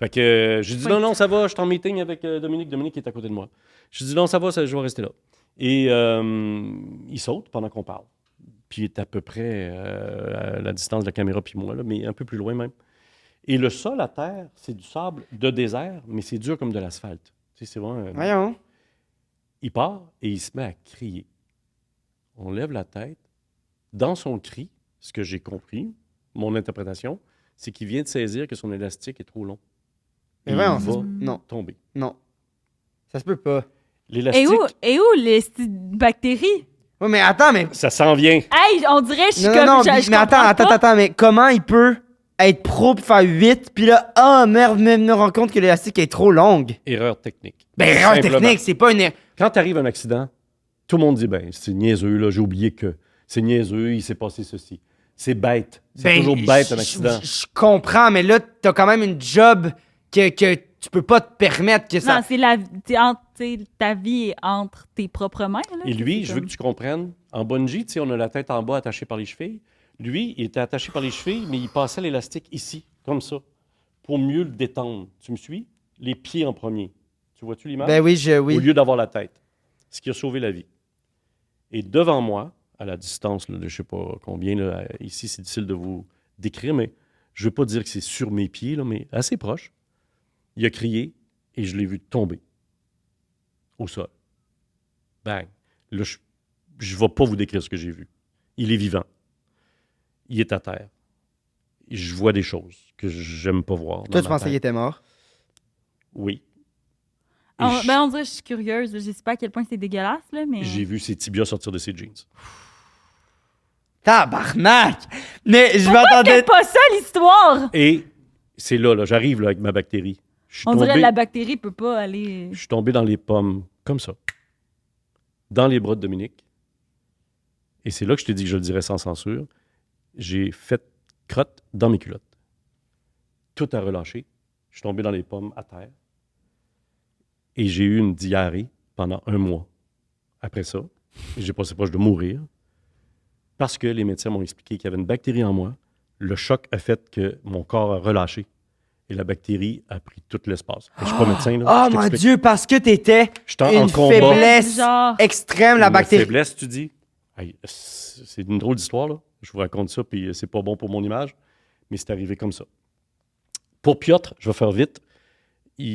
Fait que j'ai dit non, ça va, je suis en meeting avec Dominique. Dominique est à côté de moi. Je dis non, ça va, je vais rester là. Et il saute pendant qu'on parle. Puis il est à peu près à la distance de la caméra puis moi, là, mais un peu plus loin même. Et le sol à terre, c'est du sable de désert, mais c'est dur comme de l'asphalte. Tu sais, c'est vraiment... Voyons. Il part et il se met à crier. On lève la tête. Dans son cri, ce que j'ai compris, mon interprétation, c'est qu'il vient de saisir que son élastique est trop long. Mais Et voyons, il ça va non, tomber. non. Ça se peut pas. L'élastique, Et où les bactéries? Oui, mais attends, mais... ça s'en vient. Hey, on dirait, je suis Non, comme... non, je mais comprends pas. attends, mais comment il peut être pro pour faire 8, puis là, merde, me rendre compte que l'élastique est trop longue? Erreur technique. Ben, erreur Simplement. technique, c'est pas une... Quand t'arrive un accident, tout le monde dit, ben, c'est niaiseux, là, j'ai oublié que c'est niaiseux, il s'est passé ceci. C'est bête. C'est Ben, toujours bête, un accident. Je comprends, mais là, t'as quand même une job que tu peux pas te permettre que ça... Non, ta vie est entre tes propres mains. Là. Et lui, C'est je veux que tu comprennes, en bungee, tu sais, on a la tête en bas attachée par les chevilles. Lui, il était attaché par les chevilles, mais il passait l'élastique ici, comme ça, pour mieux le détendre. Tu me suis? Les pieds en premier. Tu vois-tu l'image? Ben oui, oui. Au lieu d'avoir la tête. Ce qui a sauvé la vie. Et devant moi, à la distance là, de je ne sais pas combien, là, ici, c'est difficile de vous décrire, mais je ne veux pas dire que c'est sur mes pieds, là, mais assez proche. Il a crié et je l'ai vu tomber au sol. Bang. Là, je ne vais pas vous décrire ce que j'ai vu. Il est vivant. Il est à terre. Je vois des choses que j'aime pas voir. Toi, tu pensais qu'il était mort? Oui. Et On dirait que je suis curieuse. Je sais pas à quel point c'est dégueulasse, là, mais... j'ai vu ses tibias sortir de ses jeans. Tabarnak! Mais je Pourquoi m'attendais... c'est pas ça, l'histoire? Et c'est là, j'arrive là, avec ma bactérie. On dirait que la bactérie peut pas aller... Je suis tombé dans les pommes, comme ça, dans les bras de Dominique. Et c'est là que je t'ai dit que je le dirais sans censure. J'ai fait crotte dans mes culottes. Tout a relâché. Je suis tombé dans les pommes à terre. Et j'ai eu une diarrhée pendant 1 mois. Après ça, j'ai passé proche de mourir parce que les médecins m'ont expliqué qu'il y avait une bactérie en moi. Le choc a fait que mon corps a relâché et la bactérie a pris tout l'espace. Je suis pas médecin, là. Oh je mon t'explique. Dieu, parce que t'étais J'étais en une combat. faiblesse Genre... extrême, la Une bactérie. faiblesse, tu dis? Hey, c'est une drôle d'histoire, là. Je vous raconte ça, puis c'est pas bon pour mon image, mais c'est arrivé comme ça. Pour Piotr, je vais faire vite.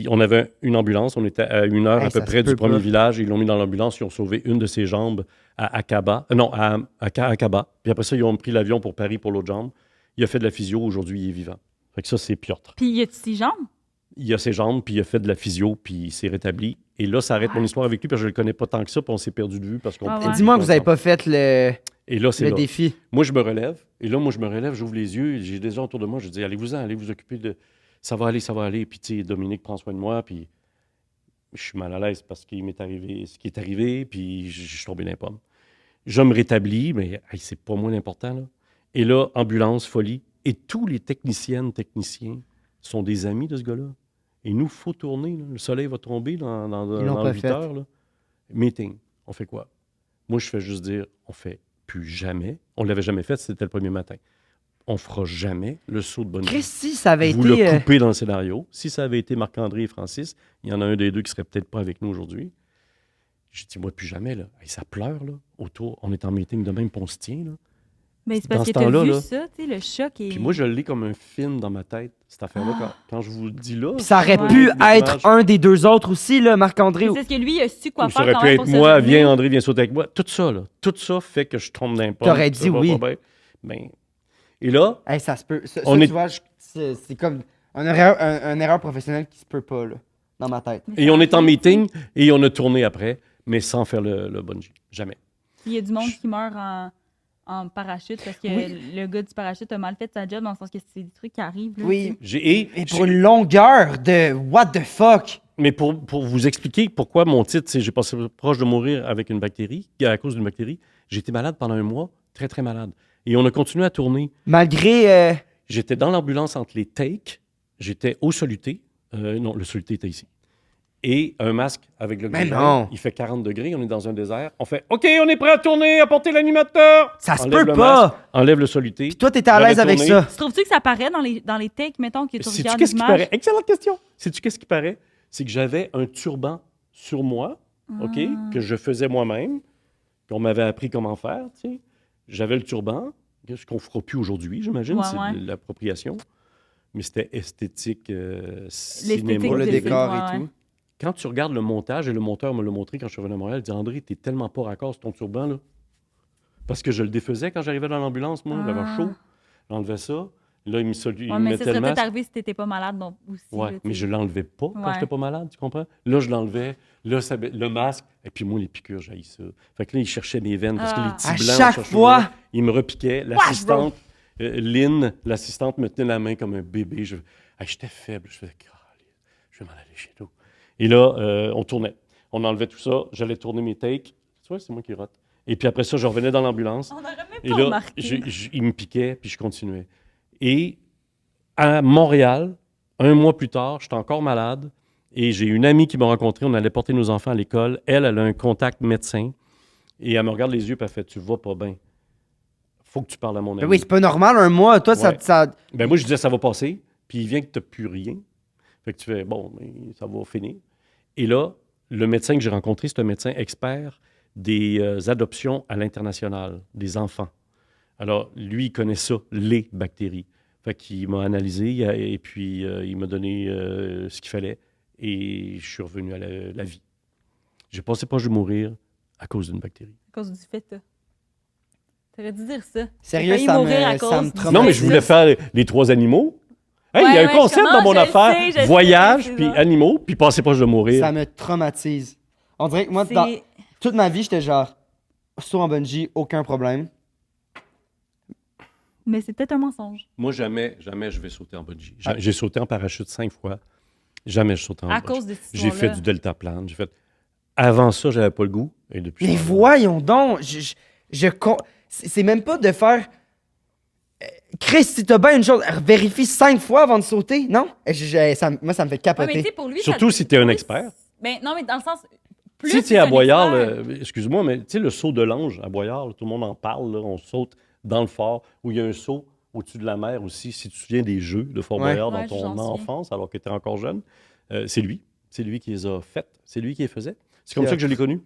On avait une ambulance, on était à 1 heure Hey, à peu ça près se du peut premier pas. village. Ils l'ont mis dans l'ambulance, ils ont sauvé une de ses jambes à Aqaba. À Aqaba. Puis après ça, ils ont pris l'avion pour Paris pour l'autre jambe. Il a fait de la physio, aujourd'hui, il est vivant. Fait que ça, c'est Piotr. Puis y a-tu 6 jambes? Il a ses jambes, puis il a fait de la physio, puis il s'est rétabli. Et là, ça arrête mon histoire avec lui, parce que je le connais pas tant que ça, puis on s'est perdu de vue. Parce qu'on Ah ouais. Dis-moi que vous avez pas fait le Et là, c'est là. défi. Moi, je me relève. Et là, j'ouvre les yeux. J'ai des gens autour de moi. Je dis, allez-vous-en, allez vous occuper de... Ça va aller. Puis, tu sais, Dominique prend soin de moi. Puis, je suis mal à l'aise parce qu'il m'est arrivé ce qui est arrivé. Puis, je suis tombé dans les pommes. Je me rétablis, mais hey, c'est pas moins important, là. Et là, ambulance, folie. Et tous les techniciens sont des amis de ce gars-là. Et nous, il faut tourner. Là. Le soleil va tomber dans Ils l'ont pas 8 fait. heures. Là. Meeting. On fait quoi? Moi, je fais juste dire, on fait plus jamais. On ne l'avait jamais fait, c'était le premier matin. On fera jamais le saut de bonne Chris, si ça avait Vous été... le coupez dans le scénario. Si ça avait été Marc-André et Francis, il y en a un des deux qui serait peut-être pas avec nous aujourd'hui. J'ai dit, moi, plus jamais. Là. Hey, ça pleure, là, autour. On est en meeting de même, puis on se tient, là. Mais c'est Dans parce ce que t'as temps-là, vu là. ça, tu sais, le choc est... Puis moi, je l'ai comme un film dans ma tête, cette affaire-là. Quand je vous le dis là... Puis ça aurait Ouais. pu des être images. un des deux autres aussi, là, Marc-André. C'est ce que lui, il a su quoi Ou ça faire aurait quand pu même être pour se moi, retenir. viens André, viens sauter avec moi. Tout ça, là. Tout ça fait que je tombe dans les pommes. T'aurais Ça dit va oui. pas bien. Ben, et là, Hey, ça se peut. Ça, On ça, est- tu vois, c'est comme une erreur professionnelle qui se peut pas, là, dans ma tête. Mais et ça on va est en bien, meeting et on a tourné après. mais sans faire le bungee. Jamais. Il y a du monde qui meurt en parachute parce que le gars du parachute a mal fait sa job dans le sens que c'est des trucs qui arrivent. Là, Oui. Et Et pour une longueur de what the fuck? Mais pour vous expliquer pourquoi mon titre, c'est « J'ai passé proche de mourir avec une bactérie », à cause d'une bactérie, j'ai été malade pendant un mois, très, très malade. Et on a continué à tourner. Malgré... J'étais dans l'ambulance entre les takes, j'étais au soluté. Non, le soluté était ici. Et un masque avec le Mais gros non. gel. Il fait 40 degrés, on est dans un désert. On fait « OK, on est prêt à tourner, apportez l'animateur! » Ça se Enlève peut le pas. masque, enlève le soluté. Puis toi, t'étais à J'avais l'aise avec tourné. ça. Tu trouves-tu que ça paraît dans les takes, mettons, que tu Sais-tu regardes qu'est-ce qui l'image? paraît? Excellente question. Sais-tu qu'est-ce qui paraît? C'est que j'avais un turban sur moi, OK, que je faisais moi-même, qu'on m'avait appris comment faire, tu sais. J'avais le turban, ce qu'on ne fera plus aujourd'hui, j'imagine, Ouais, c'est ouais. de l'appropriation. Mais c'était esthétique, L'esthétique cinéma. Pour le de décor film, et ouais. tout. Quand tu regardes le montage, et le monteur me l'a montré quand je suis revenu à Montréal, il dit « André, t'es tellement pas raccord sur ton turban, là. » Parce que je le défaisais quand j'arrivais dans l'ambulance, moi, j'avais chaud. J'enlevais ça. Là, il me Ouais, mais ça mettait serait le peut-être masque. arrivé si t'étais pas malade donc, aussi. Ouais, là, mais tu je sais. l'enlevais pas quand Ouais. j'étais pas malade, tu comprends? Là, je l'enlevais. Là, le masque. Et puis moi, les piqûres, j'haïs ça. Fait que là, il cherchait mes veines parce que les petits À blancs... chaque on cherchait fois. mes veines. Il me repiquait. L'assistante, Lynn, l'assistante me tenait la main comme un bébé. J'étais faible. Je faisais, je vais m'en aller chez nous. Et là, on tournait. On enlevait tout ça. J'allais tourner mes takes. Tu vois, c'est moi qui rote. Et puis après ça, je revenais dans l'ambulance. On n'aurait même Et pas là, remarqué. il me piquait, puis je continuais. Et à Montréal, un mois plus tard, j'étais encore malade et j'ai une amie qui m'a rencontré. On allait porter nos enfants à l'école. Elle a un contact médecin et elle me regarde les yeux et elle fait « Tu vas pas bien. Faut que tu parles à mon ami. Ben oui, c'est pas normal, un mois. Toi, Ouais. ça... Ben moi, je disais « Ça va passer. » Puis il vient que tu n'as plus rien. Fait que tu fais « Bon, mais ça va finir. » Et là, le médecin que j'ai rencontré, c'est un médecin expert des adoptions à l'international, des enfants. Alors, lui, il connaît ça, les bactéries. Fait qu'il m'a analysé et puis il m'a donné ce qu'il fallait et je suis revenu à la vie. J'ai passé proche de mourir à cause d'une bactérie. À cause du fait, t'aurais dû dire ça. Sérieux, T'as failli ça mourir à me cause traumatise. du Non, mais fait, je voulais là. faire les 3 animaux. Hey, il y a Ouais, un ouais, concept je dans mon commence, je affaire. sais, je sais, Voyage, c'est puis ça. animaux, puis passer proche de mourir. Ça me traumatise. On dirait que moi, C'est- dans toute ma vie, j'étais genre, saut en bungee, aucun problème. Mais c'est peut-être un mensonge. Moi, jamais je vais sauter en bungee. J'ai sauté en parachute 5 fois. Jamais je saute en À bungee. cause de cette J'ai fait histoire-là. du deltaplane. Avant ça, j'avais pas le goût. Et depuis Mais ce temps-là- voyons donc, c'est même pas de faire... Chris, si t'as bien une chose, vérifie 5 fois avant de sauter, non? Moi, ça me fait Ouais, capoter. mais tu sais, pour lui, Surtout si t'es un oui, expert. Ben, non, mais dans le sens. Plus Si tu c'est es à un Boyard, expert. excuse-moi, mais tu sais, le saut de l'ange à Boyard, là, tout le monde en parle, là, on saute dans le fort, où il y a un saut au-dessus de la mer aussi, si tu te souviens des jeux de Fort Ouais. Boyard Ouais, dans ton j'en souviens. enfance, alors que tu es encore jeune, c'est lui. C'est lui qui les a faites. C'est lui qui les faisait. C'est comme Piotr. ça que je l'ai connu.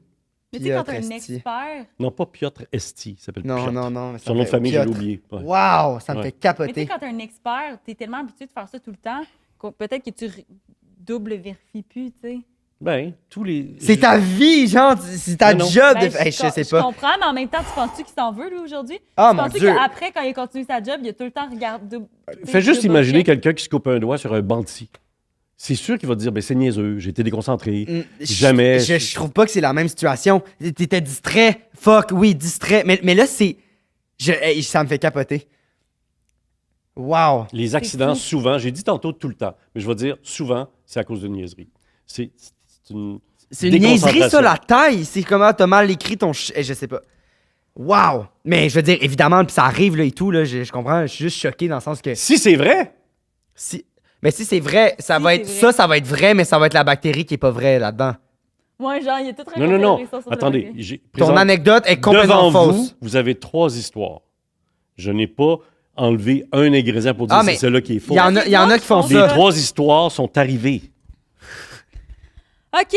Mais tu sais, quand t'es un Piotr Esti. expert. Non, pas Piotr Esti, il s'appelle Non, Piotr. non. mais ça Son me nom de fait- famille, je l'ai Piotr. oublié. Ouais. Wow, ça me Ouais. fait Mais tu sais, capoter. quand t'es un expert, t'es tellement habitué de faire ça tout le temps que peut-être que tu double vérifies plus, tu sais. Ben, tous les... C'est ta vie, genre, c'est ta Mais non. job Ben, de... Hey, je sais Je pas. comprends, mais en même temps, tu penses-tu qu'il s'en veut, lui, aujourd'hui? Ah, tu mon penses-tu Dieu. qu'après, quand il continue sa job, il a tout le temps regardé. Fais juste imaginer quelqu'un qui se coupe un doigt sur un bandit. C'est sûr qu'il va te dire, ben c'est niaiseux, j'ai été déconcentré. Jamais. Je trouve pas que c'est la même situation. T'étais distrait. Fuck, oui, distrait. Mais là, c'est... Hey, ça me fait capoter. Wow. Les accidents, fou. souvent, j'ai dit tantôt tout le temps, mais je vais dire souvent, c'est à cause de niaiserie. C'est une... C'est une niaiserie, ça, déconcentration. la taille. C'est comment t'as mal écrit ton... je sais pas. Wow. Mais je veux dire, évidemment, pis ça arrive, là, et tout, là, je comprends. Je suis juste choqué dans le sens que... Si c'est vrai, Mais si c'est vrai, ça Si va c'est être... vrai. Ça va être vrai, mais ça va être la bactérie qui est pas vraie là-dedans. Ouais, genre, il a tout raconté. non. avec ça sur le Attendez, papier. j'ai Ton présente- anecdote est complètement devant fausse. vous avez 3 histoires. Je n'ai pas enlevé un ingrédient pour dire Ah, mais c'est celle-là qui est fausse. Il y en a qui font Les Les ça. 3 histoires sont arrivées OK.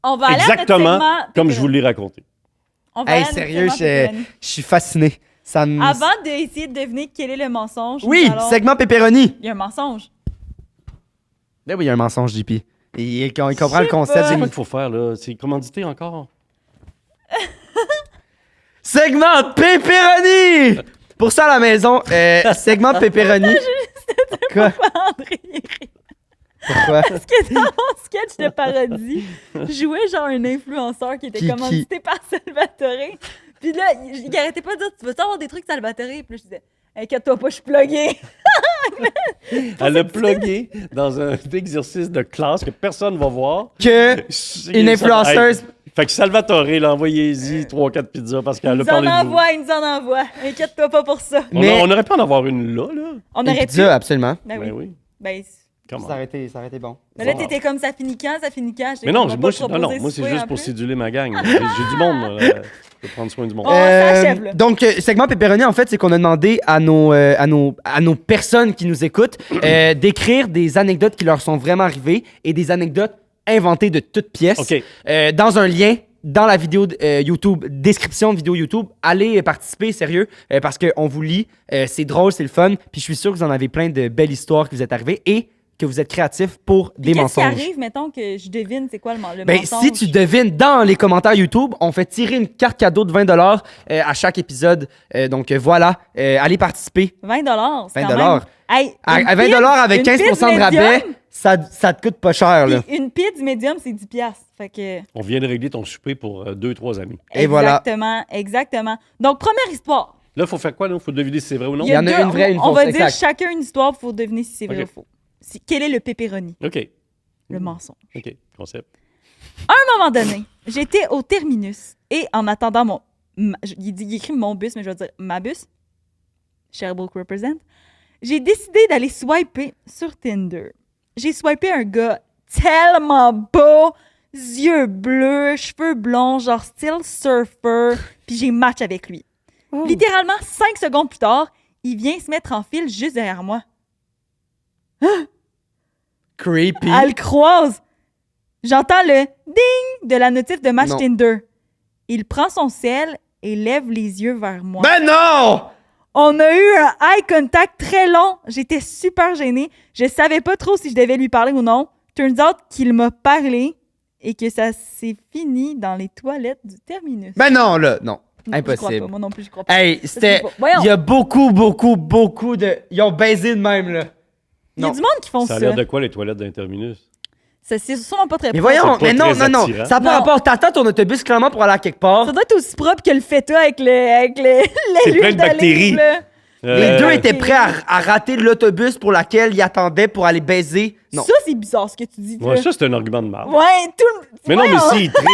On va aller à exactement notre segment comme je vous l'ai raconté. On va aller Hey, à notre sérieux, segment pepperoni. je suis fasciné. Ça me... Avant d'essayer de deviner quel est le mensonge, Oui, nous allons- segment pepperoni. il y a un mensonge. Ben oui, il y a un mensonge, JP. Il comprend Je le sais concept. pas. C'est j'ai quoi mis- qu'il faut faire, là? C'est commandité encore? Segment pepperoni! Pour ça, à la maison, segment pepperoni. Quoi? André, il rit. Pourquoi? Parce que dans mon sketch de parodie, je jouais genre un influenceur qui était Qui- commandité par Salvatore. Puis là, il arrêtait pas de dire, tu veux avoir des trucs Salvatore? Puis là, je disais, inquiète-toi pas, je suis pluguée. Elle l'a plugué dans un exercice de classe que personne ne va voir. Que une influenceuse. Fait que Salvatore l'a envoyé-y 3-4 pizzas parce qu'elle a parlé de vous. Il nous en envoie. Inquiète-toi pas pour ça. On aurait pu en avoir une là. On Une aurait pu. pizza, absolument. Ben Ben oui. oui. Ben, Comment? Ça aurait été bon. mais là, t'étais comme ça finit quand? J'étais Mais non, comme, on va moi, pas te proposer moi ce c'est souhait juste en pour plus. séduler ma gang. J'ai du monde, moi. Je vais prendre soin du monde. Oh, ça achève, là. Donc, segment pepperoni, en fait, c'est qu'on a demandé à nos personnes qui nous écoutent d'écrire des anecdotes qui leur sont vraiment arrivées et des anecdotes inventées de toutes pièces. OK. Dans un lien dans la vidéo YouTube, description de vidéo YouTube. Allez participer, sérieux, parce qu'on vous lit. C'est drôle, c'est le fun. Puis je suis sûr que vous en avez plein de belles histoires qui vous êtes arrivées et que vous êtes créatifs pour des Qu'est-ce qui mensonges. arrive, mettons, que je devine c'est quoi le Ben, mensonge? si tu devines dans les commentaires YouTube, on fait tirer une carte cadeau de 20$ à chaque épisode. Donc voilà, allez participer. 20 c'est 20 quand même... Hey, À une 20$ pizza- avec une 15% de pizza rabais, médium, ça te coûte pas cher. Là. puis une pizza médium, c'est 10 piastres. Fait que... On vient de régler ton souper pour 2-3 amis. Et voilà. Exactement. Donc, première histoire. Là, il faut faire quoi? Il faut deviner si c'est vrai ou non? Il y en a une vraie, une on fausse, va exact. dire chacun une histoire, il faut deviner si c'est vrai Ok. ou faux. Quel est le pepperoni, OK. le mensonge? OK. Concept. À un moment donné, j'étais au terminus et en attendant il écrit mon bus, mais je vais dire ma bus. Sherbrooke represent. J'ai décidé d'aller swiper sur Tinder. J'ai swipé un gars tellement beau, yeux bleus, cheveux blonds, genre style surfer, puis j'ai match avec lui. Littéralement, 5 secondes plus tard, il vient se mettre en file juste derrière moi. Creepy. Elle croise. J'entends le ding de la notif de match Non. Tinder. Il prend son sel et lève les yeux vers moi. Ben non! On a eu un eye contact très long. J'étais super gênée. Je savais pas trop si je devais lui parler ou non. Turns out qu'il m'a parlé et que ça s'est fini dans les toilettes du terminus. Ben non, là, non. Non, j'y crois Impossible. pas. Moi non plus, je crois pas. Hey, c'était... Voyons. Il y a beaucoup de... Ils ont baisé de même, là. Il y a non. du monde qui font Ça ça. a l'air de quoi, les toilettes d'un terminus? Ça, c'est sûrement pas très Mais propre. voyons, C'est pas mais non, très non, non. attirant. Ça n'a pas Non. rapport. T'attends ton autobus clairement pour aller à quelque part. Ça doit être aussi propre que le feta avec C'est l'huile plein de bactéries. d'olive, là. Les deux étaient Ok. prêts à rater l'autobus pour laquelle ils attendaient pour aller baiser. Non. Ça, c'est bizarre ce que tu dis. Ouais, toi. ça, c'est un argument de marde. Ouais, tout le... Mais non, mais Voyons. s'il trippe,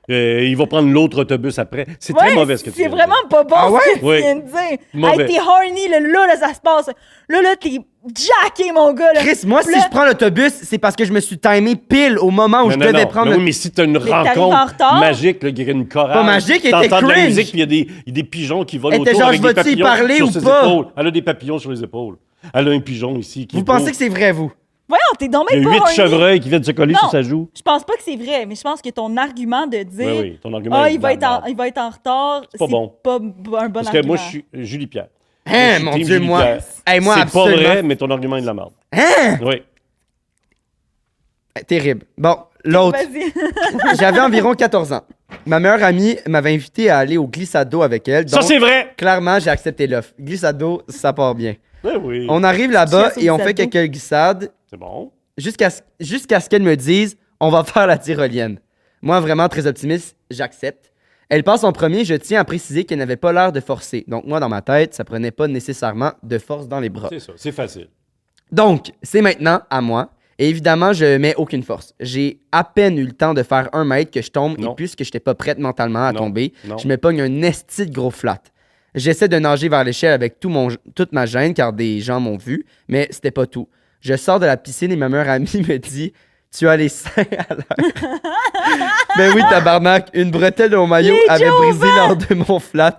il va prendre l'autre autobus après. C'est très Ouais, mauvais ce que tu c'est viens de vraiment dire. pas bon Ah ouais? ce que tu Oui. viens de dire. Mauvais. Hey, t'es horny, là, ça se passe. Là, t'es jacké, mon gars. Là. Chris, moi, si Là, je prends l'autobus, c'est parce que je me suis timé pile au moment où je devais prendre Mais le... oui, mais si t'as une t'arrives en rencontre retard. magique, là, il y a une chorale. Pas magique, elle était t'entends de la cringe. musique, puis il y a des pigeons qui volent Elle était autour genre, avec je des vais-tu y papillons parler sur ou ses pas? épaules. Elle a des papillons sur les épaules. Elle a un pigeon ici qui Vous est beau. pensez que c'est vrai, vous? Voyons, t'es donc Il y même a pas 8 horny. chevreuils qui viennent se coller Non. sur sa joue. Je pense pas que c'est vrai, mais je pense que ton argument de dire Oui, oui, ton argument ah, est il va être marde. en retard, C'est pas bon. pas un bon Parce argument. que moi, je suis Julie Pierre. Hein, Je suis mon team Dieu, Julie moi. Pierre. Hey, moi, C'est pas absolument. vrai, mais ton argument est de la merde. Hein? Oui. Terrible. Bon, l'autre. Vas-y. J'avais environ 14 ans. Ma meilleure amie m'avait invité à aller au glissado avec elle. Ça, donc, c'est vrai! clairement, j'ai accepté l'offre. Glissado, ça part bien. Oui, oui. On arrive là-bas Chasse au et on fait glissado. quelques glissades C'est bon. jusqu'à ce qu'elle me dise on va faire la tyrolienne. Moi, vraiment très optimiste, j'accepte. Elle passe en premier, je tiens à préciser qu'elle n'avait pas l'air de forcer. Donc, moi, dans ma tête, ça prenait pas nécessairement de force dans les bras. C'est ça, c'est facile. Donc, c'est maintenant à moi. Et évidemment, je mets aucune force. J'ai à peine eu le temps de faire 1 mètre que je tombe. Non. Et puisque je n'étais pas prête mentalement à Non. tomber, Non. je me pogne un esti de gros flat. J'essaie de nager vers l'échelle avec toute ma gêne car des gens m'ont vu, mais c'était pas tout. Je sors de la piscine et ma meilleure amie me dit « Tu as les seins à l'air. » Ben oui, tabarnak, une bretelle de mon maillot Les avait Jehovah! brisé lors de mon flat.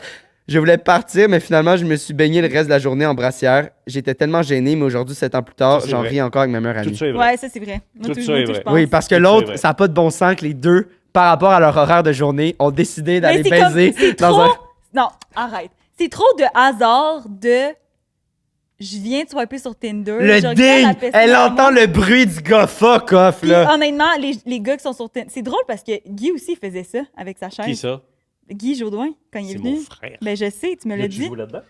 Je voulais partir, mais finalement, je me suis baigné le reste de la journée en brassière. J'étais tellement gêné, mais aujourd'hui, 7 ans plus tard, Ça, c'est j'en vrai. ris encore avec ma meilleure amie. Tout ça est vrai. Ouais, ça c'est vrai. Moi, Tout tout- ça moi, est tout, vrai. je pense. Oui, parce que Tout ça est l'autre, vrai. ça n'a pas de bon sens que les deux, par rapport à leur horaire de journée, ont décidé Mais d'aller c'est comme- baiser c'est dans trop... un... Non, arrête. C'est trop de hasard de... Je viens de swiper sur Tinder. je Le regarde ding! la personne Elle devant entend moi. le bruit du gars fuck off, Puis, là. honnêtement, les gars qui sont sur Tinder... C'est drôle parce que Guy aussi faisait ça avec sa chaîne. Qui ça? Guy Jodoin, quand il est C'est venu. mon frère. Ben, je sais, tu me l'as Là, dit. tu joues là-dedans?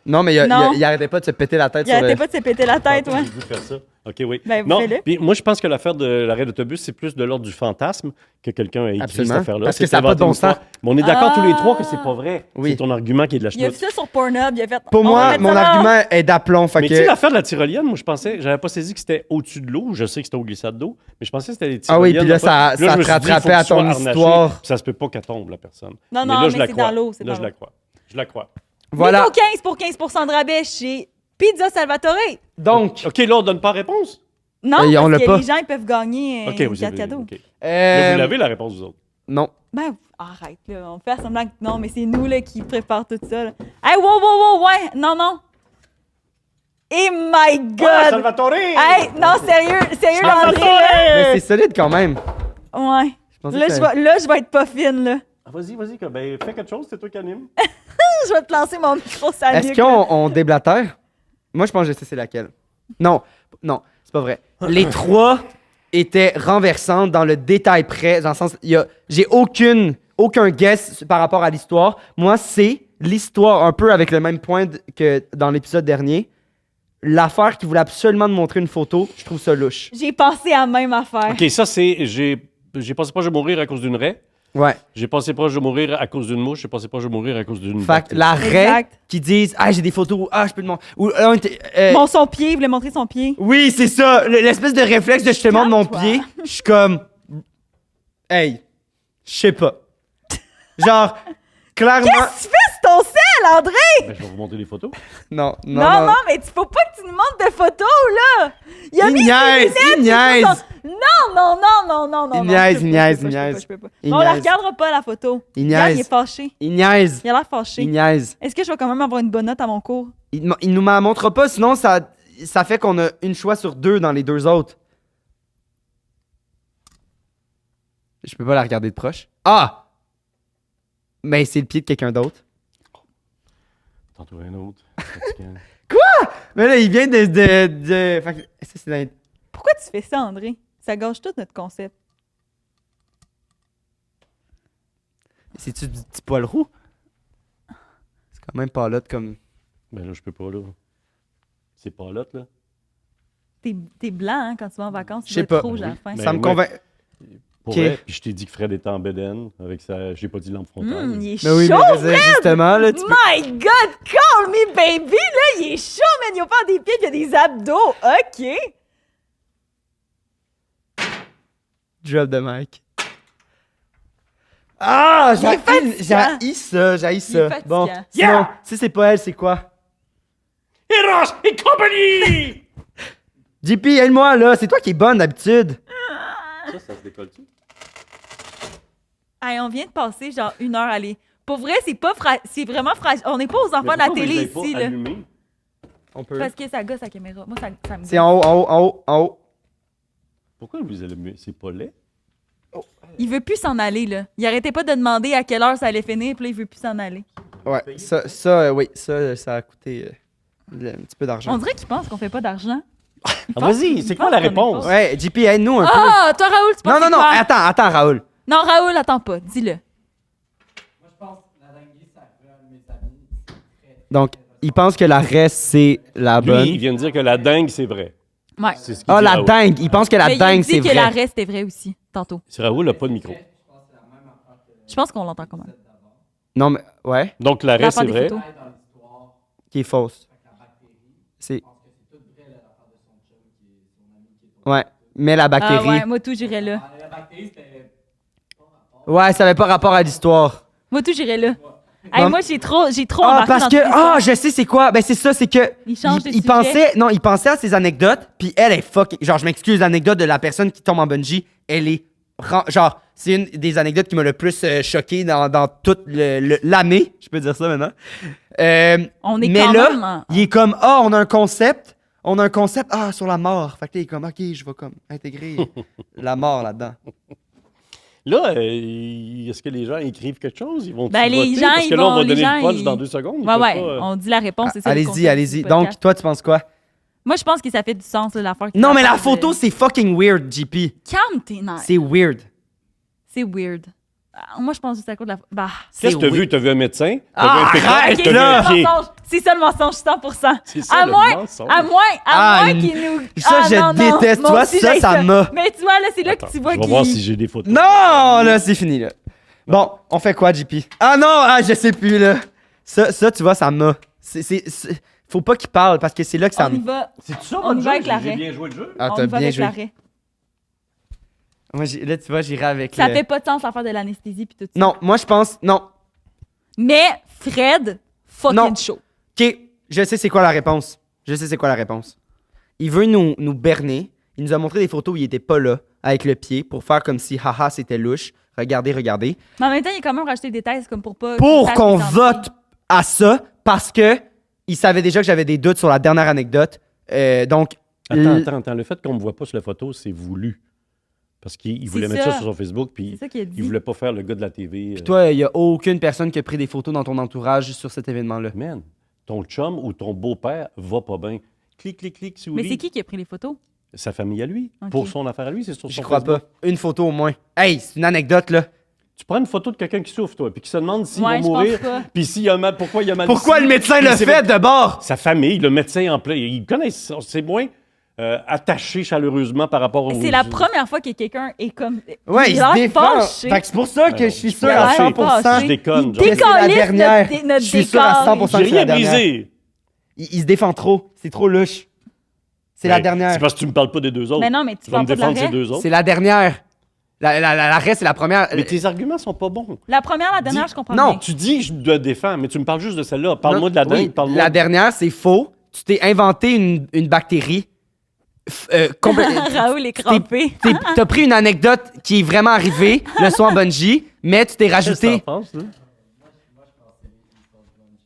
Non, mais Non. il arrêtait pas de se péter la tête Il sur le... arrêtait pas de se péter la tête, Tantôt, ouais. j'ai vu faire ça. OK, oui. Ben, vous non, faites-le. puis moi, je pense que l'affaire de l'arrêt d'autobus, c'est plus de l'ordre du fantasme que quelqu'un a écrit Absolument. cette affaire-là. Parce que C'est ça a pas de inventé bon une histoire. sens. Mais on est d'accord tous les trois que Ah. c'est pas vrai. Oui. C'est ton argument qui est de la Il a vu chenoute. ça sur Pornhub, il a fait. Pour on va moi, mettre mon ça là. argument est d'aplomb. Fait Mais tu sais, que... l'affaire de la tyrolienne, moi, je pensais, j'avais pas saisi que c'était au-dessus de l'eau. Je sais que c'était au glissade d'eau, mais je pensais que c'était les Ah oui, tyroliennes. puis là, en fait. ça Puis là, je me te suis dit, il faut rattrapait à que tu sois ton harnaché, histoire. puis ça se peut pas qu'elle tombe, la personne. Non, mais non, là, je mais la c'est crois. dans l'eau, c'est Là, dans je la l'eau. crois. Je la crois. Voilà. Mytho 15 pour 15% de rabais chez Pizza Salvatore. Donc, OK, là, on donne pas réponse. Non, Et on parce l'a que pas. les gens ils peuvent gagner OK, un vous avez cadeau. OK. Là, vous l'avez, la réponse, vous autres. non. Ben, arrête, là. On fait semblant que non, mais c'est nous, là, qui préparent tout ça, là. Hey, wow, ouais. Non, non. Eh my God! Ah, Salvatore! Hey, non, sérieux, André, là. Mais c'est solide quand même. Ouais. pensais Là, que je vais être pas fine, là. Ah, vas-y, ben, fais quelque chose, c'est toi qui anime. Je vais te lancer mon micro sur la Est-ce nuque, là. qu'on déblatère? Moi, je pense que je sais c'est laquelle. Non, c'est pas vrai. Les trois étaient renversantes dans le détail près, dans le sens, j'ai aucun guess par rapport à l'histoire. Moi, c'est l'histoire, un peu avec le même point que dans l'épisode dernier. L'affaire qui voulait absolument me montrer une photo, je trouve ça louche. J'ai pensé à la même affaire. OK, ça, c'est... J'ai pensé pas que je vais mourir à cause d'une raie. Ouais. J'ai pensé pas que je vais mourir à cause d'une mouche. J'ai pensé pas que je vais mourir à cause d'une Fait que bactérie. la raie Exact. qui disent « Ah, j'ai des photos. Ah, je peux te montrer. » Ou Son pied, il voulait montrer son pied. oui, c'est ça. L'espèce de réflexe de je te montre mon Calme-toi. pied. Je suis comme... Hey, je sais pas. Genre, clairement... Qu'est-ce que tu fais sur ton sel, André? Ben, je vais vous montrer les photos. Non, Non, mais tu faut pas que tu nous montres de photos, là! Il a Il mis ses niaise, lunettes, il il a mis niaise. son- Non. Il niaise, il niaise, il Je niaise. peux pas. Il On la niaise. regardera pas, la photo. Il Regarde, il niaise. est fâché. Il niaise. Il a l'air fâché. Il niaise. Est-ce que je vais quand même avoir une bonne note à mon cours? Il nous m'en montre pas, sinon ça fait qu'on a une choix sur deux dans les deux autres. Je peux pas la regarder de proche. Ah! Mais c'est le pied de quelqu'un d'autre. Tantôt un autre. Fatigant. Mais là, il vient de... Fait que ça, c'est dans... Pourquoi tu fais ça, André? Ça gâche tout notre concept. C'est-tu du petit poil roux? C'est quand même pas l'autre comme... Ben là, je peux pas, là. C'est pas l'autre, là. T'es blanc, hein, quand tu vas en vacances. Je sais Tu pas. vas être rouge à la fin. Ben ça me ouais. convainc... Pour Ok. vrai. Puis je t'ai dit que Fred était en bedaine avec sa... J'ai pas dit lampe frontale. Il est Mais oui, chaud, mais je veux dire, justement, là, tu peux... My God, call me baby! Là, il est chaud, man! Il a pas des pieds, il a des abdos. OK. Drop the mic. Ah! Il est fatigant. J'ai ça. Il est fatigant. Bon, Yeah! sinon, si c'est pas elle, c'est quoi? Eros et compagnie! JP, aide-moi, là. C'est toi qui es bonne, d'habitude. Ça se décolle-tu? Hey, on vient de passer genre 1 heure à aller. Pour vrai, c'est vraiment fragile. On n'est pas aux enfants de la télé ici, là. On peut. Parce que ça gosse la caméra. Moi, ça me C'est en haut. Pourquoi vous les allumez? C'est pas laid? Il veut plus s'en aller, là. Il arrêtait pas de demander à quelle heure ça allait finir, puis là, il veut plus s'en aller. Ouais, oui, ça a coûté un petit peu d'argent. On dirait qu'il pense qu'on fait pas d'argent. Ah, vas-y, c'est quoi la réponse? Ouais, JP, aide-nous un peu. Ah, toi, Raoul, tu penses Non, c'est quoi? attends, Raoul. Non, Raoul, attends pas. Dis-le. Moi, je pense que la dinguerie, ça arrive à un de mes amis. C'est très, Donc, il pense que la reste, c'est la Lui, il bonne. vient de dire que la dingue, c'est vrai. Ouais. C'est ce qu'il Ah, dit, la Raoul. dingue. Il pense que la Mais il a dingue, dit c'est que la vrai. reste est vrai aussi, tantôt. C'est Raoul n'a pas de micro. Je pense qu'on l'entend quand même. Non, mais, ouais, Donc la reste, L'affaire c'est des vrai. photos. dans l'histoire. qui est fausse. C'est. Je pense que c'est tout vrai, là, l'affaire de son chum, qui est son ami, qui est Ouais. Mais la Ah bactérie. ouais, moi tout, j'irais là. La bactérie, c'était. Ouais, ça avait pas rapport à l'histoire. Moi tout, j'irais là. Hey, Non. moi, j'ai trop Ah, embarqué parce dans que. toute l'histoire. Ah, je sais c'est quoi. Ben, c'est ça, c'est que. Il change de il sujet. pensait. Non, il pensait à ses anecdotes, puis elle est fucking. Genre, je m'excuse, l'anecdote de la personne qui tombe en bungee, elle est. Genre, c'est une des anecdotes qui m'a le plus choqué dans toute l'année. Je peux dire ça maintenant. On est mais quand là, même en- il est comme, ah, on a un concept. Sur la mort. Fait que là, il est comme, ok, je vais comme intégrer la mort là-dedans. Là, est-ce que les gens écrivent quelque chose? Ils vont Ben, les voter? gens, Parce que ils là, on vont- va les donner gens, le punch ils- dans 2 secondes. Ils Ouais, peuvent ouais, pas, on dit la réponse, c'est ça. le Allez-y, concept allez-y. du Donc, podcast. toi, tu penses quoi? Moi, je pense que ça fait du sens, là, l'affaire. Non, mais la photo, c'est fucking weird, JP. Calme tes nerfs. C'est weird. C'est weird. Moi, je pense juste à cause de la. Bah. Qu'est-ce que t'as oui. vu? T'as vu un médecin? Ah, T'as vu un arrête, pétard? T'as vu là! un pied? C'est ça le mensonge, 100%. C'est ça, À le moins, mensonge. à moins Ah, qu'il nous. ça, je non, déteste. moi Tu vois, aussi, ça, j'haïs ça m'a- Mais tu vois, là, c'est là Attends, que tu vois je vais qu'il. voir si j'ai des photos. Non, là, c'est fini, là. Bon, on fait quoi, JP? Ah non, je sais plus, là. Ça, tu vois, ça m'a... Faut pas qu'il parle, parce que c'est là que ça On y me... va. C'est ça, On y votre va jeu? avec l'arrêt. J'ai bien joué le jeu? Ah, On t'as y va bien avec joué. l'arrêt. Moi, là, tu vois, j'irai avec Ça le... fait pas de sens l'affaire de l'anesthésie puis tout ça. Non, moi, je pense... Non. Mais Fred, fucking Non. chaud. OK, je sais c'est quoi la réponse. Je sais c'est quoi la réponse. Il veut nous berner. Il nous a montré des photos où il était pas là, avec le pied, pour faire comme si, haha, c'était louche. Regardez, regardez. Mais en même temps, il a quand même rajouté des thèses comme pour pas. Pour qu'ils qu'on sachent qu'ils vote à ça, parce que il savait déjà que j'avais des doutes sur la dernière anecdote. Donc, Attends. Le fait qu'on me voit pas sur la photo, c'est voulu. Parce qu'il voulait C'est mettre ça ça. sur son Facebook, C'est puis ça qu'il a dit. il voulait pas faire le gars de la TV. puis toi, il y a aucune personne qui a pris des photos dans ton entourage sur cet événement-là. Man, ton chum ou ton beau-père va pas bien. Clic, clic, clic, souris. Mais c'est qui a pris les photos? Sa famille à lui. Ok. Pour son affaire à lui, c'est sur Je son crois Facebook. pas. Une photo au moins. Hey, c'est une anecdote, là. Tu prends une photo de quelqu'un qui souffre, toi, puis qui se demande s'il Ouais, va je mourir, pense pas. puis s'il a mal, pourquoi il a mal Pourquoi ici. le médecin Puis le c'est fait de bord? Sa famille, le médecin en plein, ils connaissent ça. C'est moins attaché chaleureusement par rapport au... C'est la première fois que quelqu'un est comme. Ouais, il a se l'air défend. fâché. Fait que c'est pour ça que je suis sûr Ouais, à ouais, 100%. Je déconne. Il genre. que c'est la décalisse dernière. notre Je suis sûr à décor. 100% J'ai que c'est la rien dernière. brisé. Il se défend trop. C'est trop louche. C'est la Ben, dernière. C'est parce que tu me parles pas des deux autres. Mais non, mais tu vas me parles pas de défendre ces l'arrêt. deux autres. C'est la dernière. L'arrêt, c'est la première. Mais tes arguments sont pas bons. La première, la dernière, Dis- je comprends Non. bien. Tu dis que je te défends, mais tu me parles juste de celle-là. Parle-moi de la dingue. Oui, Parle-moi la de- dernière, c'est faux. Tu t'es inventé une bactérie. Raoul est crampé. T'as pris une anecdote qui est vraiment arrivée le soir bungee, mais tu t'es Qu'est-ce que rajouté. t'en penses, là?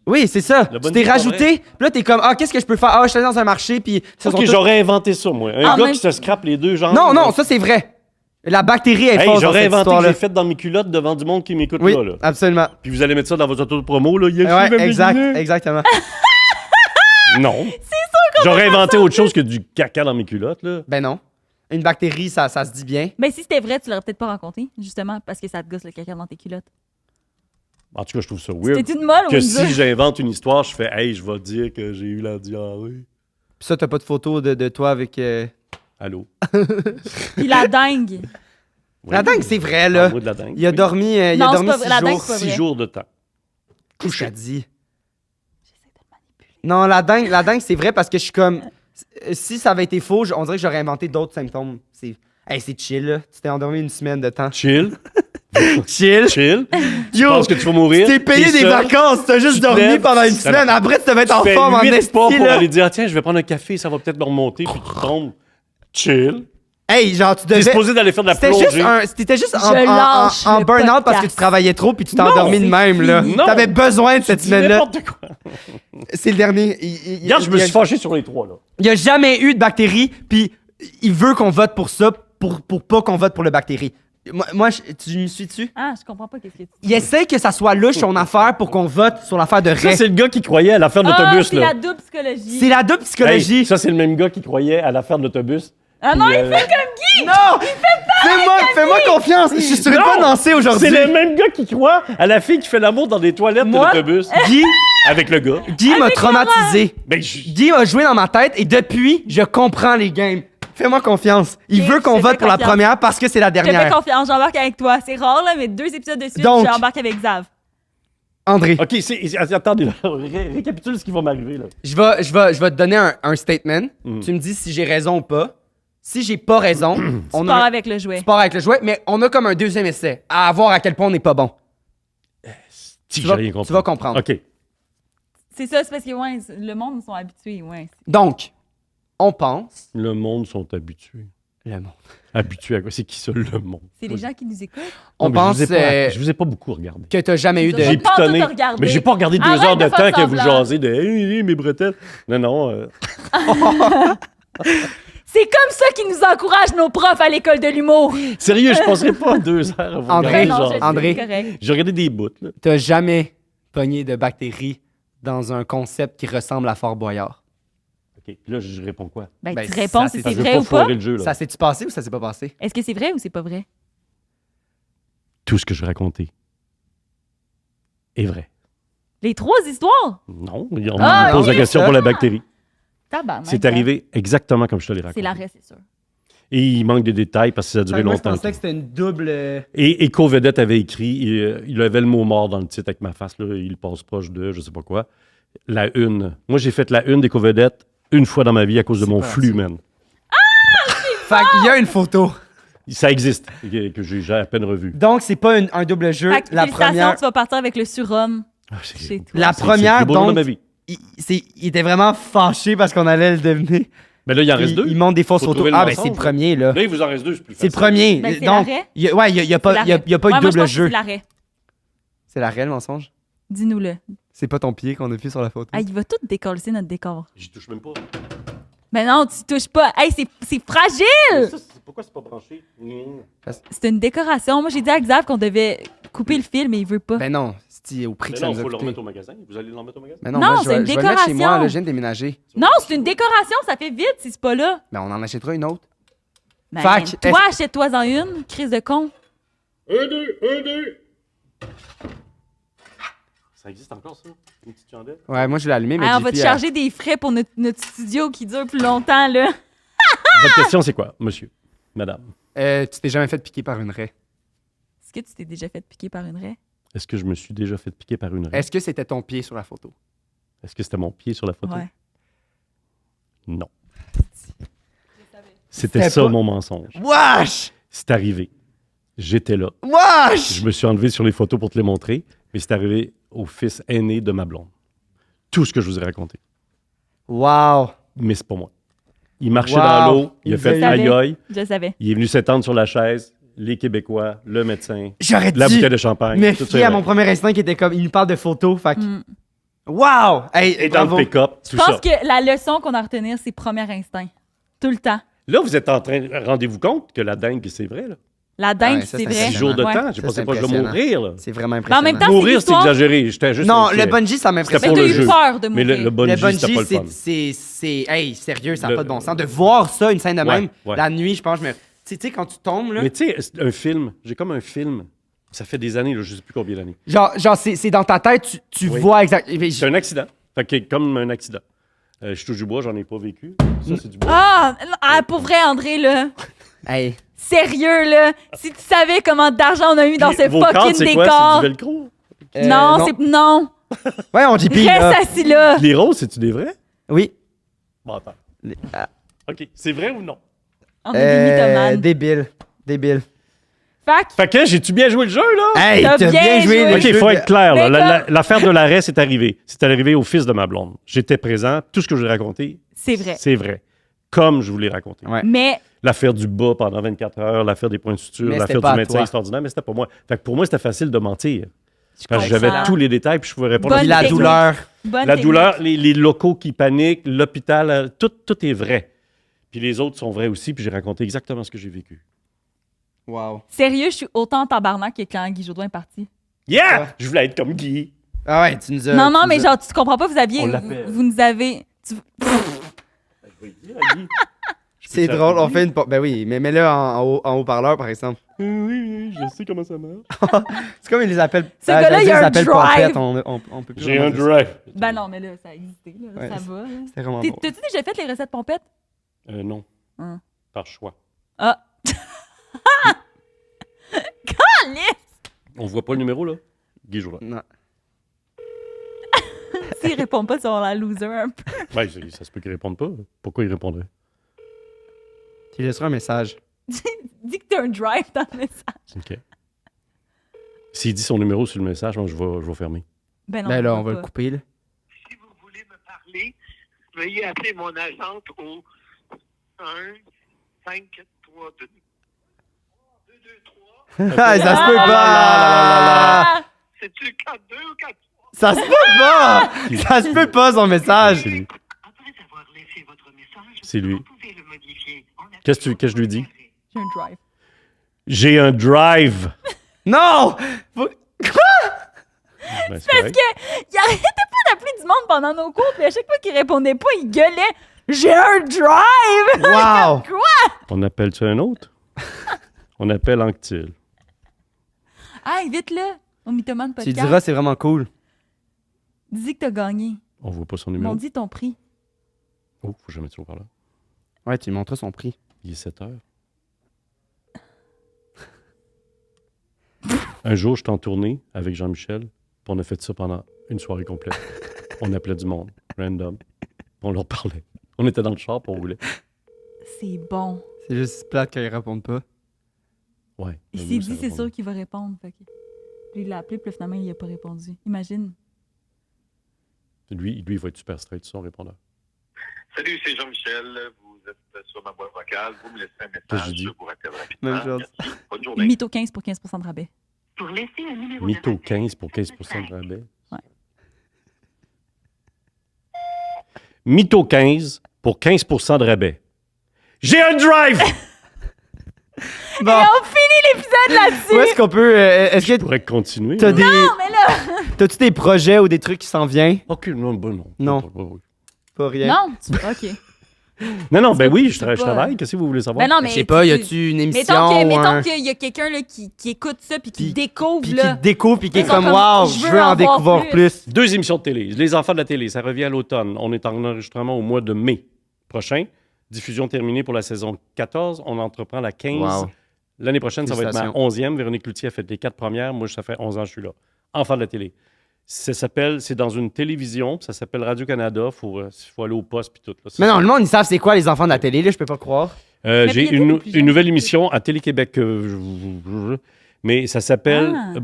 Oui, c'est ça. Le Tu bungee, t'es c'est pas rajouté. Puis là, t'es comme, qu'est-ce que je peux faire? Je suis allé dans un marché, puis ce sont Ok, tous- j'aurais inventé ça, moi. Un Ah, gars mais- qui se scrape les deux jambes. Non, ça c'est vrai. La bactérie est Hey, fausse dans j'aurais cette inventé que histoire-là. j'ai fait dans mes culottes devant du monde qui m'écoute Oui, là. absolument. Puis vous allez mettre ça dans votre auto de promo, là. Il y a Ouais, qui va exact, m'éliminer? exactement. Non. C'est sûr j'aurais inventé autre chose que du caca dans mes culottes, là. Ben non. Une bactérie, ça se dit bien. Mais si c'était vrai, tu l'aurais peut-être pas rencontré, justement, parce que ça te gosse le caca dans tes culottes. En tout cas, je trouve ça weird. C'était une molle ou Que une si dure? j'invente une histoire, je fais, hey, je vais dire que j'ai eu la diarrhée. Puis ça, t'as pas de photo de toi avec. Allô? Puis la dingue. La dingue, c'est vrai, là. Parle-moi de la dingue. Il a Oui. dormi, il a Non, dormi c'est pas 6 vrai, la dingue, jours. c'est pas 6 vrai. jours de temps. Qu'est-ce que t'as dit? Non, la dingue, c'est vrai parce que je suis comme. Si ça avait été faux, on dirait que j'aurais inventé d'autres symptômes. C'est chill, là. Tu t'es endormi une semaine de temps. Chill. Chill. Chill. Tu Yo, penses que tu vas mourir? tu t'es payé T'es des seul. vacances, t'as juste Tu te dormi lèves, pendant une ça semaine. Après, tu devais être en Tu fais forme en 8 esti, pas pour là. aller dire, ah, tiens, je vais prendre un café, ça va peut-être me remonter, puis tu tombes. Chill. Hey, genre, tu T'es devais. supposé d'aller faire de la C'était plongée. T'étais juste Je lâche en le burn-out parce que podcast. tu travaillais trop puis tu t'es Non, endormi de c'est même, là. fini. Non. T'avais besoin de cette Dis semaine-là. n'importe quoi. C'est le dernier. Regarde, je me suis fâché sur les trois, là. Il y a jamais eu de bactéries, puis il veut qu'on vote pour ça, pour pas qu'on vote pour le bactérie. Moi, tu me suis dessus? Ah, je comprends pas qu'est-ce que tu dis. Il essaie que ça soit louche son affaire pour qu'on vote sur l'affaire de Ça, Ray. c'est le gars qui croyait à l'affaire de Ah, l'autobus, c'est là. la double psychologie. C'est la double psychologie. Hey, ça, c'est le même gars qui croyait à l'affaire de l'autobus. Ah non, Puis, il fait comme Guy! Non! Fais-moi confiance! Je suis sur une Non! bonne lancée aujourd'hui. C'est le même gars qui croit à la fille qui fait l'amour dans les toilettes Moi? de l'autobus. Guy, Avec le gars. Guy m'a traumatisé. Ben, Guy a joué dans ma tête et depuis, je comprends les games. Fais-moi confiance. Il Ok, veut qu'on je te vote fais pour la confiance. première parce que c'est la Je te fais dernière. confiance, j'embarque avec toi. C'est rare, là, mais 2 épisodes de suite, Donc- j'embarque avec Xav. André, OK, attendez, là. Récapitule ce qui va m'arriver, là. je vais te donner un statement. Tu me dis si j'ai raison ou pas. Si j'ai pas raison, on Tu pars a avec le jouet. tu pars avec le jouet, mais on a comme un deuxième essai à voir à quel point on n'est pas bon. Si, Tu j'ai vas, rien compris. tu vas comprendre. OK. C'est ça, c'est parce que ouais, le monde sont habitués, ouais. Donc, on pense. Le monde sont habitués. Le monde. Habitués à quoi? C'est qui ça, le monde? C'est les gens qui nous écoutent. On Non, mais pense je vous ai pas beaucoup regardé. que t'as jamais eu de. J'ai J'ai pas tout pitonné. regardé. Mais j'ai pas regardé 2 Arrête heures de de faire temps que vous semblant. jasez de hey, mes bretelles. Non. C'est comme ça qu'ils nous encouragent, nos profs, à l'école de l'humour. Sérieux, je passerai pas 2 heures à vous André, regarder Non, je jaser. sais, André. c'est correct. J'ai regardé des bouts, là. T'as jamais pogné de bactéries dans un concept qui ressemble à Fort Boyard. OK, là, je réponds quoi? Ben, Ben, tu réponds ça, si c'est- c'est Je veux vrai pas ou pas. foirer le jeu, là. Ça s'est-tu passé ou ça s'est pas passé? Est-ce que c'est vrai ou c'est pas vrai? Tout ce que je vais raconter est vrai. Les 3 histoires? Non, on me Ah, pose la oui, question ça. pour la bactérie. Tabarnak. C'est arrivé exactement comme je te l'ai C'est raconté. l'arrêt, c'est sûr. Et il manque des détails parce que ça a duré Moi, je longtemps. pensais que c'était une double. Et Eco-Vedette avait écrit, il avait le mot mort dans le titre avec ma face, là, il passe proche de je sais pas quoi. La une. Moi, j'ai fait la une d'Eco-Vedette une fois dans ma vie à cause de C'est mon pas flux, assez. man. Fait qu'il y a une photo. Ça existe, que j'ai à peine revu. Donc, c'est pas un double jeu. Fait que, La félicitations, première. tu vas partir avec le surhomme Ah, chez toi. La c'est première, le plus beau jour de donc, ma vie. il était vraiment fâché parce qu'on allait le deviner. Mais là, il en reste Il, deux. il montre des fausses Faut photos. trouver le Ah, ben mensonge, c'est le premier, là. Là, il vous en reste deux, c'est plus C'est le facile. premier. Ben, c'est Donc, l'arrêt. il y a pas, C'est il y a pas eu Ouais, de moi, je double pense que jeu. c'est l'arrêt. C'est la réelle mensonge? Dis-nous-le. C'est pas ton pied qu'on a vu sur la photo. Ah, il va tout décoller notre décor. J'y touche même pas. Mais non, tu touches pas. Hey, c'est fragile! Pourquoi c'est pas branché? C'est une décoration. Moi, j'ai dit à Xav qu'on devait couper le fil, mais il veut pas. Ben non, c'est au prix Mais que ça non, nous il a faut le coûté. remettre au magasin. Vous allez le remettre au magasin? Ben non, Non, moi, je c'est vais, une je vais le mettre chez moi, décoration. là, je viens de déménager. Non, c'est une décoration, ça fait vite si c'est pas là. Ben on en achètera une autre. Ben, Fac, toi, achète-toi-en une, crise de con. Un, deux. Ça existe encore, ça? Une petite chandelle? Ouais, moi je l'ai allumé, mais Hey, on va te JP, charger des frais pour notre studio qui dure plus longtemps, là. Votre question, c'est quoi, monsieur? Madame? tu t'es jamais fait piquer par une raie. Est-ce que tu t'es déjà fait piquer par une raie? Est-ce que je me suis déjà fait piquer par une raie? Est-ce que c'était ton pied sur la photo? Est-ce que c'était mon pied sur la photo? Ouais. Non. C'était C'était ça, pas- mon mensonge. Wesh! C'est arrivé. J'étais là. Wesh! Je me suis enlevé sur les photos pour te les montrer, mais c'est arrivé au fils aîné de ma blonde. Tout ce que je vous ai raconté. Wow! Mais c'est pas moi. Il marchait Wow. dans l'eau, il a Il fait savait. aïe aïe, Je le savais. il est venu s'étendre sur la chaise, les Québécois, le médecin, J'aurais la dû bouteille de champagne. me tout ça fier est à vrai. mon premier instinct qui était comme, il nous parle de photos, fait que... Mm. Wow! Hey, Et dans bravo. le pick-up, tout Je pense ça. que la leçon qu'on a à retenir, c'est premier instinct. Tout le temps. Là, vous êtes en train, rendez-vous compte que la dingue, c'est vrai, là. La dingue, Ouais, ça, c'est c'est vrai. 6 impressionnant. jours de Ouais. temps, j'ai Ça, pensé c'est pas que je vais impressionnant. mourir, là. C'est vraiment Mais en impressionnant. même temps, Mourir, c'est l'histoire- exagéré. J'étais juste Non, inquiet. le bungee, ça Mais C'était m'impressionne. pour t'as le eu jeu. peur de Mais mourir. le bungee, Le c'était pas le fun. bungee, c'est... Hey, sérieux, ça n'a Le- pas de bon sens. De voir ça, une scène de Ouais, même, ouais. la nuit, je pense, tu sais, quand tu tombes, là... Mais tu sais, un film, j'ai comme un film, ça fait des années, là, je sais plus combien d'années. Genre c'est dans ta tête, tu Oui. vois exactement... C'est un accident. Fait que comme un accident. Je touche du bois, j'en ai pas vécu. Ça, c'est du bois. Ah, non, ah, pour vrai, André, là. Hey, Sérieux, là. Si tu savais comment d'argent on a eu dans Puis ce vos cadres, fucking c'est quoi? décor. C'est du velcro? Non, c'est. Non. Ouais, on JP, Reste là. assis là. Les roses, c'est-tu des vrais? Oui. Bon, attends. Ah, OK. C'est vrai ou non? On est des mythomanes. débile. Fac. Fait que, j'ai-tu bien joué le jeu, là? Hey, T'as t'as bien bien joué joué. le OK, jeu il faut de- être clair. Mais Là. comme- L'affaire de l'arrêt, c'est arrivé. C'est arrivé au fils de ma blonde. J'étais présent. Tout ce que j'ai raconté, C'est vrai. c'est vrai. Comme je vous l'ai raconté. Ouais. Mais L'affaire du bas pendant 24 heures, l'affaire des points de suture, Mais l'affaire c'était pas du à médecin toi. extraordinaire, mais c'était pas moi. Fait que pour moi, c'était facile de mentir. je Parce que comprends. j'avais tous les détails puis je pouvais répondre à Bonne Puis toutes la les technique. questions. douleur. Bonne La technique. douleur, les locaux qui paniquent, l'hôpital, tout est vrai. Puis les autres sont vrais aussi, puis j'ai raconté exactement ce que j'ai vécu. Wow. Sérieux, je suis autant en tabarnak que quand Guy Jourdain est parti. Yeah! Ouais. Je voulais être comme Guy. Ah ouais, tu nous as... Non, non, tu mais nous as- genre, tu comprends pas, vous aviez. On l'appelle. Vous nous avez. C'est drôle, on fait une... Ben oui, mais mets-le en haut-parleur, par exemple. Oui, je sais comment ça marche. C'est comme ils les appellent... Ce gars-là, j'allais il dire, a ils un appellent drive. pompettes, on peut plus J'ai vraiment un dire ça. drive. Ben non, mais là, ça a existé. Là, Ouais, ça va. là. C'est vraiment bon. T'as-tu déjà fait les recettes pompettes? Non. Hum. Par choix. Ah. Calisse! On voit pas le numéro, là? Guy Jourdain. Non. S'il répond pas, ça va la loser un peu. Ouais, ça se peut qu'il réponde pas. Pourquoi il répondrait? Tu lui laisseras un message. Dis que t'as un drive dans le message. OK. S'il dit son numéro sur le message, moi, je vais fermer. Ben non. Ben là, je on va vois le pas. couper, là. Si vous voulez me parler, veuillez appeler mon agente au 1 5 3 2 2 3. Ah, ça se peut Ah! pas! C'est-tu 4 2 ou 4 3? Ça se peut pas! Ça se peut pas, son message! C'est lui. Après avoir laissé votre message, C'est lui. vous pouvez le modifier. Qu'est-ce que je lui dis? J'ai un drive. J'ai un drive! Non! Faut- Ben, c'est correct. Il arrêtait pas d'appeler du monde pendant nos cours, puis à chaque fois qu'il répondait pas, il gueulait « J'ai un drive! Wow! » Quoi? On appelle-tu un autre? On appelle Anctil. Ah, vite là, au Mythoman Tu Podcast. lui diras, c'est vraiment cool. Dis que t'as gagné. On voit pas son Ils numéro. m'ont dit ton prix. Oh, faut que je mette ça au parleur. Ouais, tu lui montres son prix. Il est 7 heures. Un jour, j'étais en tournée avec Jean-Michel, puis on a fait ça pendant une soirée complète. On appelait du monde, random. Puis on leur parlait. On était dans le char, puis on roulait. C'est bon. C'est juste plate qu'ils répondent pas. Ouais. Il nous, s'est ça dit, c'est répond. sûr qu'il va répondre. Fait que... Lui, il l'a appelé, puis finalement, il a pas répondu. Imagine. Lui, il va être super straight sur son répondeur. Salut, c'est Jean-Michel. Vous êtes sur ma boîte vocale. Vous me laissez un Qu'est-ce que je message. dis? Je vous rappelle rapidement. Même chose. Merci. Bonne journée. Mytho 15 pour 15% de rabais. Pour laisser un numéro Mytho 15 pour 15% de rabais. Ouais. Mytho 15 pour 15% de rabais. J'ai un drive! Bon, Et on finit l'épisode là-dessus! où est-ce qu'on peut. Est-ce Je que pourrais continuer. t'as là. des. Non, mais là... T'as-tu des projets ou des trucs qui s'en viennent? Ok, non, bon, non. Non. Pas. Pas rien. Non, tu... OK. Non, ben oui, Tu je peux pas. travaille. Qu'est-ce que vous voulez savoir? Ben non, Je mais... sais pas, y tu- a-tu une émission Mettons ou un... qu'il y a quelqu'un là, qui écoute ça puis qui Puis- découvre, Puis là. qui découvre, puis qui est Ils sont comme, comme, waouh, je je veux veux en en voir découvrir plus. 2 émissions de télé. Les enfants de la télé, ça revient à l'automne. On est en enregistrement au mois de mai prochain. Diffusion terminée pour la saison 14. On entreprend la 15. Wow. L'année prochaine, ça va être ma Félicitations. 11e. Véronique Loutier a fait les 4 premières. Moi, ça fait 11 ans que je suis là. Enfants de la télé. C'est dans une télévision. Ça s'appelle Radio-Canada. Il faut aller au poste puis tout. Là. Mais non, le monde, ils savent c'est quoi les enfants de la télé, là, je peux pas croire. Mais J'ai il y a des plus jeunes. une nouvelle émission à Télé-Québec. Mais ça s'appelle Ah.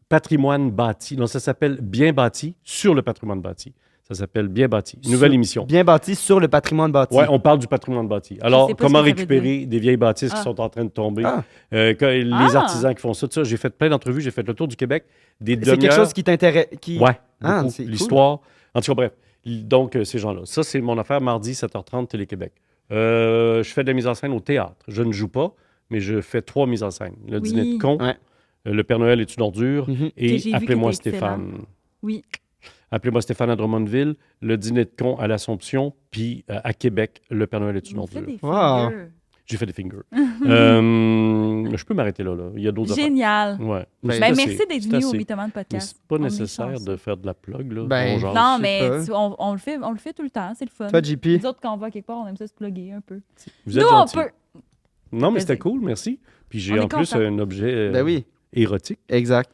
Patrimoine bâti. Non, ça s'appelle Bien bâti sur le patrimoine bâti. Ça s'appelle Bien bâti. Nouvelle Sur- émission. Bien bâti sur le patrimoine bâti. Oui, on parle du patrimoine bâti. Alors, sais pas comment ce que ça veut récupérer des vieilles bâtisses qui Ah. sont en train de tomber? Ah. Les Ah. artisans qui font ça, tout ça. J'ai fait plein d'entrevues, j'ai fait le tour du Québec. Des C'est quelque demi-heures. chose qui t'intéresse. Qui... Ouais, Ah, beaucoup. c'est cool. L'histoire. En tout cas, bref. Donc, ces gens-là. Ça, c'est mon affaire mardi, 7h30, Télé-Québec. Je fais de la mise en scène au théâtre. Je ne joue pas, mais je fais 3 mises en scène. Le Oui. dîner de con, Ouais. Le Père Noël est une ordure Mhm. Que et j'ai vu Appelez-moi qui était Stéphane. Oui. Appelez-moi Stéphane à Drummondville, le dîner de con à l'Assomption, puis à Québec, le Père Noël est une On fait ordure. des Wow. figures. J'ai fait des fingers. Je peux m'arrêter là. Il y a d'autres affaires. Génial. Ouais. Ben, C'est Ben, assez. merci d'être C'est venu au assez. Mythoman Mais Podcast. c'est pas On est nécessaire chanceux. de faire de la plug, là. Ben, On jase. Non, Je sais mais pas. on le fait tout le temps. C'est le fun. Toi, JP. Nous autres, quand on va quelque part, on aime ça se plugger un peu. Vous êtes Nous, on gentil. peut... Non, mais Vas-y. c'était cool, merci. Puis j'ai On est en plus content. un objet Ben oui, érotique. exact.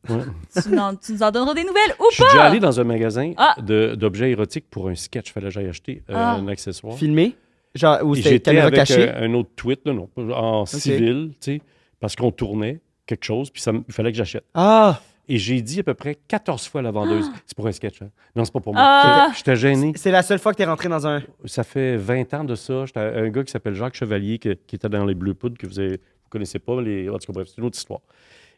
Ouais. tu nous en donneras des nouvelles ou Je suis pas? déjà allé dans un magasin Ah. d'objets érotiques pour un sketch. Fallait que j'aille acheter Ah. un accessoire. Filmé? Genre, ou Et c'était j'étais caméra avec cachée? un autre tweet, là, non, en civil, tu sais, parce qu'on tournait quelque chose, puis il fallait que j'achète. Ah! Et j'ai dit à peu près 14 fois à la vendeuse, c'est pour un sketch, hein? Non, c'est pas pour moi. Ah. J'étais gêné. C'est la seule fois que t'es rentré dans un... Ça fait 20 ans de ça. J'étais un gars qui s'appelle Jacques Chevalier, qui était dans les Bleu Poudre, que vous connaissez pas. En tout cas, bref, c'est une autre histoire.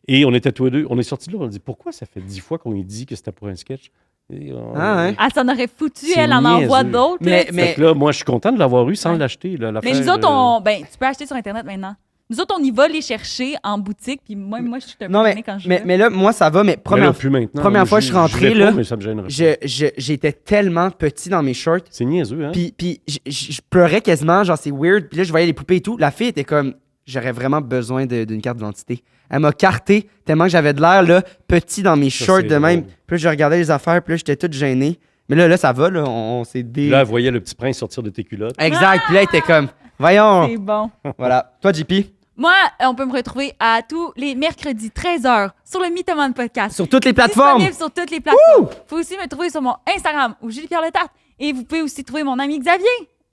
Et on était tous les deux. On est sortis de là, on a dit, pourquoi ça fait 10 fois qu'on lui dit que c'était pour un sketch? Et Ah, hein? Ah, ça en aurait foutu, C'est elle en envoie niaiseux. d'autres. Mais- là. Fait que là, moi, je suis content de l'avoir eu sans Ouais. l'acheter. Là, Mais nous autres, ben, tu peux acheter sur Internet maintenant. Nous autres, on y va les chercher en boutique, puis moi je suis un peu Non, gênée quand je mais, vais. mais là, moi, ça va, mais première, plus maintenant. première fois que je suis rentré, l'ai pas, là, mais ça me gênerait pas. j'étais tellement petit dans mes shorts, C'est niaiseux, hein? puis je pleurais quasiment, genre c'est weird, puis là, je voyais les poupées et tout. La fille était comme, j'aurais vraiment besoin d'une carte d'identité. Elle m'a carté tellement que j'avais de l'air, là, petit dans mes Ça, shorts c'est de même. drôle. Puis là, je regardais les affaires, puis là, j'étais toute gêné. Mais là, ça va, là, on s'est Puis là, elle voyait le petit prince sortir de tes culottes. Exact, puis là, elle était comme, voyons. C'est bon. Voilà. Toi, JP, Moi, on peut me retrouver à tous les mercredis 13h sur le Mythoman Podcast. sur toutes les plateformes. Disponible sur toutes les plateformes. Vous pouvez aussi me trouver sur mon Instagram ou Julie-Pierre Letarte. Et vous pouvez aussi trouver mon ami Xavier.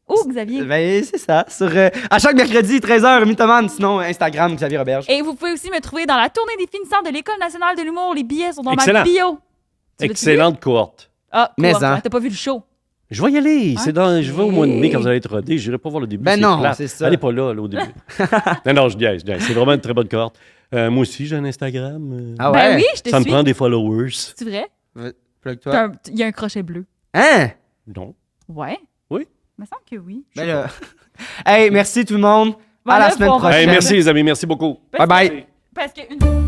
Où, Xavier? Ben, c'est ça. À chaque mercredi, 13h, Mythoman. Sinon, Instagram, Xavier Roberge. Et vous pouvez aussi me trouver dans la tournée des finissants de l'École nationale de l'humour. Les billets sont dans Excellent. ma bio. Tu l'as-tu vu? Excellente cohorte. Ah, Mais quoi? hein. T'as pas vu le show? Je vais y aller. Je vais au mois de mai Ok. quand vous allez être rodés. Je n'irai pas voir le début. Ben c'est non, plate. c'est ça. Allez pas là au début. non, je niaise. C'est vraiment une très bonne cohorte. Moi aussi, j'ai un Instagram. Ah Ben ouais? oui, je te Ça me suis. prend des followers. C'est vrai? Plug-toi. Il y a un crochet bleu. Hein? Non. Ouais? Oui. Il me semble que oui. Ben là. Hey, merci tout le monde. À Voilà, la semaine pour- prochaine. Hey, merci les amis. Merci beaucoup. Bye bye. Parce que une...